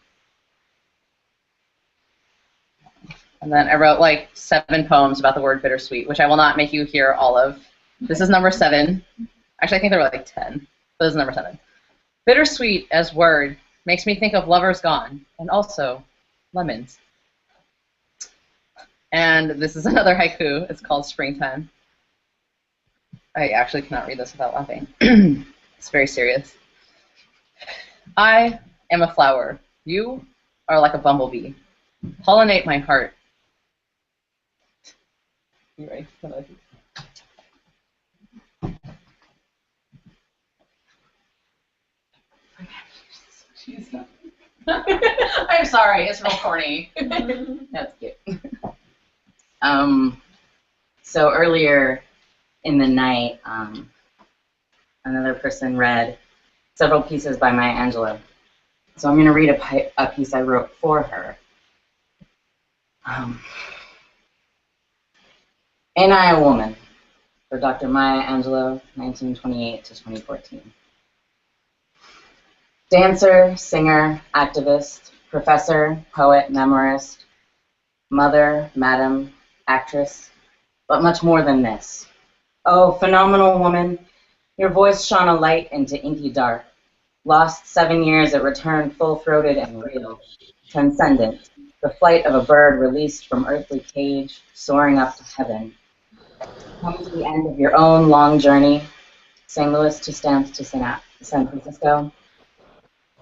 And then I wrote like 7 poems about the word bittersweet, which I will not make you hear all of. This is number 7. Actually, I think there were like 10, but this is number 7. Bittersweet as word makes me think of lovers gone, and also lemons. And this is another haiku. It's called Springtime. I actually cannot read this without laughing. It's very serious. I am a flower. You are like a bumblebee. Pollinate my heart. You ready? I'm sorry, it's real corny. That's cute. So earlier in the night, another person read several pieces by Maya Angelou. So I'm going to read a piece I wrote for her. Ain't I a Woman? For Dr. Maya Angelou, 1928 to 2014. Dancer, singer, activist, professor, poet, memoirist, mother, madam, actress, but much more than this. Oh, phenomenal woman, your voice shone a light into inky dark. Lost 7 years, it returned full-throated and real, transcendent, the flight of a bird released from earthly cage, soaring up to heaven. Come to the end of your own long journey, St. Louis to Stamps to San Francisco,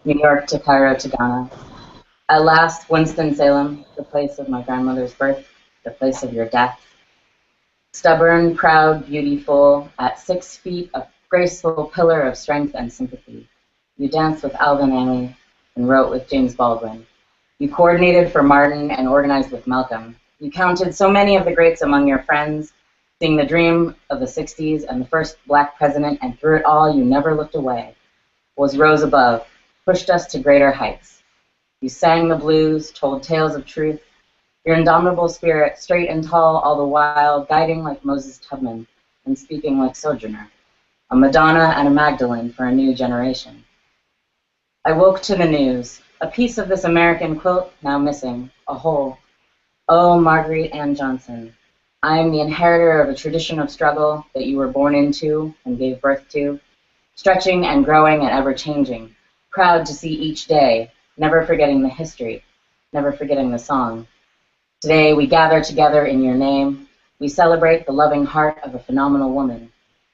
New York to Cairo to Ghana. At last, Winston-Salem, the place of my grandmother's birth, the place of your death. Stubborn, proud, beautiful, at 6 feet, a graceful pillar of strength and sympathy. You danced with Alvin Ailey and wrote with James Baldwin. You coordinated for Martin and organized with Malcolm. You counted so many of the greats among your friends, seeing the dream of the 60s and the first black president, and through it all you never looked away. Was rose above, pushed us to greater heights. You sang the blues, told tales of truth, your indomitable spirit, straight and tall all the while, guiding like Moses Tubman and speaking like Sojourner, a Madonna and a Magdalene for a new generation. I woke to the news, a piece of this American quilt now missing, a hole. Oh, Marguerite Ann Johnson, I am the inheritor of a tradition of struggle that you were born into and gave birth to, stretching and growing and ever-changing, proud to see each day, never forgetting the history, never forgetting the song. Today we gather together in your name. We celebrate the loving heart of a phenomenal woman.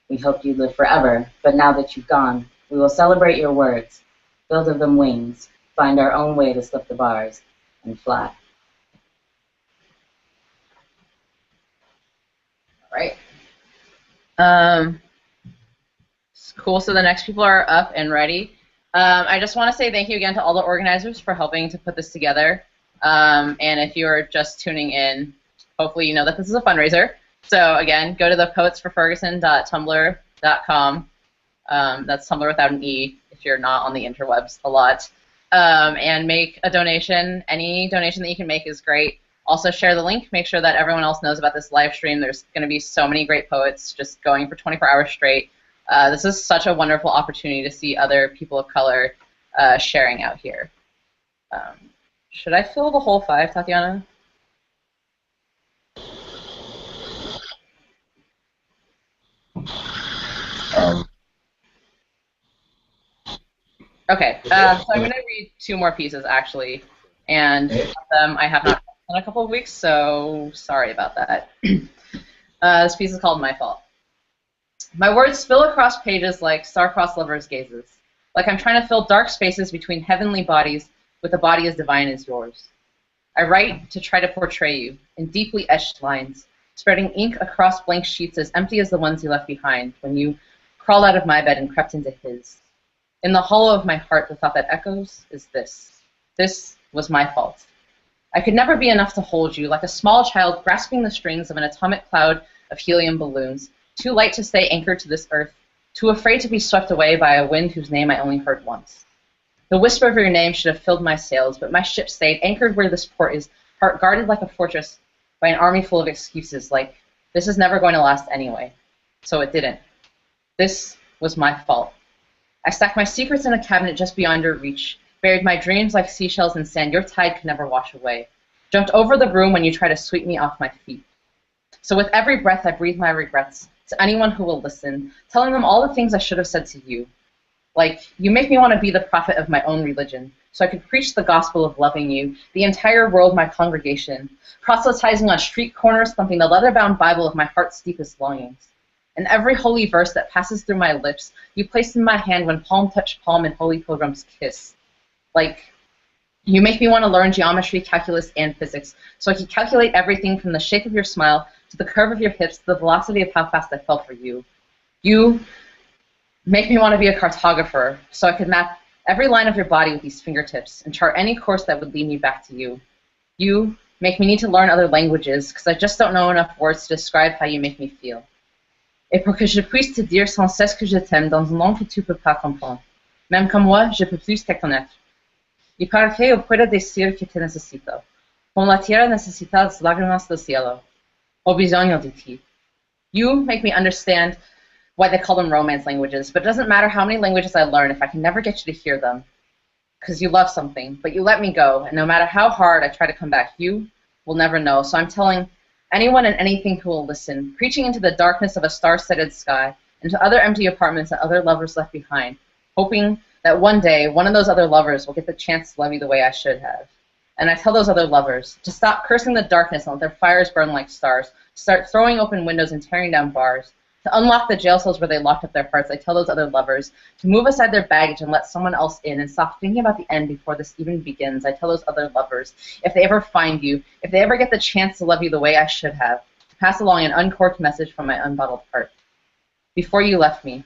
We hoped you'd live forever, but now that you've gone, we will celebrate your words, build of them wings, find our own way to slip the bars, and fly. All right. Cool, so the next people are up and ready. I just want to say thank you again to all the organizers for helping to put this together. And if you're just tuning in, hopefully you know that this is a fundraiser. So again, go to the poetsforferguson.tumblr.com. That's Tumblr without an E if you're not on the interwebs a lot. And make a donation. Any donation that you can make is great. Also share the link. Make sure that everyone else knows about this live stream. There's going to be so many great poets just going for 24 hours straight. This is such a wonderful opportunity to see other people of color sharing out here. Should I fill the whole 5, Tatiana? Okay, so I'm going to read 2 more pieces, actually. and of them I have not in a couple of weeks, so sorry about that. This piece is called My Fault. My words spill across pages like star-crossed lovers' gazes, like I'm trying to fill dark spaces between heavenly bodies with a body as divine as yours. I write to try to portray you in deeply etched lines, spreading ink across blank sheets as empty as the ones you left behind when you crawled out of my bed and crept into his. In the hollow of my heart, the thought that echoes is this. This was my fault. I could never be enough to hold you, like a small child grasping the strings of an atomic cloud of helium balloons, too light to stay anchored to this earth, too afraid to be swept away by a wind whose name I only heard once. The whisper of your name should have filled my sails, but my ship stayed anchored where this port is, heart guarded like a fortress by an army full of excuses, like, this is never going to last anyway. So it didn't. This was my fault. I stacked my secrets in a cabinet just beyond your reach, buried my dreams like seashells in sand your tide could never wash away, jumped over the broom when you tried to sweep me off my feet. So with every breath I breathe my regrets to anyone who will listen, telling them all the things I should have said to you. Like, you make me want to be the prophet of my own religion, so I could preach the gospel of loving you, the entire world my congregation, proselytizing on street corners, thumping the leather-bound Bible of my heart's deepest longings. And every holy verse that passes through my lips, you placed in my hand when palm touched palm and holy pilgrims kiss. Like, you make me want to learn geometry, calculus, and physics, so I could calculate everything from the shape of your smile to the curve of your hips to the velocity of how fast I fell for you. You make me want to be a cartographer, so I could map every line of your body with these fingertips and chart any course that would lead me back to you. You make me need to learn other languages, because I just don't know enough words to describe how you make me feel. Et pour que je puisse te dire sans cesse que je t'aime dans une langue que tu peux pas comprendre. Même comme moi, je peux plus te connaître. Y para que yo pueda decir que te necesito. Como la tierra necesita las lágrimas del cielo. O bisogno di ti. You make me understand why they call them romance languages, but it doesn't matter how many languages I learn if I can never get you to hear them. Because you love something, but you let me go, and no matter how hard I try to come back, you will never know. So I'm telling anyone and anything who will listen, preaching into the darkness of a star-studded sky, into other empty apartments and other lovers left behind, hoping that one day one of those other lovers will get the chance to love me the way I should have. And I tell those other lovers to stop cursing the darkness and let their fires burn like stars, to start throwing open windows and tearing down bars, to unlock the jail cells where they locked up their hearts. I tell those other lovers to move aside their baggage and let someone else in and stop thinking about the end before this even begins. I tell those other lovers, if they ever find you, if they ever get the chance to love you the way I should have, to pass along an uncorked message from my unbottled heart. Before you left me,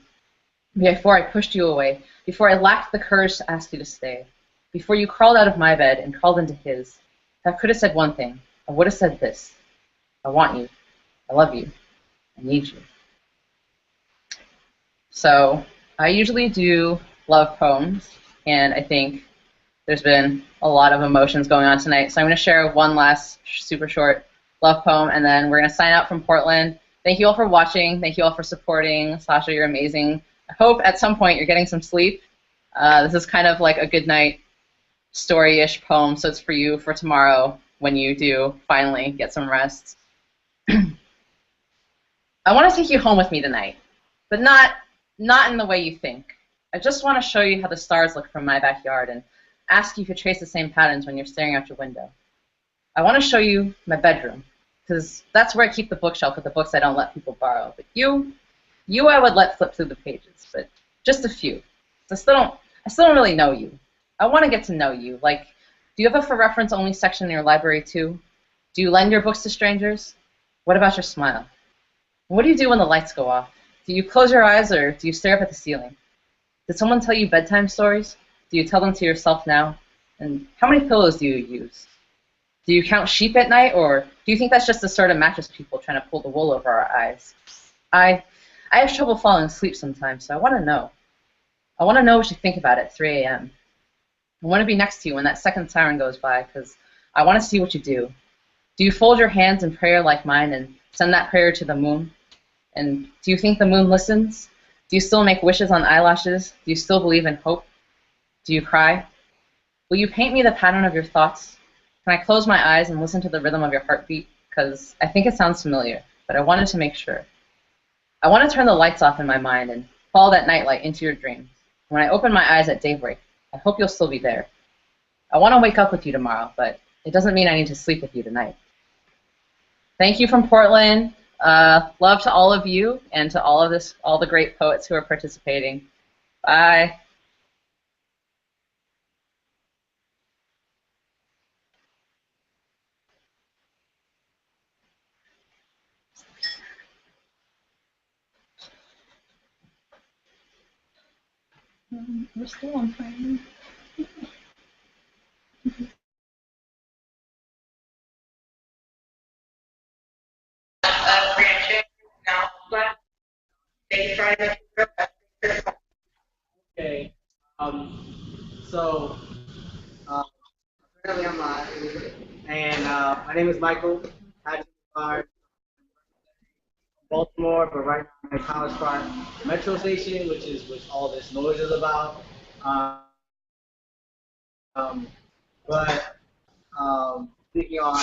before I pushed you away, before I lacked the courage to ask you to stay, before you crawled out of my bed and crawled into his, if I could have said one thing, I would have said this. I want you. I love you. I need you. So I usually do love poems, and I think there's been a lot of emotions going on tonight. So I'm going to share one last super short love poem, and then we're going to sign out from Portland. Thank you all for watching. Thank you all for supporting. Sasha, you're amazing. I hope at some point you're getting some sleep. This is kind of like a good night story-ish poem, so it's for you for tomorrow when you do finally get some rest. I want to take you home with me tonight, but not in the way you think. I just want to show you how the stars look from my backyard and ask you if you trace the same patterns when you're staring out your window. I want to show you my bedroom, because that's where I keep the bookshelf with the books I don't let people borrow. But you I would let flip through the pages, but just a few. I still don't really know you. I want to get to know you. Like, do you have a for reference only section in your library too? Do you lend your books to strangers? What about your smile? What do you do when the lights go off? Do you close your eyes or do you stare up at the ceiling? Did someone tell you bedtime stories? Do you tell them to yourself now? And how many pillows do you use? Do you count sheep at night, or do you think that's just the sort of mattress people trying to pull the wool over our eyes? I have trouble falling asleep sometimes, so I want to know. I want to know what you think about it at 3 a.m. I want to be next to you when that second siren goes by, because I want to see what you do. Do you fold your hands in prayer like mine and send that prayer to the moon? And do you think the moon listens? Do you still make wishes on eyelashes? Do you still believe in hope? Do you cry? Will you paint me the pattern of your thoughts? Can I close my eyes and listen to the rhythm of your heartbeat? Because I think it sounds familiar, but I wanted to make sure. I want to turn the lights off in my mind and follow that nightlight into your dreams. When I open my eyes at daybreak, I hope you'll still be there. I want to wake up with you tomorrow, but it doesn't mean I need to sleep with you tonight. Thank you from Portland. Love to all of you and to all the great poets who are participating. Bye. We're still on fire. Okay. So apparently I'm live, and my name is Michael. I are Baltimore, but right now I'm in College Park Metro Station, which is what all this noise is about. But speaking on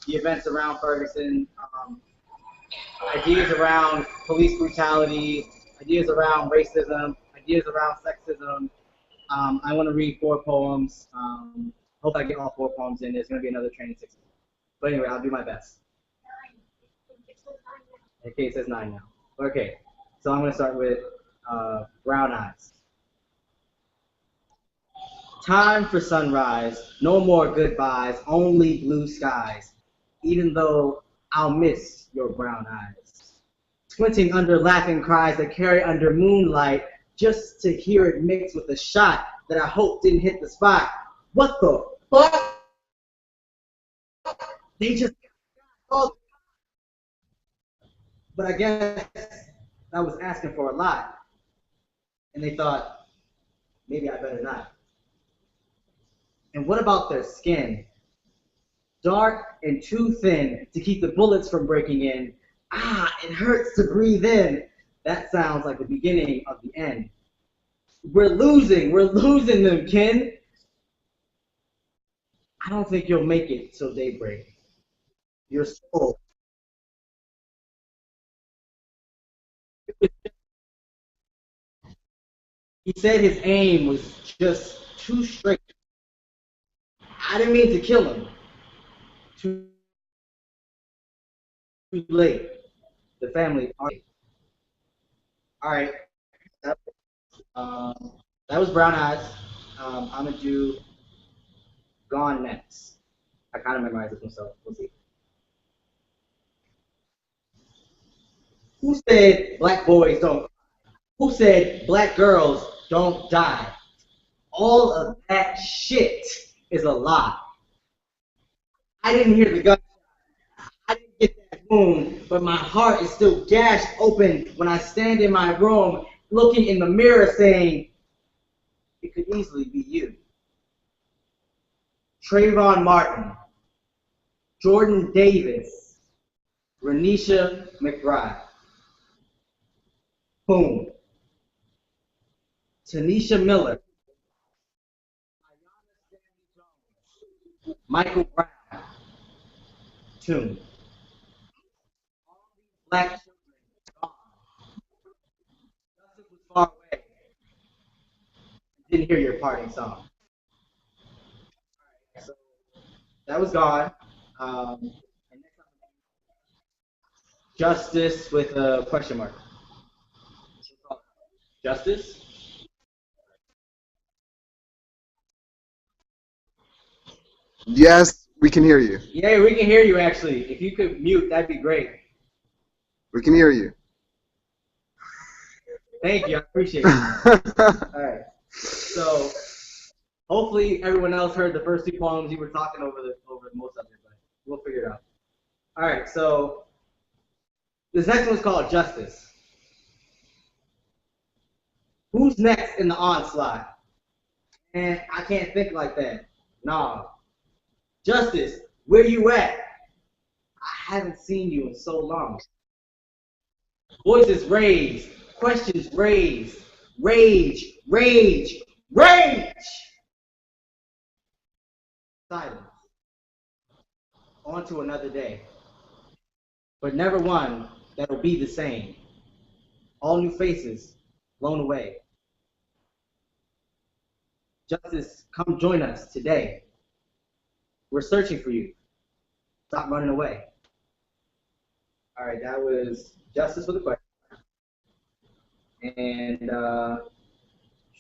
the events around Ferguson, ideas around police brutality, ideas around racism, ideas around sexism. I want to read 4 poems. Hope I get all 4 poems in. There's going to be another training 6. But anyway, I'll do my best. Okay, it says 9 now. Okay, so I'm going to start with Brown Eyes. Time for sunrise, no more goodbyes, only blue skies, even though I'll miss your brown eyes. Squinting under laughing cries that carry under moonlight, just to hear it mix with a shot that I hope didn't hit the spot. What the fuck? They just called. But I guess I was asking for a lot. And they thought, maybe I better not. And what about their skin? Dark and too thin to keep the bullets from breaking in. Ah, it hurts to breathe in. That sounds like the beginning of the end. We're losing them, Ken. I don't think you'll make it till daybreak. Your soul. He said his aim was just too straight. I didn't mean to kill him. Too late. The family. All right. That was Brown Eyes. I'm gonna do Gone next. I kind of memorized this one, so we'll see. Who said black boys don't? Who said black girls don't die? All of that shit is a lie. I didn't hear the gun. I didn't get that wound, but my heart is still gashed open when I stand in my room looking in the mirror saying, it could easily be you. Trayvon Martin, Jordan Davis, Renisha McBride. Boom. Tanisha Miller, Michael Brown, Tomb. Black children gone. Justice was far away. Didn't hear your parting song. So that was gone. And next up, Justice with a question mark. Justice? Yes, we can hear you. Yeah, we can hear you actually. If you could mute, that'd be great. We can hear you. Thank you, I appreciate it. All right. So hopefully everyone else heard the first 2 poems. You were talking over most of it, but we'll figure it out. All right, so this next one's called Justice. Who's next in the onslaught? And I can't think like that. Nah. Justice, where you at? I haven't seen you in so long. Voices raised, questions raised, rage, rage, rage! Silence. On to another day. But never one that'll be the same. All new faces, blown away. Justice, come join us today. We're searching for you. Stop running away. All right, that was Justice for the question. And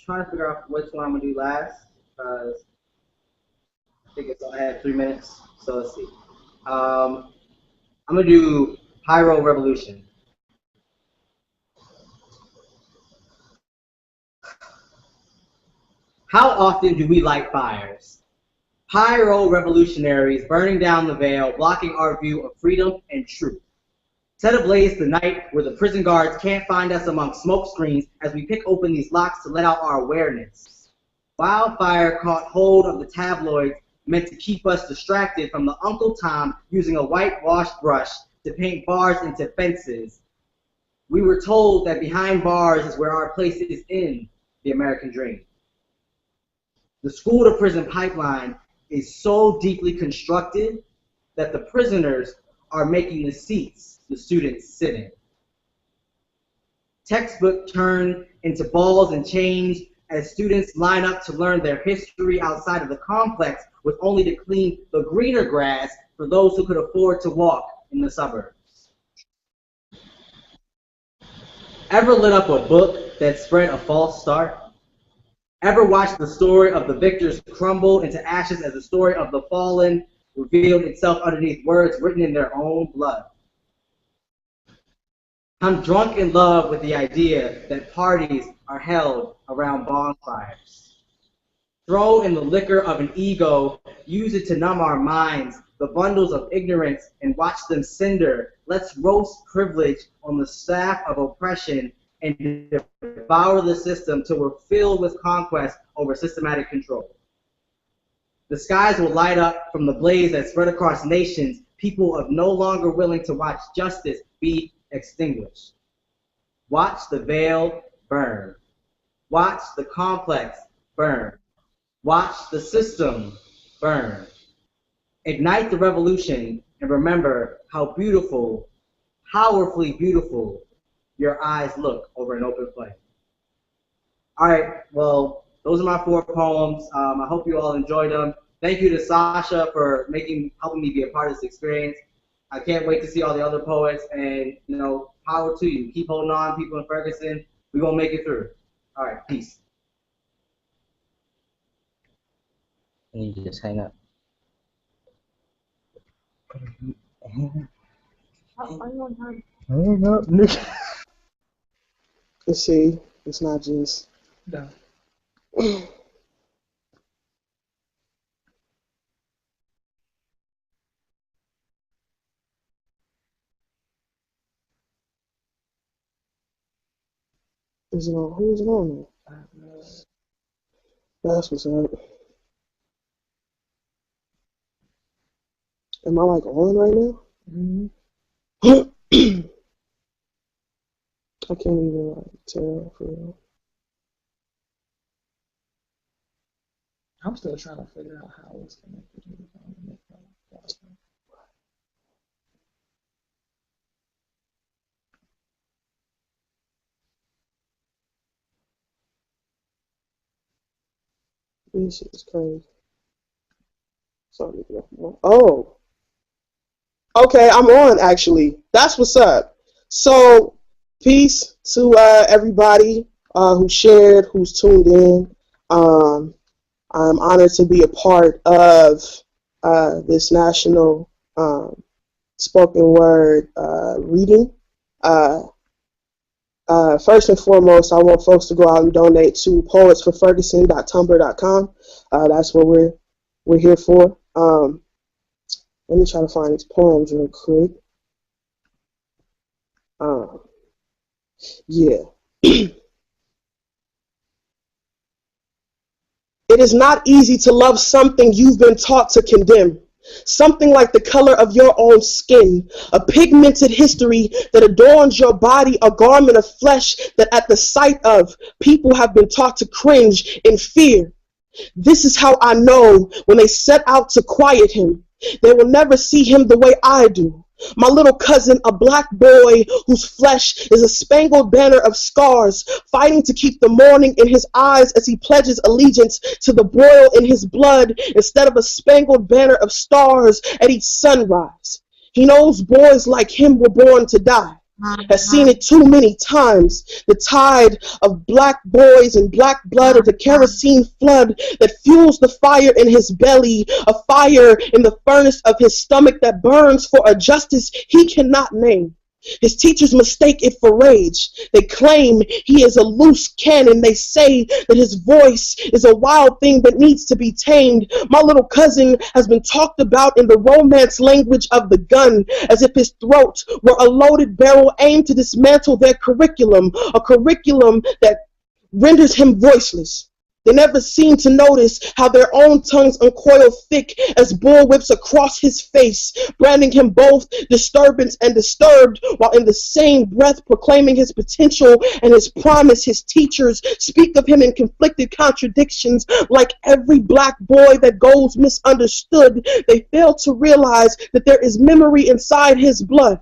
trying to figure out which one I'm gonna do last because I think I had 3 minutes. So let's see. I'm gonna do Pyro Revolution. How often do we light fires? Pyro revolutionaries burning down the veil, blocking our view of freedom and truth. Set ablaze the night where the prison guards can't find us among smoke screens as we pick open these locks to let out our awareness. Wildfire caught hold of the tabloids meant to keep us distracted from the Uncle Tom using a whitewash brush to paint bars into fences. We were told that behind bars is where our place is in the American dream. The school-to-prison pipeline is so deeply constructed that the prisoners are making the seats the students sit in. Textbook turned into balls and chains as students line up to learn their history outside of the complex with only to clean the greener grass for those who could afford to walk in the suburbs. Ever lit up a book that spread a false start? Ever watched the story of the victors crumble into ashes as the story of the fallen revealed itself underneath words written in their own blood? I'm drunk in love with the idea that parties are held around bonfires. Throw in the liquor of an ego, use it to numb our minds, the bundles of ignorance, and watch them cinder. Let's roast privilege on the staff of oppression and devour the system till we're filled with conquest over systematic control. The skies will light up from the blaze that spread across nations, people of no longer willing to watch justice be extinguished. Watch the veil burn. Watch the complex burn. Watch the system burn. Ignite the revolution and remember how beautiful, powerfully beautiful your eyes look over an open flame. All right, well, those are my 4 poems. I hope you all enjoyed them. Thank you to Sasha for helping me be a part of this experience. I can't wait to see all the other poets, and power to you. Keep holding on, people in Ferguson. We're gonna make it through. All right, peace. And you just hang up. Hang up, nigga. Let's see. It's not just. No. Is it on? Who is it on? That's what's up. Am I like on right now? Mm-hmm. I can't even like tell for real. I'm still trying to figure out how it's connected to the phone. This shit is crazy. Sorry. Oh. Okay, I'm on actually. That's what's up. So, peace to everybody who shared, who's tuned in. I'm honored to be a part of this national spoken word reading. First and foremost, I want folks to go out and donate to poetsforferguson.tumblr.com. That's what we're here for. Let me try to find these poems real quick. Yeah. It is not easy to love something you've been taught to condemn. Something like the color of your own skin, a pigmented history that adorns your body, a garment of flesh that at the sight of, people have been taught to cringe in fear. This is how I know when they set out to quiet him, they will never see him the way I do. My little cousin, a black boy whose flesh is a spangled banner of scars, fighting to keep the morning in his eyes as he pledges allegiance to the boil in his blood instead of a spangled banner of stars at each sunrise. He knows boys like him were born to die. Has seen it too many times. The tide of black boys and black blood is a kerosene flood that fuels the fire in his belly, a fire in the furnace of his stomach that burns for a justice he cannot name. His teachers mistake it for rage. They claim he is a loose cannon. They say that his voice is a wild thing that needs to be tamed. My little cousin has been talked about in the romance language of the gun, as if his throat were a loaded barrel aimed to dismantle their curriculum, a curriculum that renders him voiceless. They never seem to notice how their own tongues uncoil thick as bullwhips across his face, branding him both disturbance and disturbed, while in the same breath proclaiming his potential and his promise. His teachers speak of him in conflicted contradictions. Like every black boy that goes misunderstood, they fail to realize that there is memory inside his blood.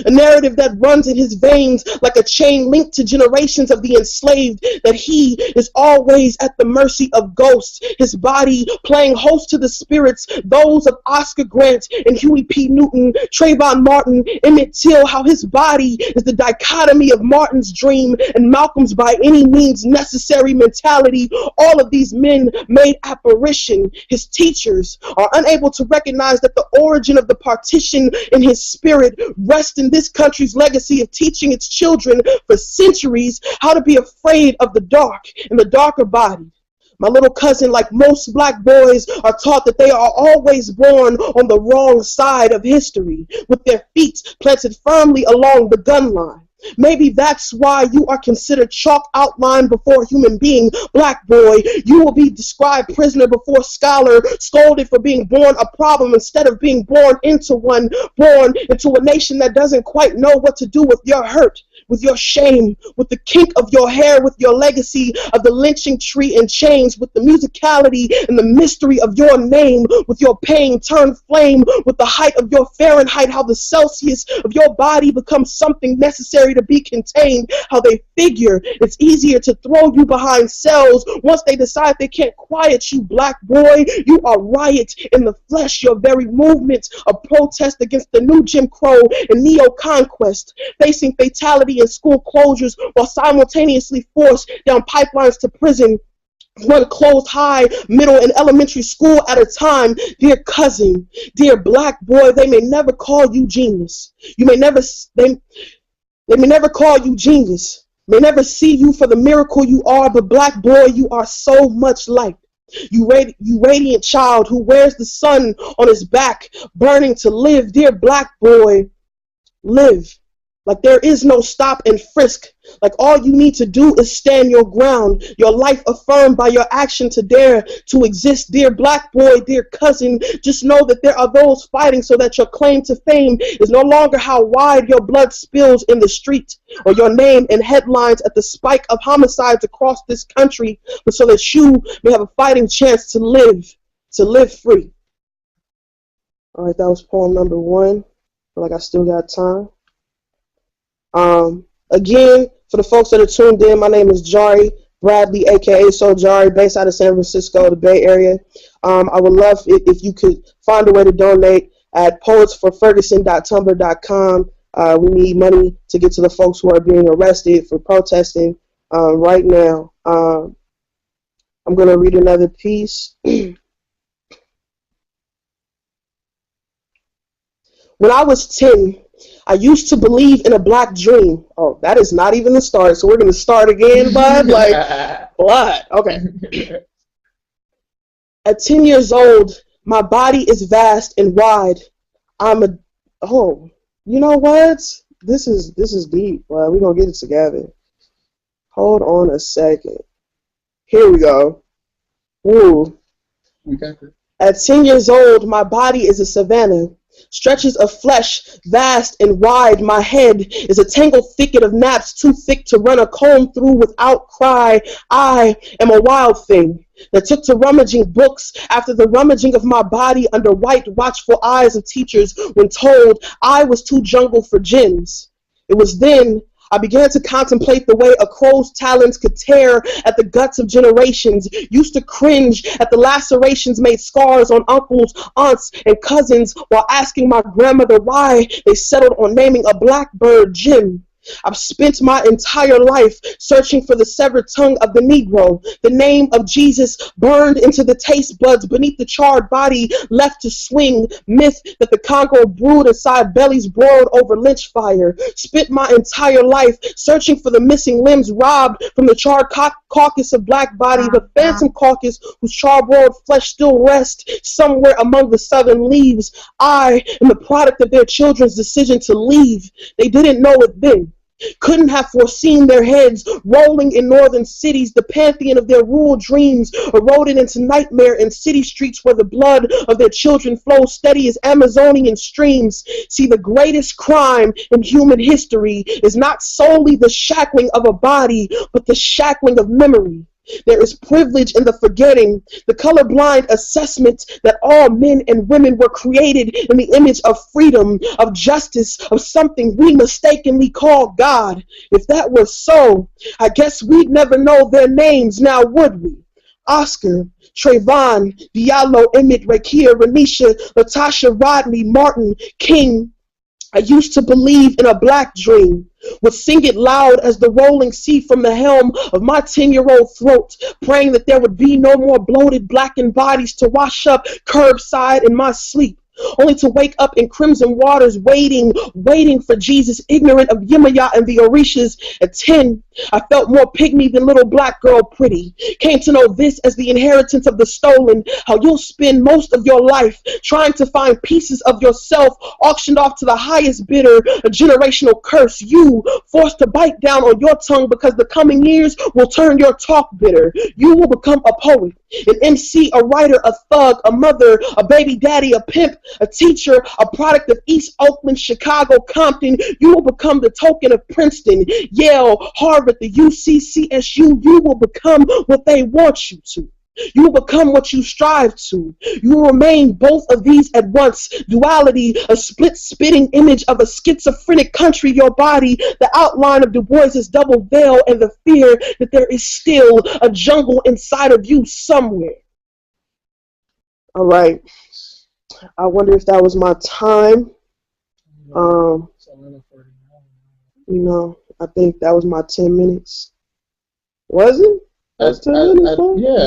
A narrative that runs in his veins like a chain linked to generations of the enslaved, that he is always at the mercy of ghosts, his body playing host to the spirits, those of Oscar Grant and Huey P. Newton, Trayvon Martin, Emmett Till, how his body is the dichotomy of Martin's dream and Malcolm's by any means necessary mentality. All of these men made apparition. His teachers are unable to recognize that the origin of the partition in his spirit rests in this country's legacy of teaching its children for centuries how to be afraid of the dark and the darker body. My little cousin, like most black boys, are taught that they are always born on the wrong side of history, with their feet planted firmly along the gun line. Maybe that's why you are considered chalk outline before human being, black boy. You will be described prisoner before scholar, scolded for being born a problem instead of being born into one, born into a nation that doesn't quite know what to do with your hurt, with your shame, with the kink of your hair, with your legacy of the lynching tree and chains, with the musicality and the mystery of your name, with your pain turned flame, with the height of your Fahrenheit, how the Celsius of your body becomes something necessary to be contained, how they figure it's easier to throw you behind cells once they decide they can't quiet you, black boy. You are riot in the flesh, your very movement, a protest against the new Jim Crow and neo-conquest, facing fatality and school closures while simultaneously forced down pipelines to prison, one closed high, middle, and elementary school at a time. Dear cousin, dear black boy, they may never call you genius. They may never call you genius, may never see you for the miracle you are, but black boy, you are so much liked. You radiant child who wears the sun on his back, burning to live. Dear black boy, live. Like there is no stop and frisk. Like all you need to do is stand your ground, your life affirmed by your action to dare to exist. Dear black boy, dear cousin, just know that there are those fighting so that your claim to fame is no longer how wide your blood spills in the street or your name in headlines at the spike of homicides across this country, but so that you may have a fighting chance to live free. All right, that was poem number 1. I feel like I still got time. Again, for the folks that are tuned in, my name is Jari Bradley, aka So Jari, based out of San Francisco, the Bay Area. I would love if you could find a way to donate at poetsforferguson.tumblr.com. We need money to get to the folks who are being arrested for protesting right now. I'm going to read another piece. When I was 10, I used to believe in a black dream. Oh, that is not even the start, so we're going to start again, bud? Like, blood. Okay. At 10 years old, my body is vast and wide. You know what? This is deep, bud. We're going to get it together. Hold on a second. Here we go. Ooh. We got this. At 10 years old, my body is a savanna. Stretches of flesh, vast and wide, my head is a tangled thicket of naps too thick to run a comb through without cry. I am a wild thing that took to rummaging books after the rummaging of my body under white, watchful eyes of teachers when told I was too jungle for gyms. It was then I began to contemplate the way a crow's talons could tear at the guts of generations, used to cringe at the lacerations made scars on uncles, aunts, and cousins while asking my grandmother why they settled on naming a blackbird Jim. I've spent my entire life searching for the severed tongue of the Negro, the name of Jesus burned into the taste buds beneath the charred body left to swing, myth that the Congo brewed inside bellies broiled over lynch fire. Spent my entire life searching for the missing limbs robbed from the charred carcass of black bodies, the phantom carcass whose charbroiled flesh still rests somewhere among the southern leaves. I am the product of their children's decision to leave. They didn't know it then. Couldn't have foreseen their heads rolling in northern cities, the pantheon of their rural dreams eroded into nightmare in city streets where the blood of their children flows steady as Amazonian streams. See, the greatest crime in human history is not solely the shackling of a body, but the shackling of memory. There is privilege in the forgetting, the colorblind assessment that all men and women were created in the image of freedom, of justice, of something we mistakenly call God. If that were so, I guess we'd never know their names now, would we? Oscar, Trayvon, Diallo, Emmett, Rakia, Renisha, Latasha, Rodney, Martin, King. I used to believe in a black dream, would sing it loud as the rolling sea from the helm of my 10-year-old throat, praying that there would be no more bloated blackened bodies to wash up curbside in my sleep, only to wake up in crimson waters waiting for Jesus, ignorant of Yemaya and the Orishas. At 10, I felt more pygmy than little black girl pretty. Came to know this as the inheritance of the stolen, how you'll spend most of your life trying to find pieces of yourself auctioned off to the highest bidder, a generational curse. You forced to bite down on your tongue because the coming years will turn your talk bitter. You will become a poet, an MC, a writer, a thug, a mother, a baby daddy, a pimp, a teacher, a product of East Oakland, Chicago, Compton. You will become the token of Princeton, Yale, Harvard, the UC, CSU. You will become what they want you to. You will become what you strive to. You will remain both of these at once. Duality, a split-spitting image of a schizophrenic country, your body, the outline of Du Bois's double veil, and the fear that there is still a jungle inside of you somewhere. All right. I wonder if that was my time. I think that was my 10 minutes. Was it? That's 10 minutes,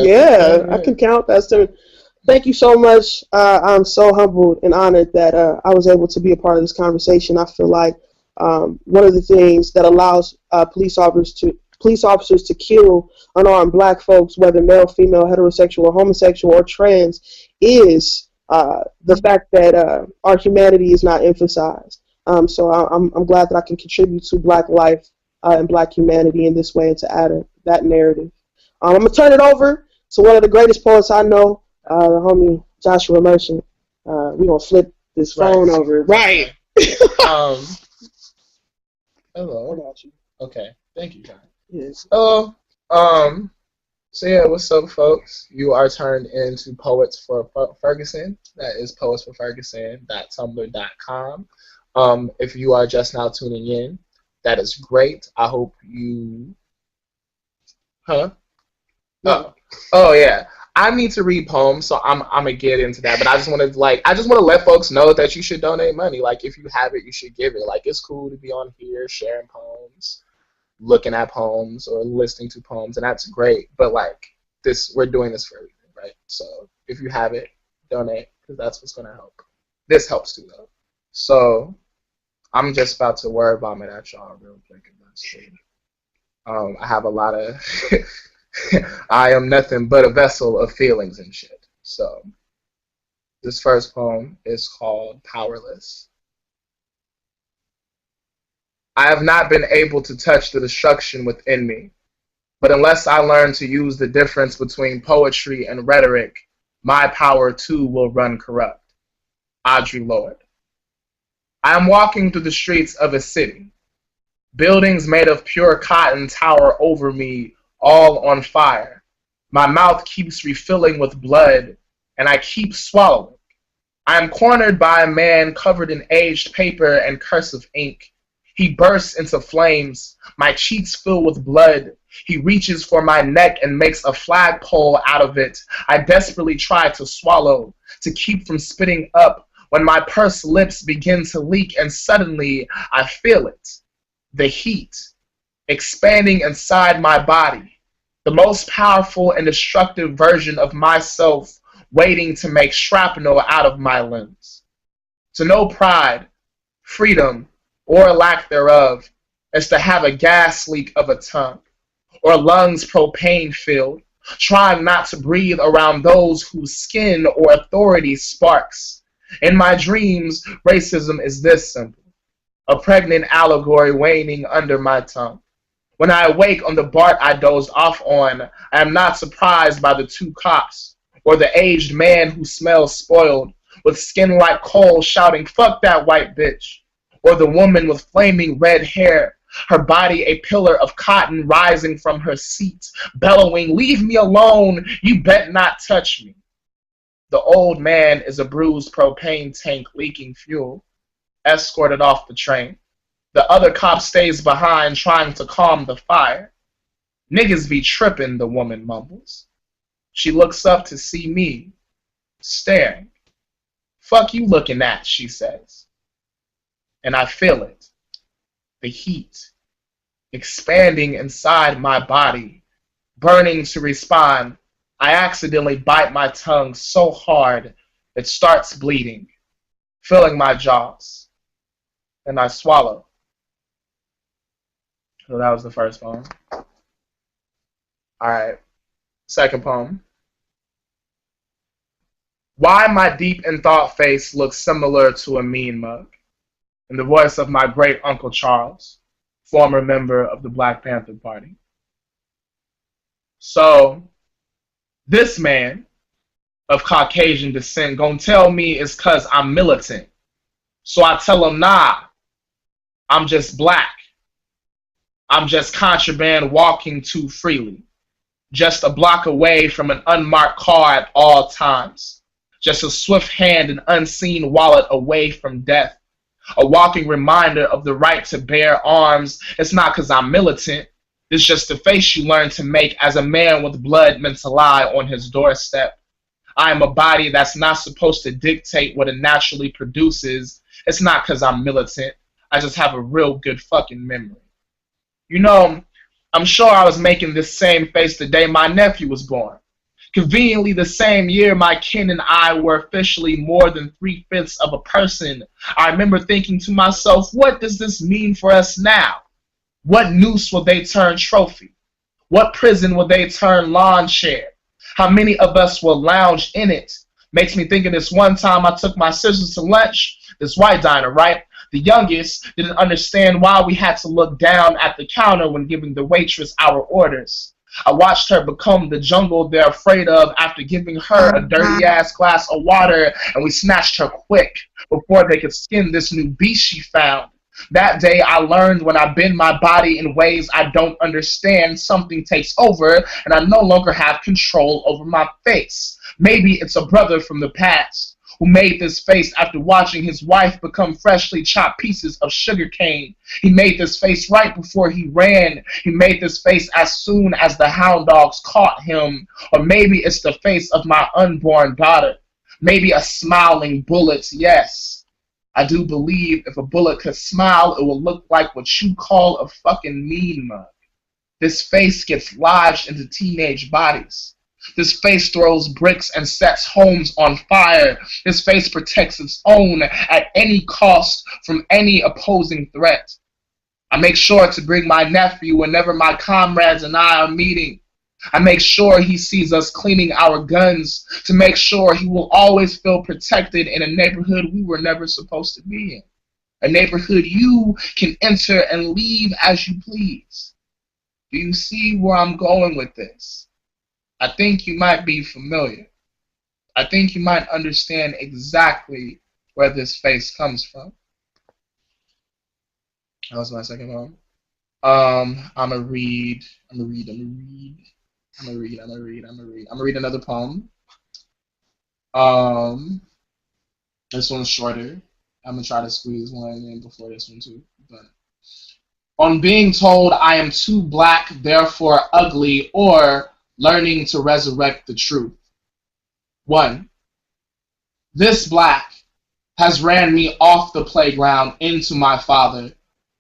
yeah, I can count. That's 10 minutes. Thank you so much. I'm so humbled and honored that I was able to be a part of this conversation. I feel like one of the things that allows police officers to kill unarmed black folks, whether male, female, heterosexual, or homosexual, or trans, is the fact that our humanity is not emphasized. So I'm glad that I can contribute to black life and black humanity in this way and to add that narrative. I'm going to turn it over to one of the greatest poets I know, the homie Joshua Merchant. We're going to flip this phone over. Right. Hello. Okay. Thank you, John. Yes. Hello. So yeah, what's up, folks? You are turned into Poets for Ferguson. That is poetsforferguson.tumblr.com. If you are just now tuning in, that is great. I hope you... Oh yeah. I need to read poems, so I'm gonna get into that. But I just want to let folks know that you should donate money. Like, if you have it, you should give it. Like, it's cool to be on here sharing poems, looking at poems, or listening to poems, and that's great. But like we're doing this for everything, right? So if you have it, donate, because that's what's gonna help. This helps too, though. So I'm just about to word vomit at y'all real quick. I have a lot of. I am nothing but a vessel of feelings and shit. So this first poem is called Powerless. I have not been able to touch the destruction within me, but unless I learn to use the difference between poetry and rhetoric, my power too will run corrupt. Audre Lorde. I am walking through the streets of a city. Buildings made of pure cotton tower over me, all on fire. My mouth keeps refilling with blood, and I keep swallowing. I am cornered by a man covered in aged paper and cursive ink. He bursts into flames. My cheeks fill with blood. He reaches for my neck and makes a flagpole out of it. I desperately try to swallow, to keep from spitting up, when my pursed lips begin to leak, and suddenly I feel it. The heat, expanding inside my body. The most powerful and destructive version of myself waiting to make shrapnel out of my limbs. To know pride, freedom, or lack thereof is to have a gas leak of a tongue, or lungs propane filled, trying not to breathe around those whose skin or authority sparks. In my dreams, racism is this simple, a pregnant allegory waning under my tongue. When I awake on the BART I dozed off on, I am not surprised by the two cops, or the aged man who smells spoiled, with skin like coal shouting, "Fuck that white bitch," or the woman with flaming red hair, her body a pillar of cotton rising from her seat, bellowing, "Leave me alone, you bet not touch me." The old man is a bruised propane tank leaking fuel, escorted off the train. The other cop stays behind trying to calm the fire. "Niggas be trippin'," the woman mumbles. She looks up to see me, staring. "Fuck you looking at," she says. And I feel it, the heat, expanding inside my body, burning to respond. I accidentally bite my tongue so hard it starts bleeding, filling my jaws, and I swallow. So that was the first poem. Alright, second poem. Why my deep in thought face looks similar to a mean mug, in the voice of my great Uncle Charles, former member of the Black Panther Party. So, this man of Caucasian descent gonna tell me it's cause I'm militant. So I tell him, nah, I'm just black. I'm just contraband walking too freely. Just a block away from an unmarked car at all times. Just a swift hand and unseen wallet away from death. A walking reminder of the right to bear arms. It's not because I'm militant. It's just the face you learn to make as a man with blood meant to lie on his doorstep. I am a body that's not supposed to dictate what it naturally produces. It's not because I'm militant. I just have a real good fucking memory. You know, I'm sure I was making this same face the day my nephew was born. Conveniently the same year my kin and I were officially more than 3/5 of a person. I remember thinking to myself, what does this mean for us now? What noose will they turn trophy? What prison will they turn lawn chair? How many of us will lounge in it? Makes me think of this one time I took my sisters to lunch, this white diner, right? The youngest didn't understand why we had to look down at the counter when giving the waitress our orders. I watched her become the jungle they're afraid of after giving her a dirty-ass glass of water, and we snatched her quick before they could skin this new beast she found. That day I learned when I bend my body in ways I don't understand, something takes over and I no longer have control over my face. Maybe it's a brother from the past who made this face after watching his wife become freshly chopped pieces of sugar cane. He made this face right before he ran. He made this face as soon as the hound dogs caught him. Or maybe it's the face of my unborn daughter. Maybe a smiling bullet, yes. I do believe if a bullet could smile, it will look like what you call a fucking mean mug. This face gets lodged into teenage bodies. This face throws bricks and sets homes on fire. This face protects its own at any cost from any opposing threat. I make sure to bring my nephew whenever my comrades and I are meeting. I make sure he sees us cleaning our guns, to make sure he will always feel protected in a neighborhood we were never supposed to be in. A neighborhood you can enter and leave as you please. Do you see where I'm going with this? I think you might be familiar. I think you might understand exactly where this face comes from. That was my second poem. I'm gonna read another poem. This one's shorter. I'm gonna try to squeeze one in before this one too. But on being told I am too black, therefore ugly, or learning to resurrect the truth. 1. This black has ran me off the playground into my father,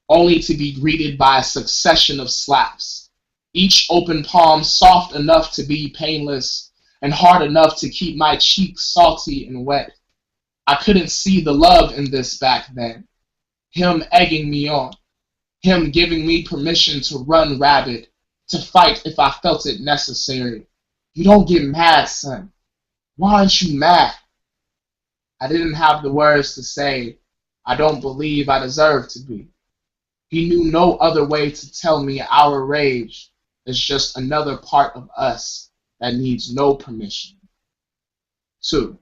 only to be greeted by a succession of slaps, each open palm soft enough to be painless and hard enough to keep my cheeks salty and wet. I couldn't see the love in this back then. Him egging me on, him giving me permission to run rabid, to fight if I felt it necessary. You don't get mad, son. Why aren't you mad? I didn't have the words to say, I don't believe I deserve to be. He knew no other way to tell me our rage is just another part of us that needs no permission. 2.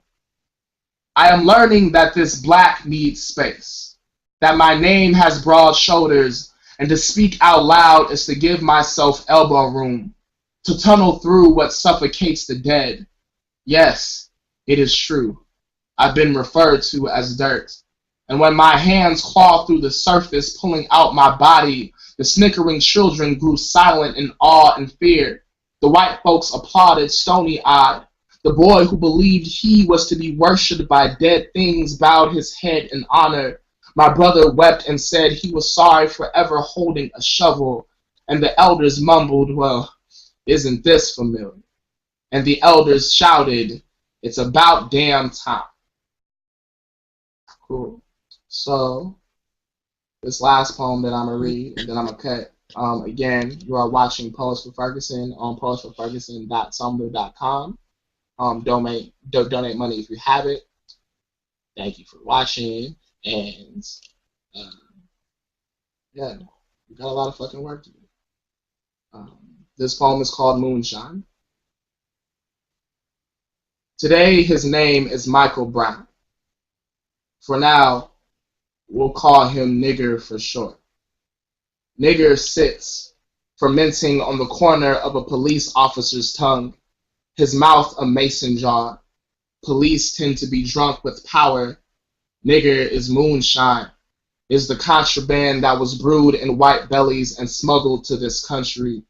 I am learning that this black needs space, that my name has broad shoulders, and to speak out loud is to give myself elbow room, to tunnel through what suffocates the dead. Yes, it is true. I've been referred to as dirt. And when my hands clawed through the surface, pulling out my body, the snickering children grew silent in awe and fear. The white folks applauded stony-eyed. The boy who believed he was to be worshipped by dead things bowed his head in honor. My brother wept and said he was sorry for ever holding a shovel. And the elders mumbled, well, isn't this familiar? And the elders shouted, it's about damn time. Cool. So, this last poem that I'm going to read, and then I'm going to cut. Again, you are watching Poets for Ferguson on poetsforferguson.tumblr.com. Donate money if you have it. Thank you for watching, and yeah, we got a lot of fucking work to do. This poem is called Moonshine. Today, his name is Michael Brown. For now, we'll call him Nigger for short. Nigger sits, fermenting on the corner of a police officer's tongue, his mouth a mason jar. Police tend to be drunk with power. Nigger is moonshine, is the contraband that was brewed in white bellies and smuggled to this country.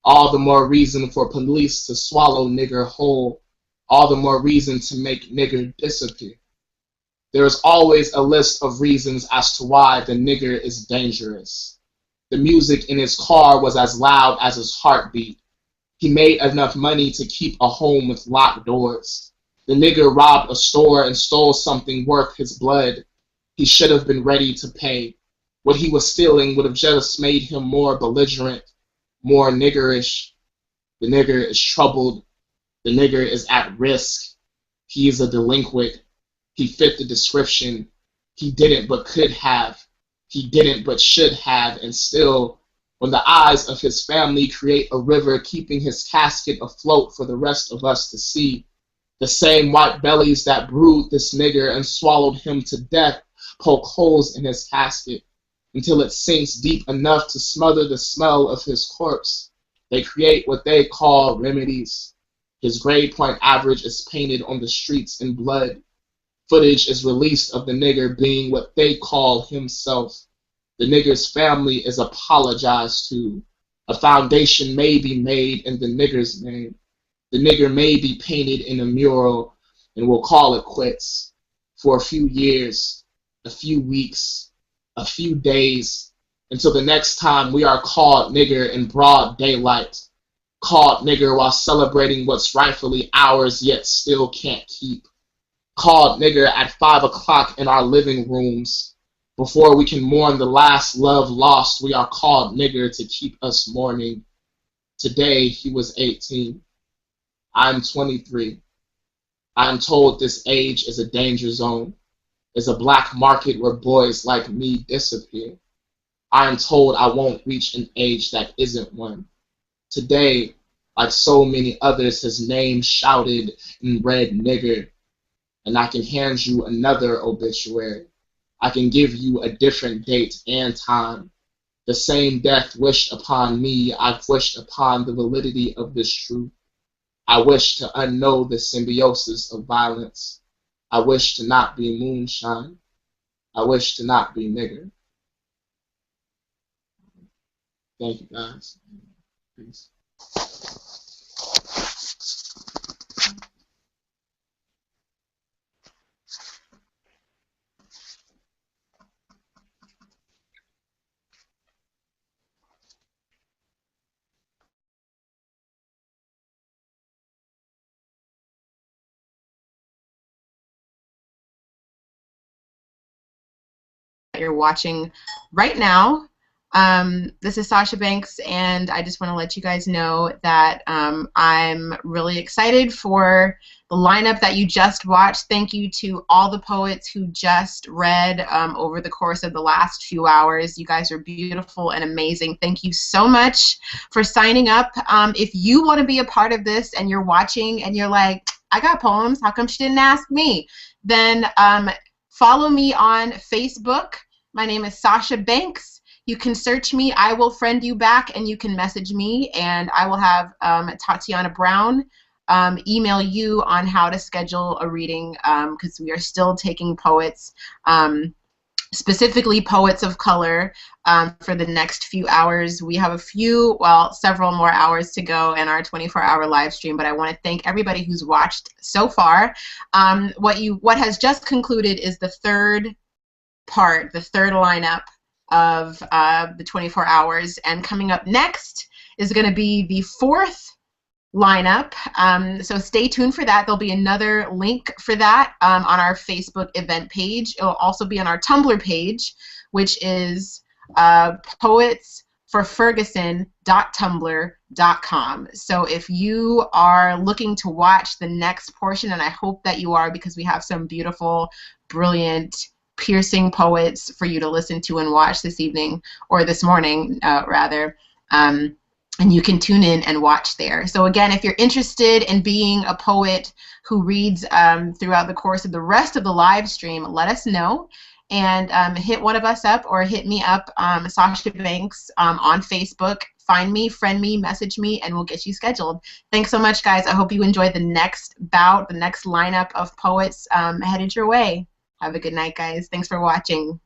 All the more reason for police to swallow nigger whole. All the more reason to make nigger disappear. There is always a list of reasons as to why the nigger is dangerous. The music in his car was as loud as his heartbeat. He made enough money to keep a home with locked doors. The nigger robbed a store and stole something worth his blood. He should have been ready to pay. What he was stealing would have just made him more belligerent, more niggerish. The nigger is troubled. The nigger is at risk. He is a delinquent. He fit the description. He didn't but could have. He didn't but should have. And still, when the eyes of his family create a river keeping his casket afloat for the rest of us to see, the same white bellies that brewed this nigger and swallowed him to death poke holes in his casket until it sinks deep enough to smother the smell of his corpse. They create what they call remedies. His grade point average is painted on the streets in blood. Footage is released of the nigger being what they call himself. The nigger's family is apologized to. A foundation may be made in the nigger's name. The nigger may be painted in a mural, and we'll call it quits. For a few years, a few weeks, a few days, until the next time we are called nigger in broad daylight. Called nigger while celebrating what's rightfully ours yet still can't keep. Called nigger at 5 o'clock in our living rooms. Before we can mourn the last love lost, we are called nigger to keep us mourning. Today, he was 18. I'm 23. I'm told this age is a danger zone, is a black market where boys like me disappear. I am told I won't reach an age that isn't one. Today, like so many others, his name shouted in red nigger. And I can hand you another obituary. I can give you a different date and time. The same death wished upon me, I've wished upon the validity of this truth. I wish to unknow the symbiosis of violence. I wish to not be moonshine. I wish to not be nigger. Thank you, guys. Peace. You're watching right now. This is Sasha Banks, and I just want to let you guys know that I'm really excited for the lineup that you just watched. Thank you to all the poets who just read over the course of the last few hours. You guys are beautiful and amazing. Thank you so much for signing up. If you want to be a part of this and you're watching and you're like, I got poems, how come she didn't ask me? Then follow me on Facebook. My name is Sasha Banks. You can search me. I will friend you back, and you can message me, and I will have Tatiana Brown email you on how to schedule a reading, because we are still taking poets, specifically poets of color, for the next few hours. We have several more hours to go in our 24-hour live stream, but I want to thank everybody who's watched so far. What has just concluded is the third lineup of the 24 hours, and coming up next is going to be the fourth lineup, so stay tuned for that. There'll be another link for that on our Facebook event page. It'll also be on our Tumblr page, which is poetsforferguson.tumblr.com. So if you are looking to watch the next portion, and I hope that you are, because we have some beautiful, brilliant, piercing poets for you to listen to and watch this evening, or this morning, rather. And you can tune in and watch there. So again, if you're interested in being a poet who reads throughout the course of the rest of the live stream, let us know, and hit one of us up, or hit me up, Sasha Banks, on Facebook. Find me, friend me, message me, and we'll get you scheduled. Thanks so much, guys. I hope you enjoy the next bout, the next lineup of poets headed your way. Have a good night, guys. Thanks for watching.